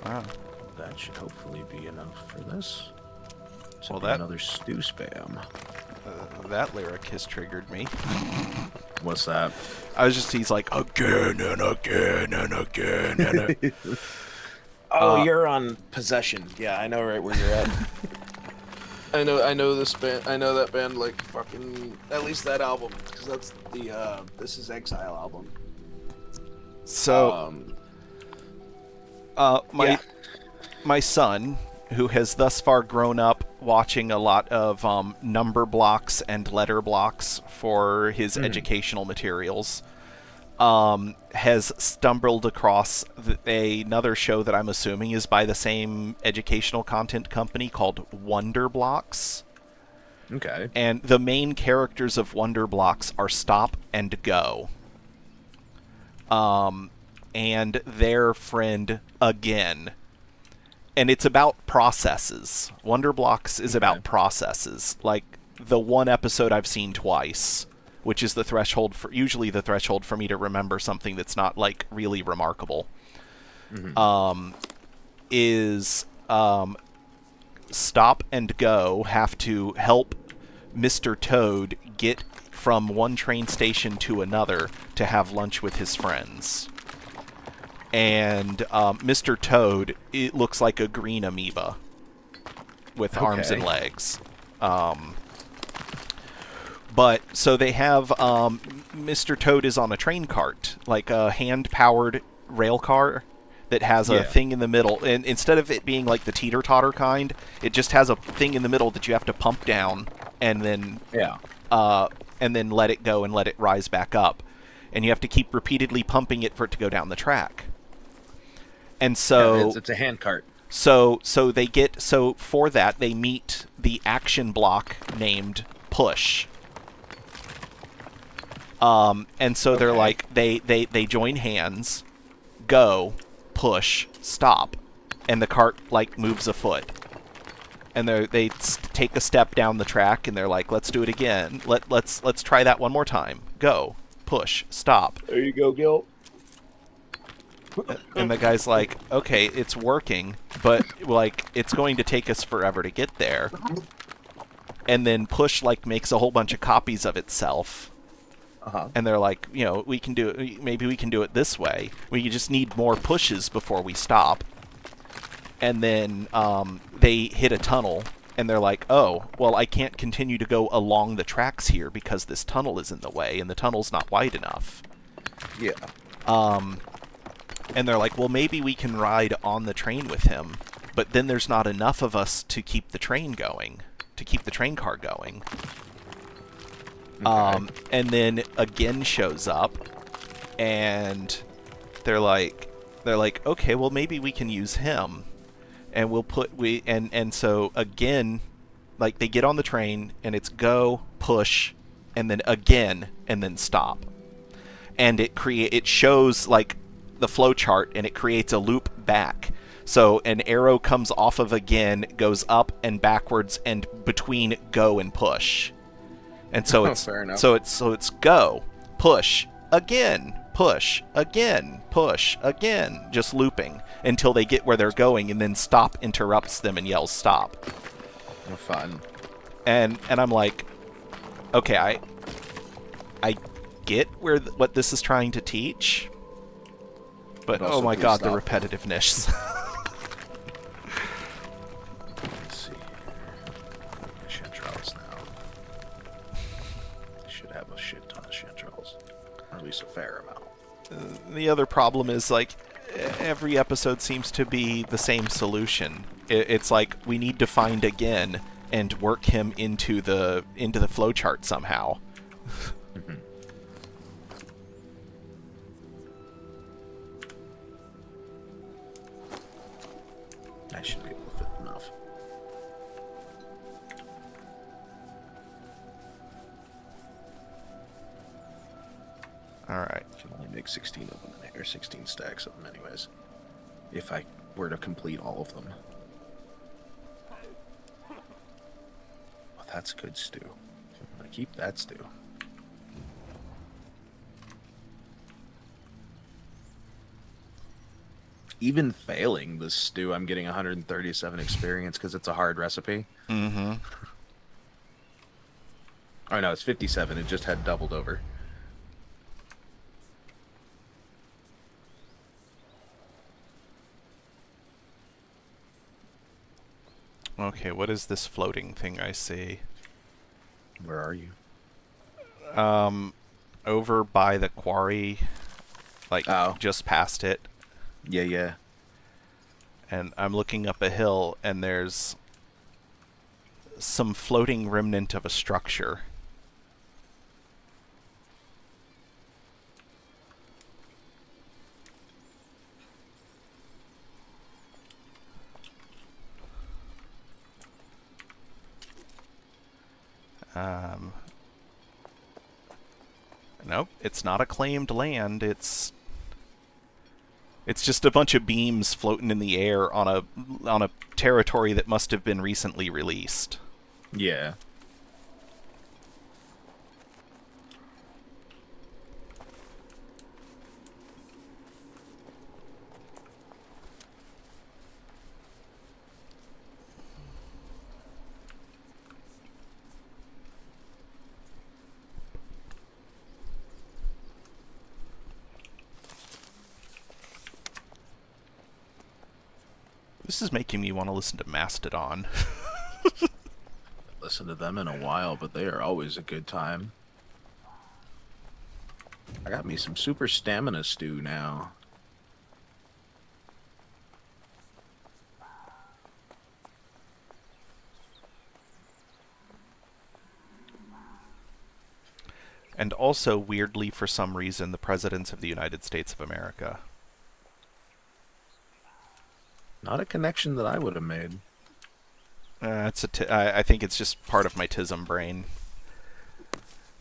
Wow. That should hopefully be enough for this. Well, that another stew spam. That lyric has triggered me. What's that? He's like, again and again and again and Oh, you're on Possession. Yeah, I know right where you're at. I know this band. I know that band like fucking at least that album because that's the This Is Exile album. So, my son, who has thus far grown up watching a lot of number blocks and letter blocks for his educational materials, has stumbled across another show that I'm assuming is by the same educational content company called Wonder Blocks. Okay. And the main characters of Wonder Blocks are Stop and Go. and their friend again. And it's about processes. Wonder Blocks is about processes. Like the one episode I've seen twice, which is usually the threshold for me to remember something that's not like really remarkable. Is Stop and Go have to help Mr. Toad get from one train station to another to have lunch with his friends. And Mr. Toad, it looks like a green amoeba with arms and legs. But so they have Mr. Toad is on a train cart, like a hand-powered rail car that has a thing in the middle. And instead of it being like the teeter-totter kind, it just has a thing in the middle that you have to pump down and then let it go and let it rise back up. And you have to keep repeatedly pumping it for it to go down the track. And so it's a hand cart. So for that they meet the action block named Push. And so they're like they join hands, go, push, stop, and the cart like moves a foot. And they take a step down the track and they're like, let's do it again. Let's try that one more time. Go, push, stop. There you go, Gil. And the guy's like, okay, it's working, but like it's going to take us forever to get there. And then Push like makes a whole bunch of copies of itself. And they're like, we can do it. Maybe we can do it this way. We just need more pushes before we stop. And then they hit a tunnel, and they're like, oh, well, I can't continue to go along the tracks here because this tunnel is in the way, and the tunnel's not wide enough. Yeah. And they're like, well, maybe we can ride on the train with him, but then there's not enough of us to keep the train going, to keep the train car going. And then again shows up, and they're like, okay, well, maybe we can use him. And so again, like they get on the train and it's go, push, and then again, and then stop. And it shows like the flow chart and it creates a loop back. So an arrow comes off of again, goes up and backwards and between go and push. And so it's fair enough. so it's go, push, again, push, again, push, again, just looping until they get where they're going, and then stop interrupts them and yells stop. Fun. And I'm like, okay, I get what this is trying to teach, but oh my god, the repetitiveness. Let's see here. Chanterelles now. Should have a shit ton of chanterelles, or at least a fair amount. The other problem is, like, every episode seems to be the same solution. It's like, we need to find again and work him into the flowchart somehow. I should be able to fit enough. Alright. I can only make 16 of them, or 16 stacks of them anyways. If I were to complete all of them. Well, that's good stew. I'm gonna keep that stew. Even failing the stew, I'm getting 137 experience because it's a hard recipe. Mm-hmm. Oh no, it's 57. It just had doubled over. Okay, what is this floating thing I see? Where are you? Over by the quarry, like just past it. Yeah. And I'm looking up a hill, and there's some floating remnant of a structure. Nope, it's not a claimed land, it's It's just a bunch of beams floating in the air on a territory that must have been recently released. Yeah. This is making me want to listen to Mastodon. Listen to them in a while, but they are always a good time. I got me some super stamina stew now. And also, weirdly, for some reason, the presidents of the United States of America. Not a connection that I would have made. I think it's just part of my TISM brain.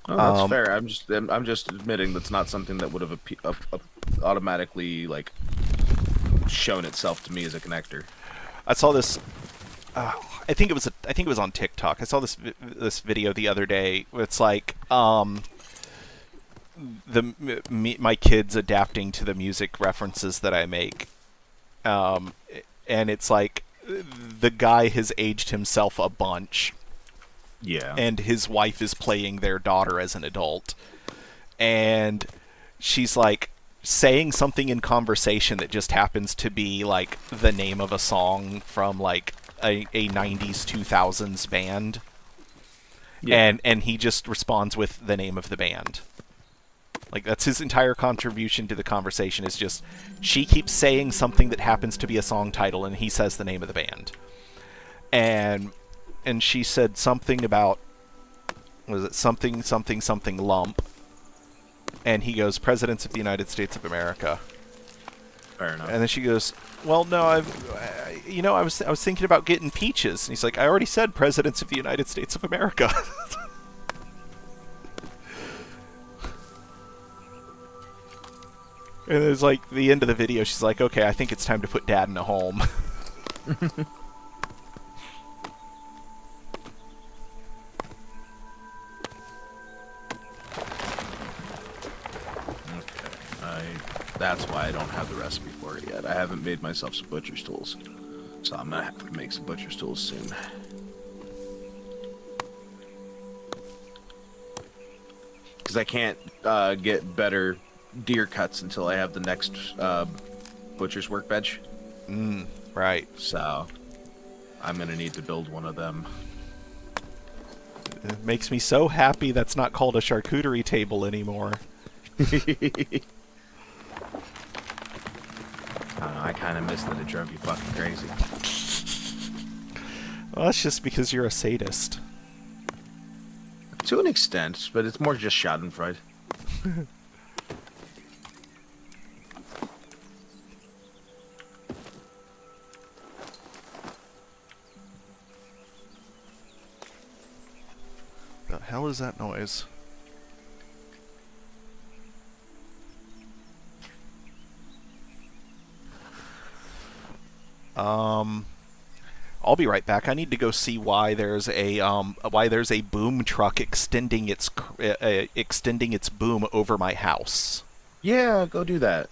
Oh, that's fair. I'm just admitting that's not something that would have automatically like shown itself to me as a connector. I saw this. I think it was on TikTok. I saw this video the other day. It's like my kids adapting to the music references that I make, and it's like the guy has aged himself a bunch. Yeah. And his wife is playing their daughter as an adult. And she's like saying something in conversation that just happens to be like the name of a song from like a 90s 2000s band. Yeah. And he just responds with the name of the band. Like that's his entire contribution to the conversation is just she keeps saying something that happens to be a song title and he says the name of the band. And she said something about, was it something lump? And he goes, Presidents of the United States of America. Fair enough. And then she goes, well, no, I was thinking about getting peaches. And he's like, I already said Presidents of the United States of America. And it's like the end of the video. She's like, okay, I think it's time to put Dad in a home. That's why I don't have the recipe for it yet. I haven't made myself some butcher's tools. So I'm gonna have to make some butcher's tools soon. Because I can't get better deer cuts until I have the next butcher's workbench. Right. So I'm gonna need to build one of them. It makes me so happy that's not called a charcuterie table anymore. I kind of miss that it drove you fucking crazy. Well, that's just because you're a sadist. To an extent, but it's more just schadenfreude. The hell is that noise? I'll be right back. I need to go see why there's a boom truck extending its boom over my house. Yeah, go do that.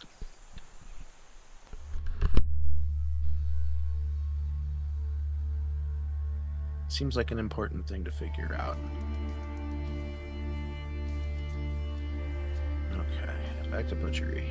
Seems like an important thing to figure out. Okay, back to butchery.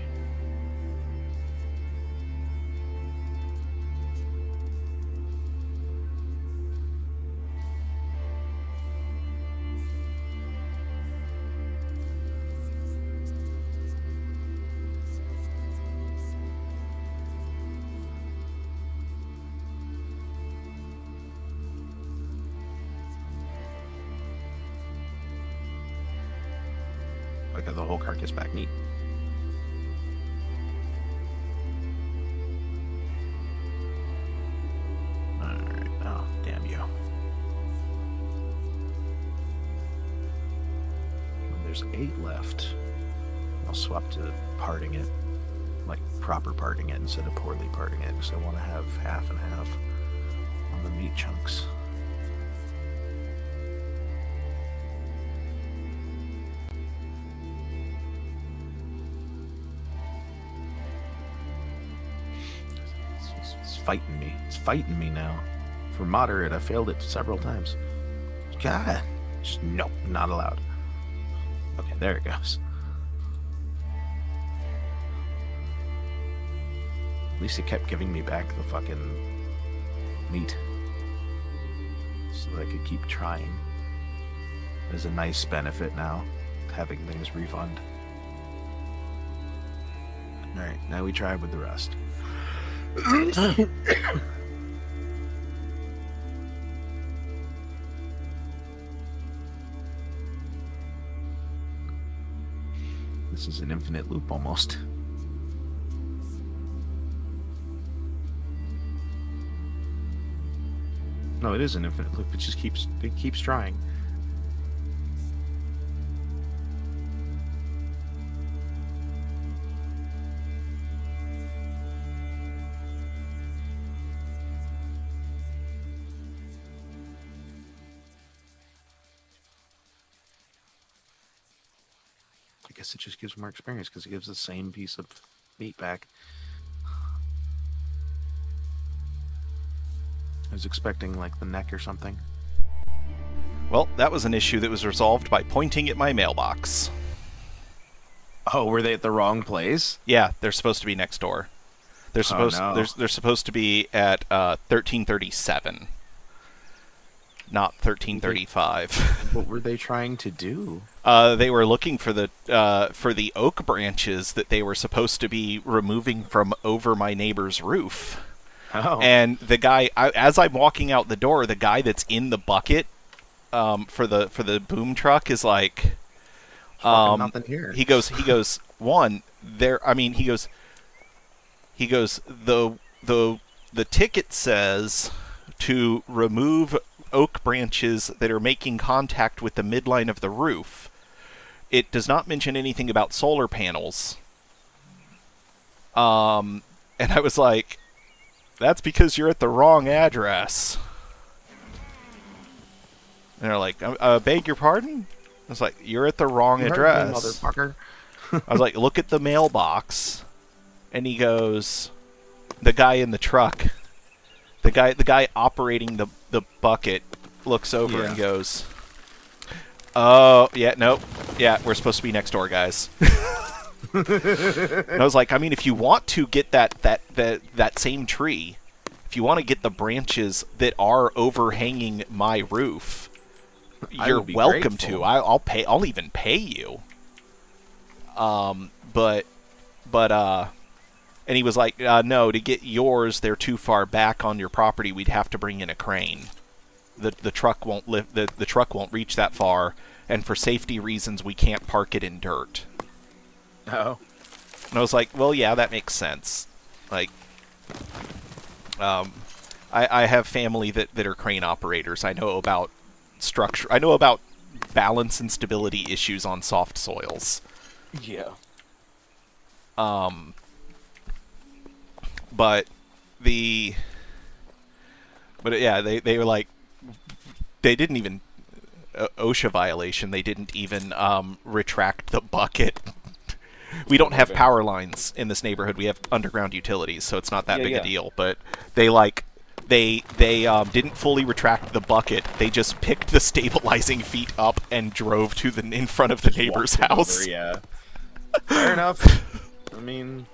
I got the whole carcass back neat. Alright, oh, damn you. Well, there's 8 left. I'll swap to parting it. like proper parting it instead of poorly parting it, because I want to have half and half on the meat chunks. It's fighting me. It's fighting me now. For moderate, I failed it several times. God, just nope, not allowed. Okay, there it goes. At least it kept giving me back the fucking meat, so that I could keep trying. There's a nice benefit now, having things refund. Alright, now we try with the rest. This is an infinite loop almost. No, it is an infinite loop. It just keeps trying. I guess it just gives more experience because it gives the same piece of meat back. I was expecting like the neck or something. Well, that was an issue that was resolved by pointing at my mailbox. Oh, were they at the wrong place? Yeah, they're supposed to be next door. They're supposed no. they're supposed to be at 1337, not 1335. What were they trying to do? They were looking for the oak branches that they were supposed to be removing from over my neighbor's roof. Oh. And the guy, as I'm walking out the door, the guy that's in the bucket for the boom truck is like, nothing here. He goes, one there. I mean, he goes, the ticket says to remove oak branches that are making contact with the midline of the roof. It does not mention anything about solar panels. And I was like, that's because you're at the wrong address. And they're like, beg your pardon? I was like, you're at the wrong address. Motherfucker. I was like, look at the mailbox. And he goes, the guy in the truck, the guy operating the bucket looks over and goes, oh, yeah, nope. Yeah, we're supposed to be next door, guys. And I was like, I mean, if you want to get that same tree, if you want to get the branches that are overhanging my roof, you're welcome to. I'll even pay you. But and he was like, no, to get yours, they're too far back on your property. We'd have to bring in a crane. The truck won't lift. The truck won't reach that far, and for safety reasons, we can't park it in dirt. Oh. And I was like, well, yeah, that makes sense. Like, I have family that are crane operators. I know about structure. I know about balance and stability issues on soft soils. Yeah. But yeah, they were like, they didn't even OSHA violation. They didn't even retract the bucket. We don't have power lines in this neighborhood. We have underground utilities, so it's not that big a deal. But they didn't fully retract the bucket. They just picked the stabilizing feet up and drove to in front of the neighbor's house. Over, yeah. Fair enough. I mean,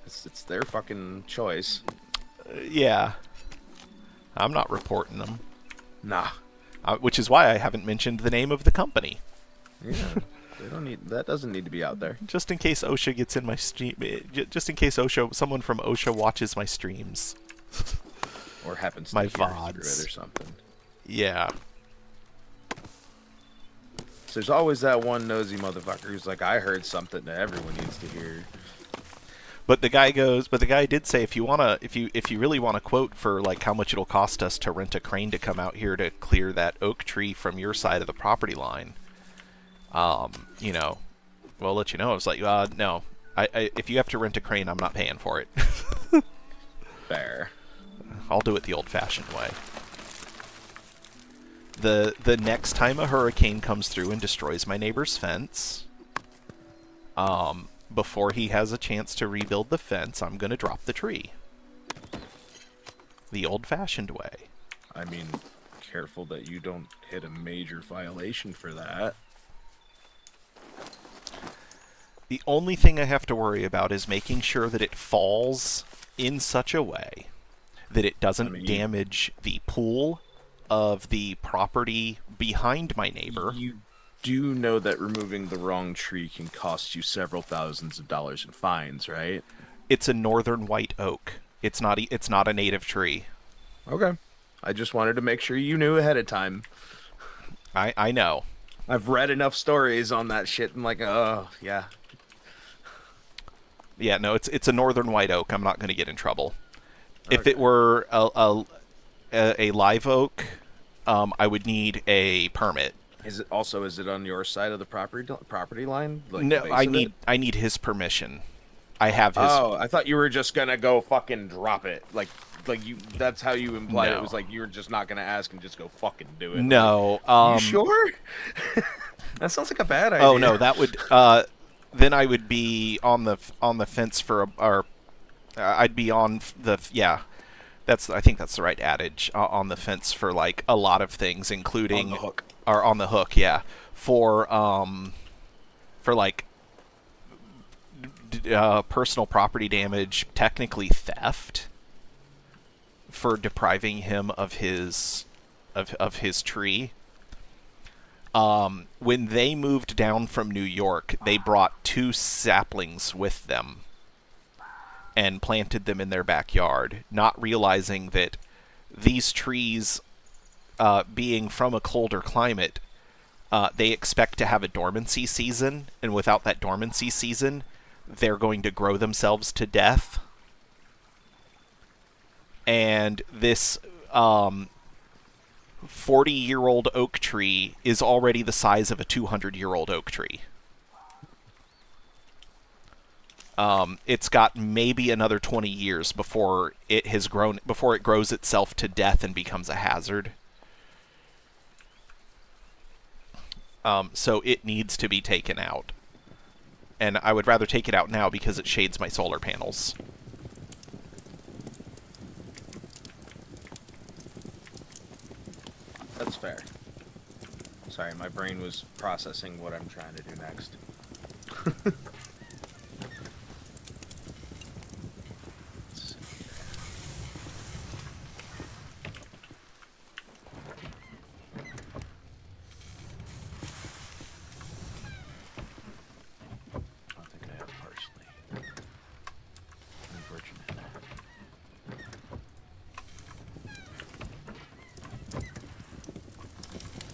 it's their fucking choice. Yeah. I'm not reporting them. Nah. Which is why I haven't mentioned the name of the company. Yeah. They don't need that. Doesn't need to be out there. Just in case OSHA gets in my stream. Just in case someone from OSHA watches my streams. Or happens to my hear VODs through it or something. Yeah. So there's always that one nosy motherfucker who's like, I heard something that everyone needs to hear. But the guy did say, if you really want to quote for like how much it'll cost us to rent a crane to come out here to clear that oak tree from your side of the property line, we'll let you know. I was like, no, If you have to rent a crane, I'm not paying for it. Fair. I'll do it the old-fashioned way. The next time a hurricane comes through and destroys my neighbor's fence, before he has a chance to rebuild the fence, I'm gonna drop the tree. The old-fashioned way. I mean, careful that you don't hit a major violation for that. The only thing I have to worry about is making sure that it falls in such a way that it doesn't damage the pool of the property behind my neighbor. You do know that removing the wrong tree can cost you several thousands of dollars in fines, right? It's a northern white oak. It's not a native tree. Okay. I just wanted to make sure you knew ahead of time. I know. I've read enough stories on that shit and like, oh, yeah. Yeah, no, it's a northern white oak. I'm not going to get in trouble. Okay. If it were a live oak, I would need a permit. Is it on your side of the property line? Like no, I need his permission. I have his. Oh, I thought you were just gonna go fucking drop it. Like you. That's how you implied it. Was like you were just not gonna ask and just go fucking do it. No. Like, you sure? That sounds like a bad idea. Oh no, that would. Then I would be on the fence for I'd be on the I think that's the right adage, on the fence for like a lot of things, including on the hook. Or on the hook, yeah, for like personal property damage, technically theft, for depriving him of his tree. When they moved down from New York, they brought 2 saplings with them and planted them in their backyard, not realizing that these trees, being from a colder climate, they expect to have a dormancy season, and without that dormancy season, they're going to grow themselves to death. And this 40-year-old oak tree is already the size of a 200-year-old oak tree. It's got maybe another 20 years before it grows itself to death and becomes a hazard. So it needs to be taken out. And I would rather take it out now because it shades my solar panels. That's fair. Sorry, my brain was processing what I'm trying to do next.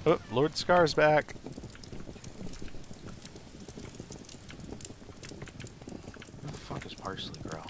Oh, Lord Scar's back. Where the fuck is parsley grow?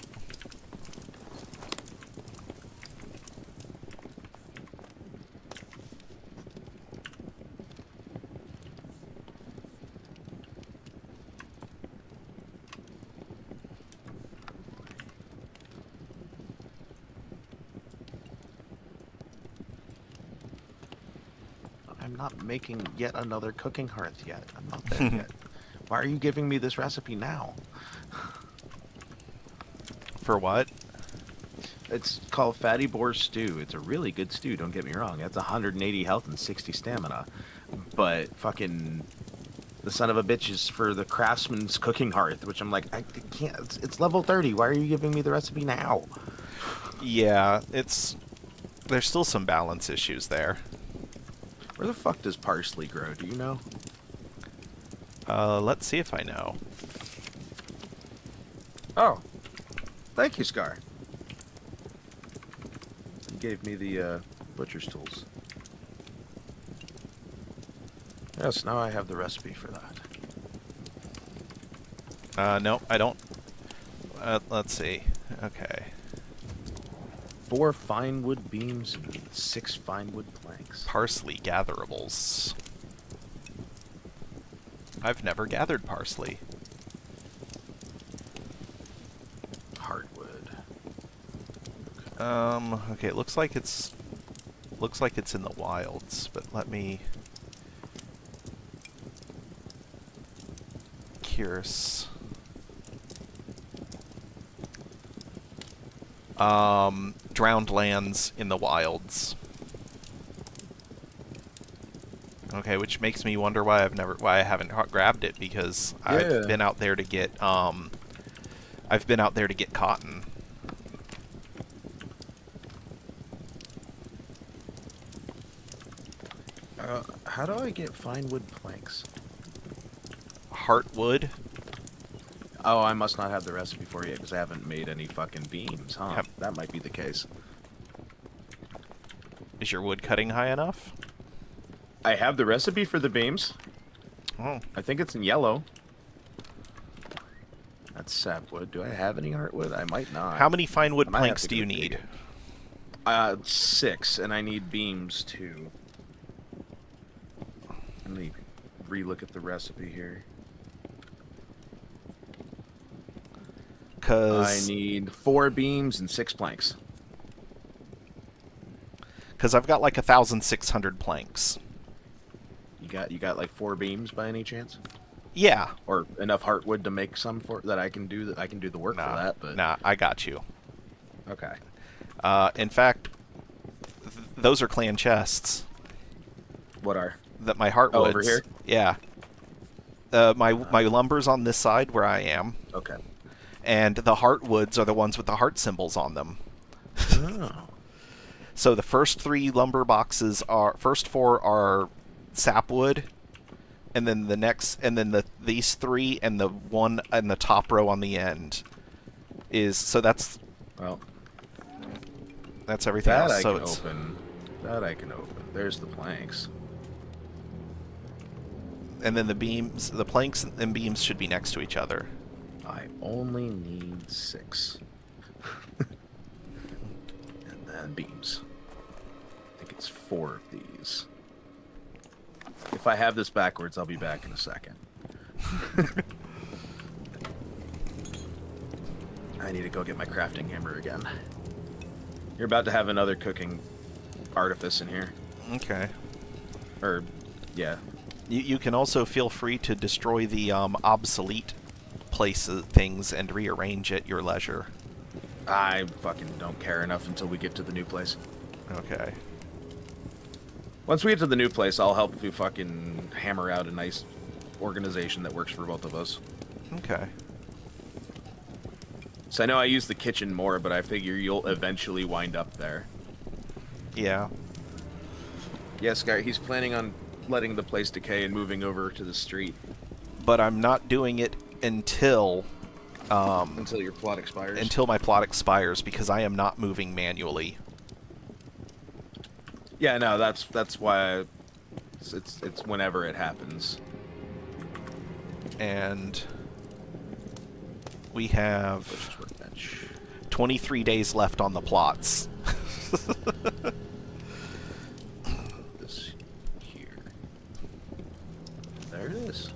I'm not making yet another cooking hearth yet. I'm not there yet. Why are you giving me this recipe now? For what? It's called Fatty Boar Stew. It's a really good stew, don't get me wrong. That's 180 health and 60 stamina. But fucking the son of a bitch is for the craftsman's cooking hearth, which I'm like, I can't. It's level 30. Why are you giving me the recipe now? Yeah, there's still some balance issues there. Where the fuck does parsley grow? Do you know? Let's see if I know. Oh. Thank you, Scar. You gave me the butcher's tools. Yes, now I have the recipe for that. No, I don't. Let's see. Okay. 4 fine wood beams and 6 fine wood planks. Parsley gatherables. I've never gathered parsley. Okay, it looks like it's in the wilds, but let me curious. Drowned lands in the wilds. Okay, which makes me wonder why I haven't grabbed it, because I've been out there to get cotton. How do I get fine wood planks? Heartwood. Oh, I must not have the recipe for you because I haven't made any fucking beams, huh? Yep. That might be the case. Is your wood cutting high enough? I have the recipe for the beams. Oh, I think it's in yellow. That's sapwood. Do I have any heartwood? I might not. how many fine wood I might have planks to do go you dig need? it. 6, and I need beams too. Let me relook at the recipe here. I Because need 4 beams and 6 planks. I've got like 1,600 planks. You got like 4 beams by any chance? Yeah. Or enough heartwood to make some for that I can do the work for that, but Nah, I got you. okay. In fact, those are clan chests. What are? That my heartwoods. Oh, over here? Yeah. My lumber's on this side where I am, Okay. and the heartwoods are the ones with the heart symbols on them. Oh. So the first 3 lumber boxes first 4 are sapwood, and then these 3 and the one and the top row on the end is that's Well, everything that else. I So can it's open. That I can open. There's the planks. and then the planks and beams should be next to each other. I only need 6. And then beams. I think it's 4 of these. If I have this backwards, I'll be back in a second. I need to go get my crafting hammer again. You're about to have another cooking artifice in here. Okay. Or, yeah. You can also feel free to destroy the obsolete things and rearrange at your leisure. I fucking don't care enough until we get to the new place. Okay. Once we get to the new place, I'll help you fucking hammer out a nice organization that works for both of us. Okay. So I know I use the kitchen more, but I figure you'll eventually wind up there. Yeah. Yes, guy, he's planning on letting the place decay and moving over to the street. But I'm not doing it until Until your plot expires. until my plot expires, because I am not moving manually. Yeah, no, that's why it's whenever it happens. And we have Butcher's workbench. 23 days left on the plots. This here. There it is.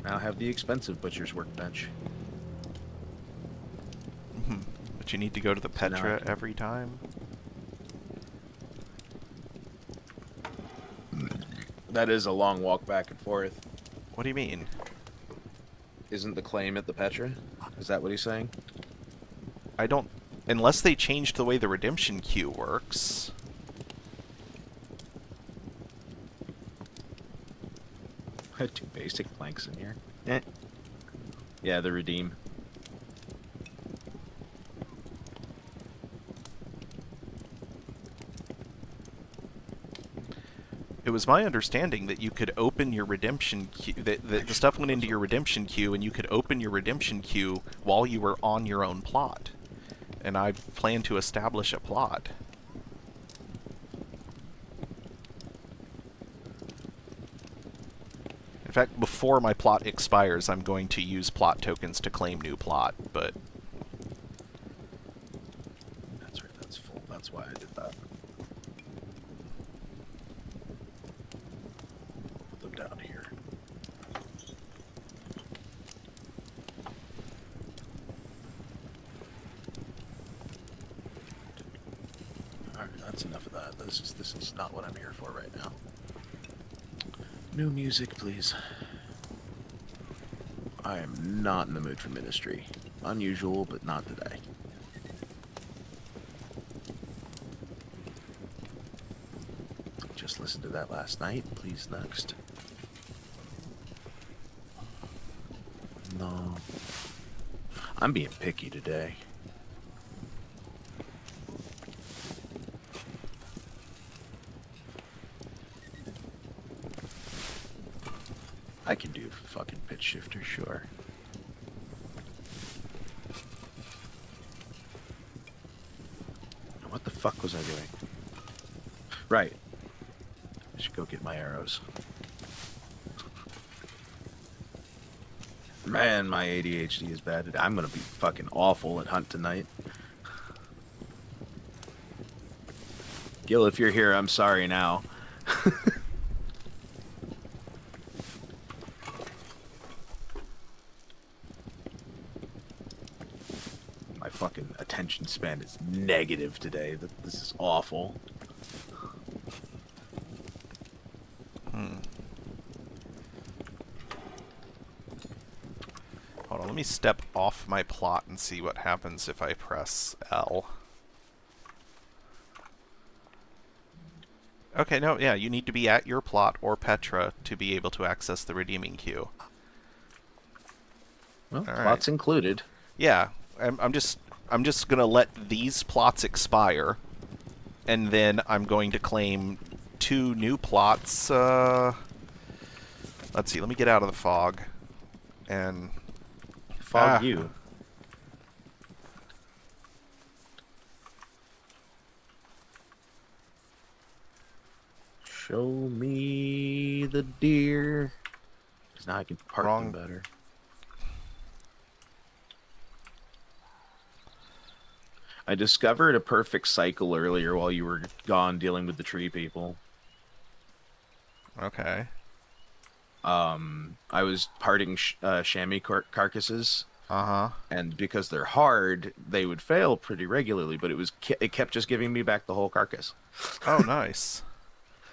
Now have the expensive butcher's workbench. But you need to go to the So now I Petra can- every time. That is a long walk back and forth. What do you mean? Isn't the claim at the Petra? Is that what he's saying? I don't... Unless they changed the way the redemption queue works. I have 2 basic planks in here. Eh. Yeah, the redeem. It was my understanding that you could open your redemption queue, that the stuff went into your redemption queue, and you could open your redemption queue while you were on your own plot. And I plan to establish a plot. In fact, before my plot expires, I'm going to use plot tokens to claim new plot, but... That's right, that's full. That's why I did that. Put them down here. That's enough of that. This is not what I'm here for right now. New music, please. I am not in the mood for Ministry. Unusual, but not today. Just listened to that last night. Please, next. No. I'm being picky today. I can do fucking pitch shifter, sure. What the fuck was I doing? Right. I should go get my arrows. Man, my ADHD is bad. I'm gonna be fucking awful at Hunt tonight. Gil, if you're here, I'm sorry now. My fucking attention span is negative today. This is awful. Hold on, let me step off my plot and see what happens if I press L. Okay, no, yeah, you need to be at your plot or Petra to be able to access the redeeming queue. Well, All plots right. included. Yeah, I'm just gonna let these plots expire, and then I'm going to claim 2 new plots. Let's see. Let me get out of the fog, and Fog you. Show me the deer. Because now I can park Wrong. them better. I discovered a perfect cycle earlier while you were gone dealing with the tree people. Okay. I was parting chamois carcasses, Uh-huh. and because they're hard, they would fail pretty regularly. But it kept just giving me back the whole carcass. Oh, nice.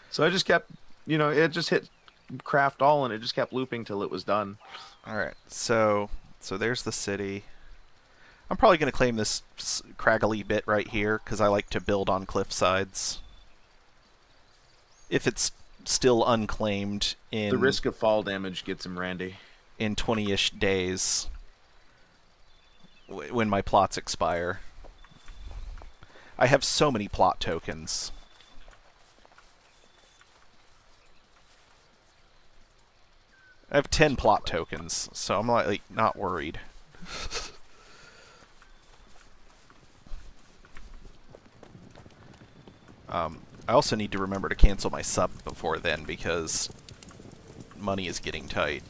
So I just kept, it just hit craft all, and it just kept looping till it was done. All right. So there's the city. I'm probably going to claim this craggly bit right here because I like to build on cliff sides. If it's still unclaimed in The risk of fall damage gets him randy. in 20-ish days when my plots expire. I have so many plot tokens. I have 10 plot tokens, so I'm like not worried. I also need to remember to cancel my sub before then because money is getting tight.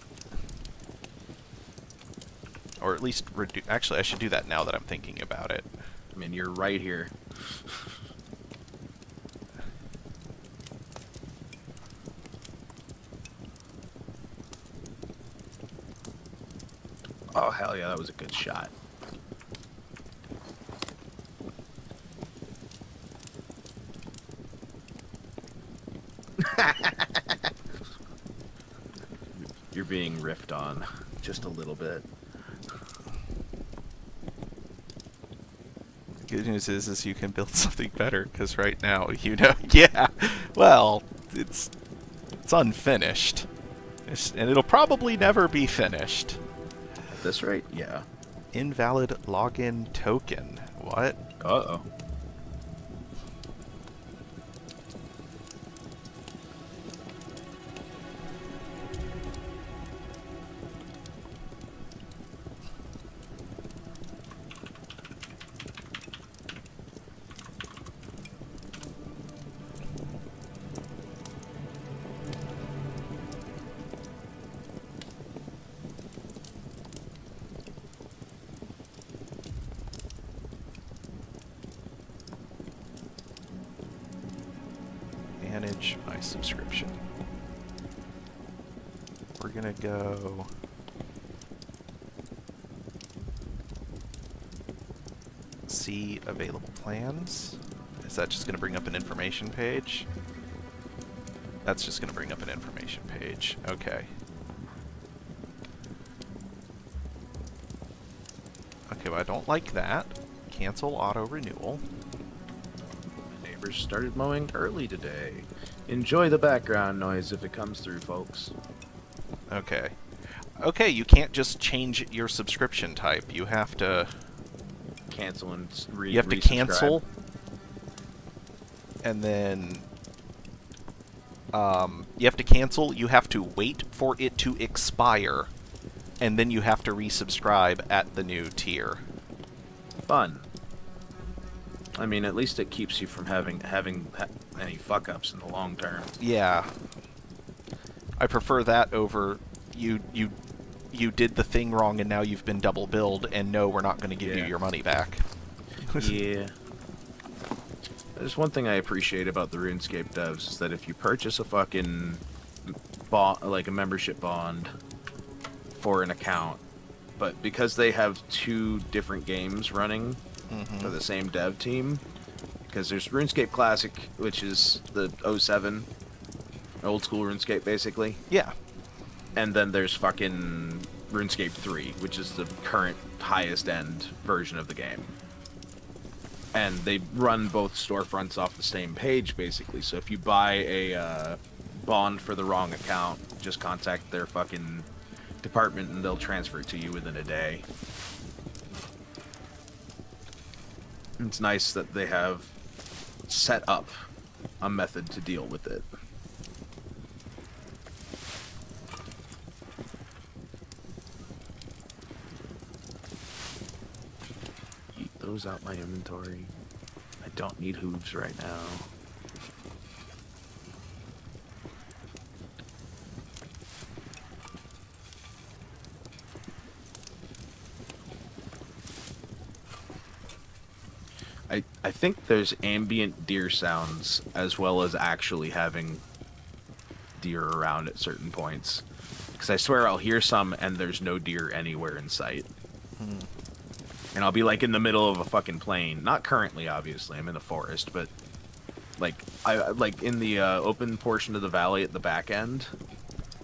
Or at least reduce. Actually, I should do that now that I'm thinking about it. I mean, you're right here. Oh, hell yeah, that was a good shot. You're being riffed on just a little bit. The good news is you can build something better, because right now, yeah, well, it's unfinished. And it'll probably never be finished. At this rate, yeah. Invalid login token. What? Uh-oh. Manage my subscription. We're gonna go see available plans Is that just going to bring up an information page? That's just going to bring up an information page. Okay. Okay, well, I don't like that. Cancel auto renewal. Neighbors started mowing early today. Enjoy the background noise if it comes through, folks. Okay. Okay, you can't just change your subscription type. You have to... Cancel and You have to cancel, and then you have to cancel. You have to wait for it to expire, and then you have to resubscribe at the new tier. Fun. I mean, at least it keeps you from having any fuck ups in the long term. Yeah, I prefer that over you did the thing wrong and now you've been double billed, and no, we're not going to give you your money back. Yeah. There's one thing I appreciate about the RuneScape devs is that if you purchase a fucking like a membership bond for an account, but because they have 2 different games running for the same dev team, because there's RuneScape Classic, which is the 07 old school RuneScape basically. Yeah. And then there's fucking RuneScape 3, which is the current highest end version of the game. And they run both storefronts off the same page, basically. So if you buy a bond for the wrong account, just contact their fucking department and they'll transfer it to you within a day. It's nice that they have set up a method to deal with it. Those out my inventory. I don't need hooves right now. I think there's ambient deer sounds as well as actually having deer around at certain points. Because I swear I'll hear some and there's no deer anywhere in sight. And I'll be like in the middle of a fucking plain. Not currently, obviously. I'm in the forest, but like in the open portion of the valley at the back end,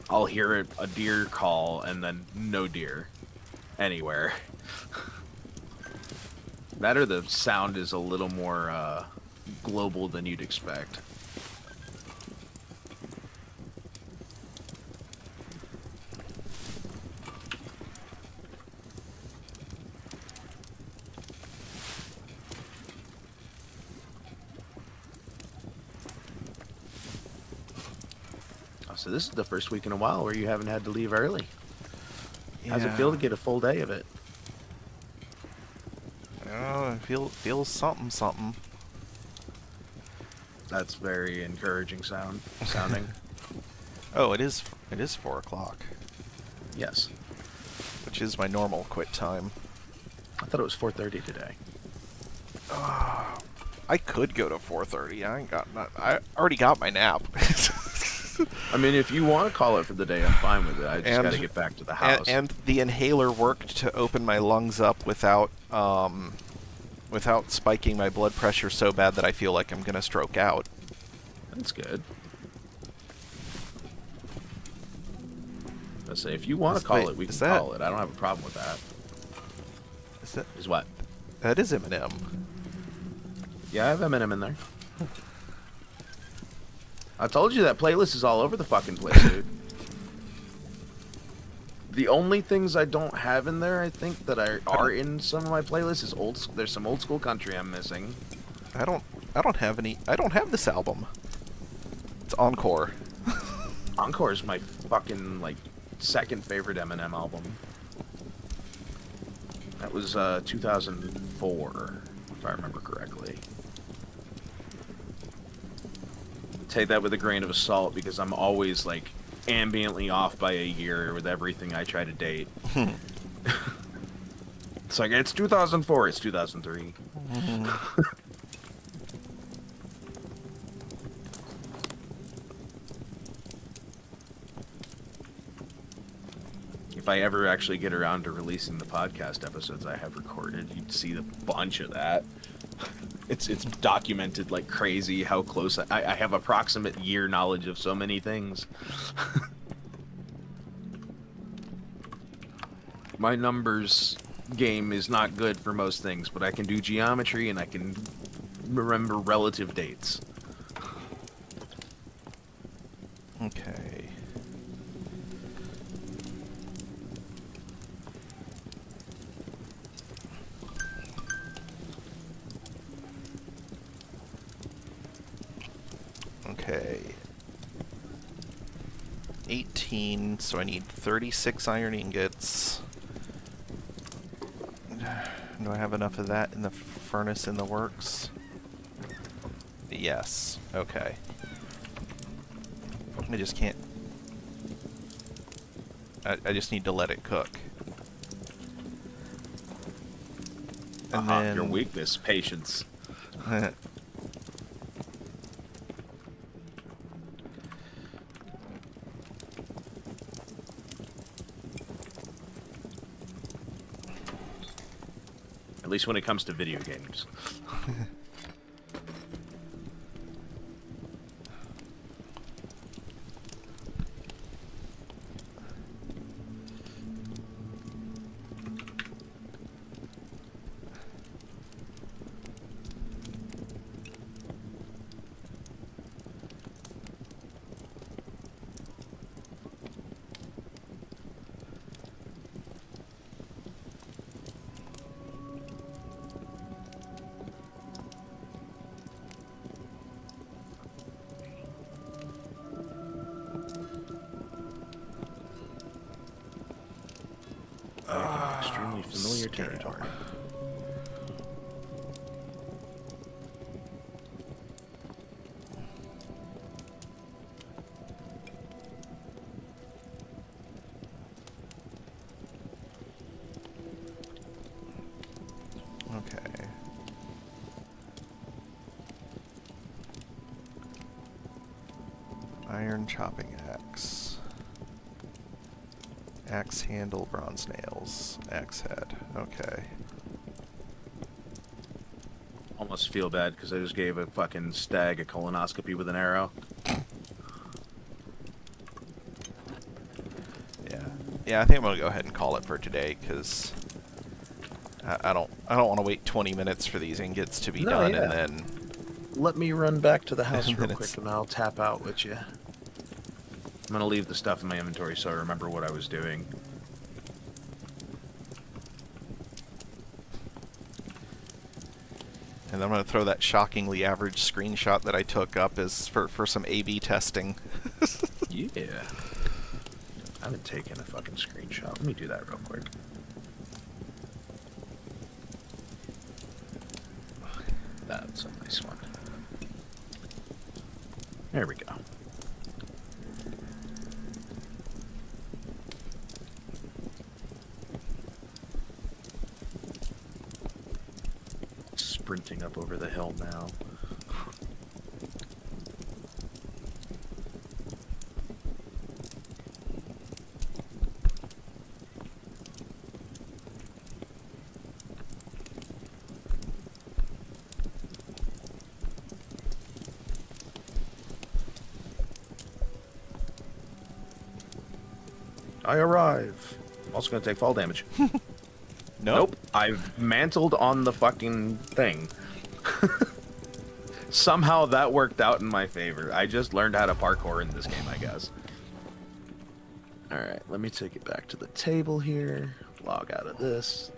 I'll hear a deer call and then no deer anywhere. That or the sound is a little more global than you'd expect. So this is the first week in a while where you haven't had to leave early. How's it feel to get a full day of it? Oh, it feels something. That's very encouraging sounding. Oh, it is 4 o'clock, Yes. which is my normal quit time. I thought it was 4:30 today. I could go to 4:30. I already got my nap. I mean, if you want to call it for the day, I'm fine with it. I just got to get back to the house. And the inhaler worked to open my lungs up without spiking my blood pressure so bad that I feel like I'm gonna stroke out. That's good. Let's say if you want to call it, we can call it. I don't have a problem with that. Is what? That is Eminem. Yeah, I have Eminem in there. I told you that playlist is all over the fucking place, dude. The only things I don't have in there, I think, that are in some of my playlists is there's some old school country I'm missing. I don't have any. I don't have this album. It's Encore. Encore is my fucking second favorite Eminem album. That was 2004, if I remember correctly. Take that with a grain of salt because I'm always ambiently off by a year with everything I try to date. It's like, it's 2004, it's 2003. if I ever actually get around to releasing the podcast episodes I have recorded, you'd see a bunch of that. It's documented like crazy how close I have approximate year knowledge of so many things. My numbers game is not good for most things, but I can do geometry and I can remember relative dates. Okay. Okay. 18, so I need 36 iron ingots. Do I have enough of that in the furnace in the works? Yes. Okay. I just can't... I just need to let it cook. And then... Your weakness, patience. At least when it comes to video games. Extremely familiar territory. Okay. Iron chopping axe. Axe handle, bronze nails, axe head. Okay. Almost feel bad because I just gave a fucking stag a colonoscopy with an arrow. Yeah, I think I'm gonna go ahead and call it for today because I don't want to wait 20 minutes for these ingots to be done and then. Let me run back to the house And real then quick and I'll tap out with you. I'm gonna leave the stuff in my inventory so I remember what I was doing. And I'm gonna throw that shockingly average screenshot that I took up as for some A/B testing. Yeah. I haven't taken a fucking screenshot. Let me do that real quick. That's a nice one. There we go. Sprinting up over the hill now. I arrive. Also gonna take fall damage. Nope. I've mantled on the fucking thing. Somehow that worked out in my favor. I just learned how to parkour in this game, I guess. Alright, let me take it back to the table here. Log out of this.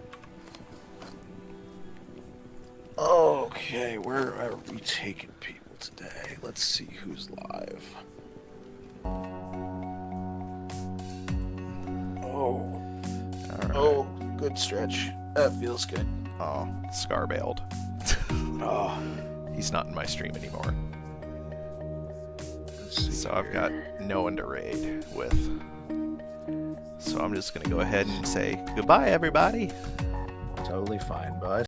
Okay, where are we taking people today? Let's see who's live. Oh. All right. Oh, good stretch. That feels good. Oh, Scar bailed. Oh. He's not in my stream anymore. Let's see So I've here. got no one to raid with. So I'm just gonna go ahead and say goodbye, everybody. Totally fine, bud.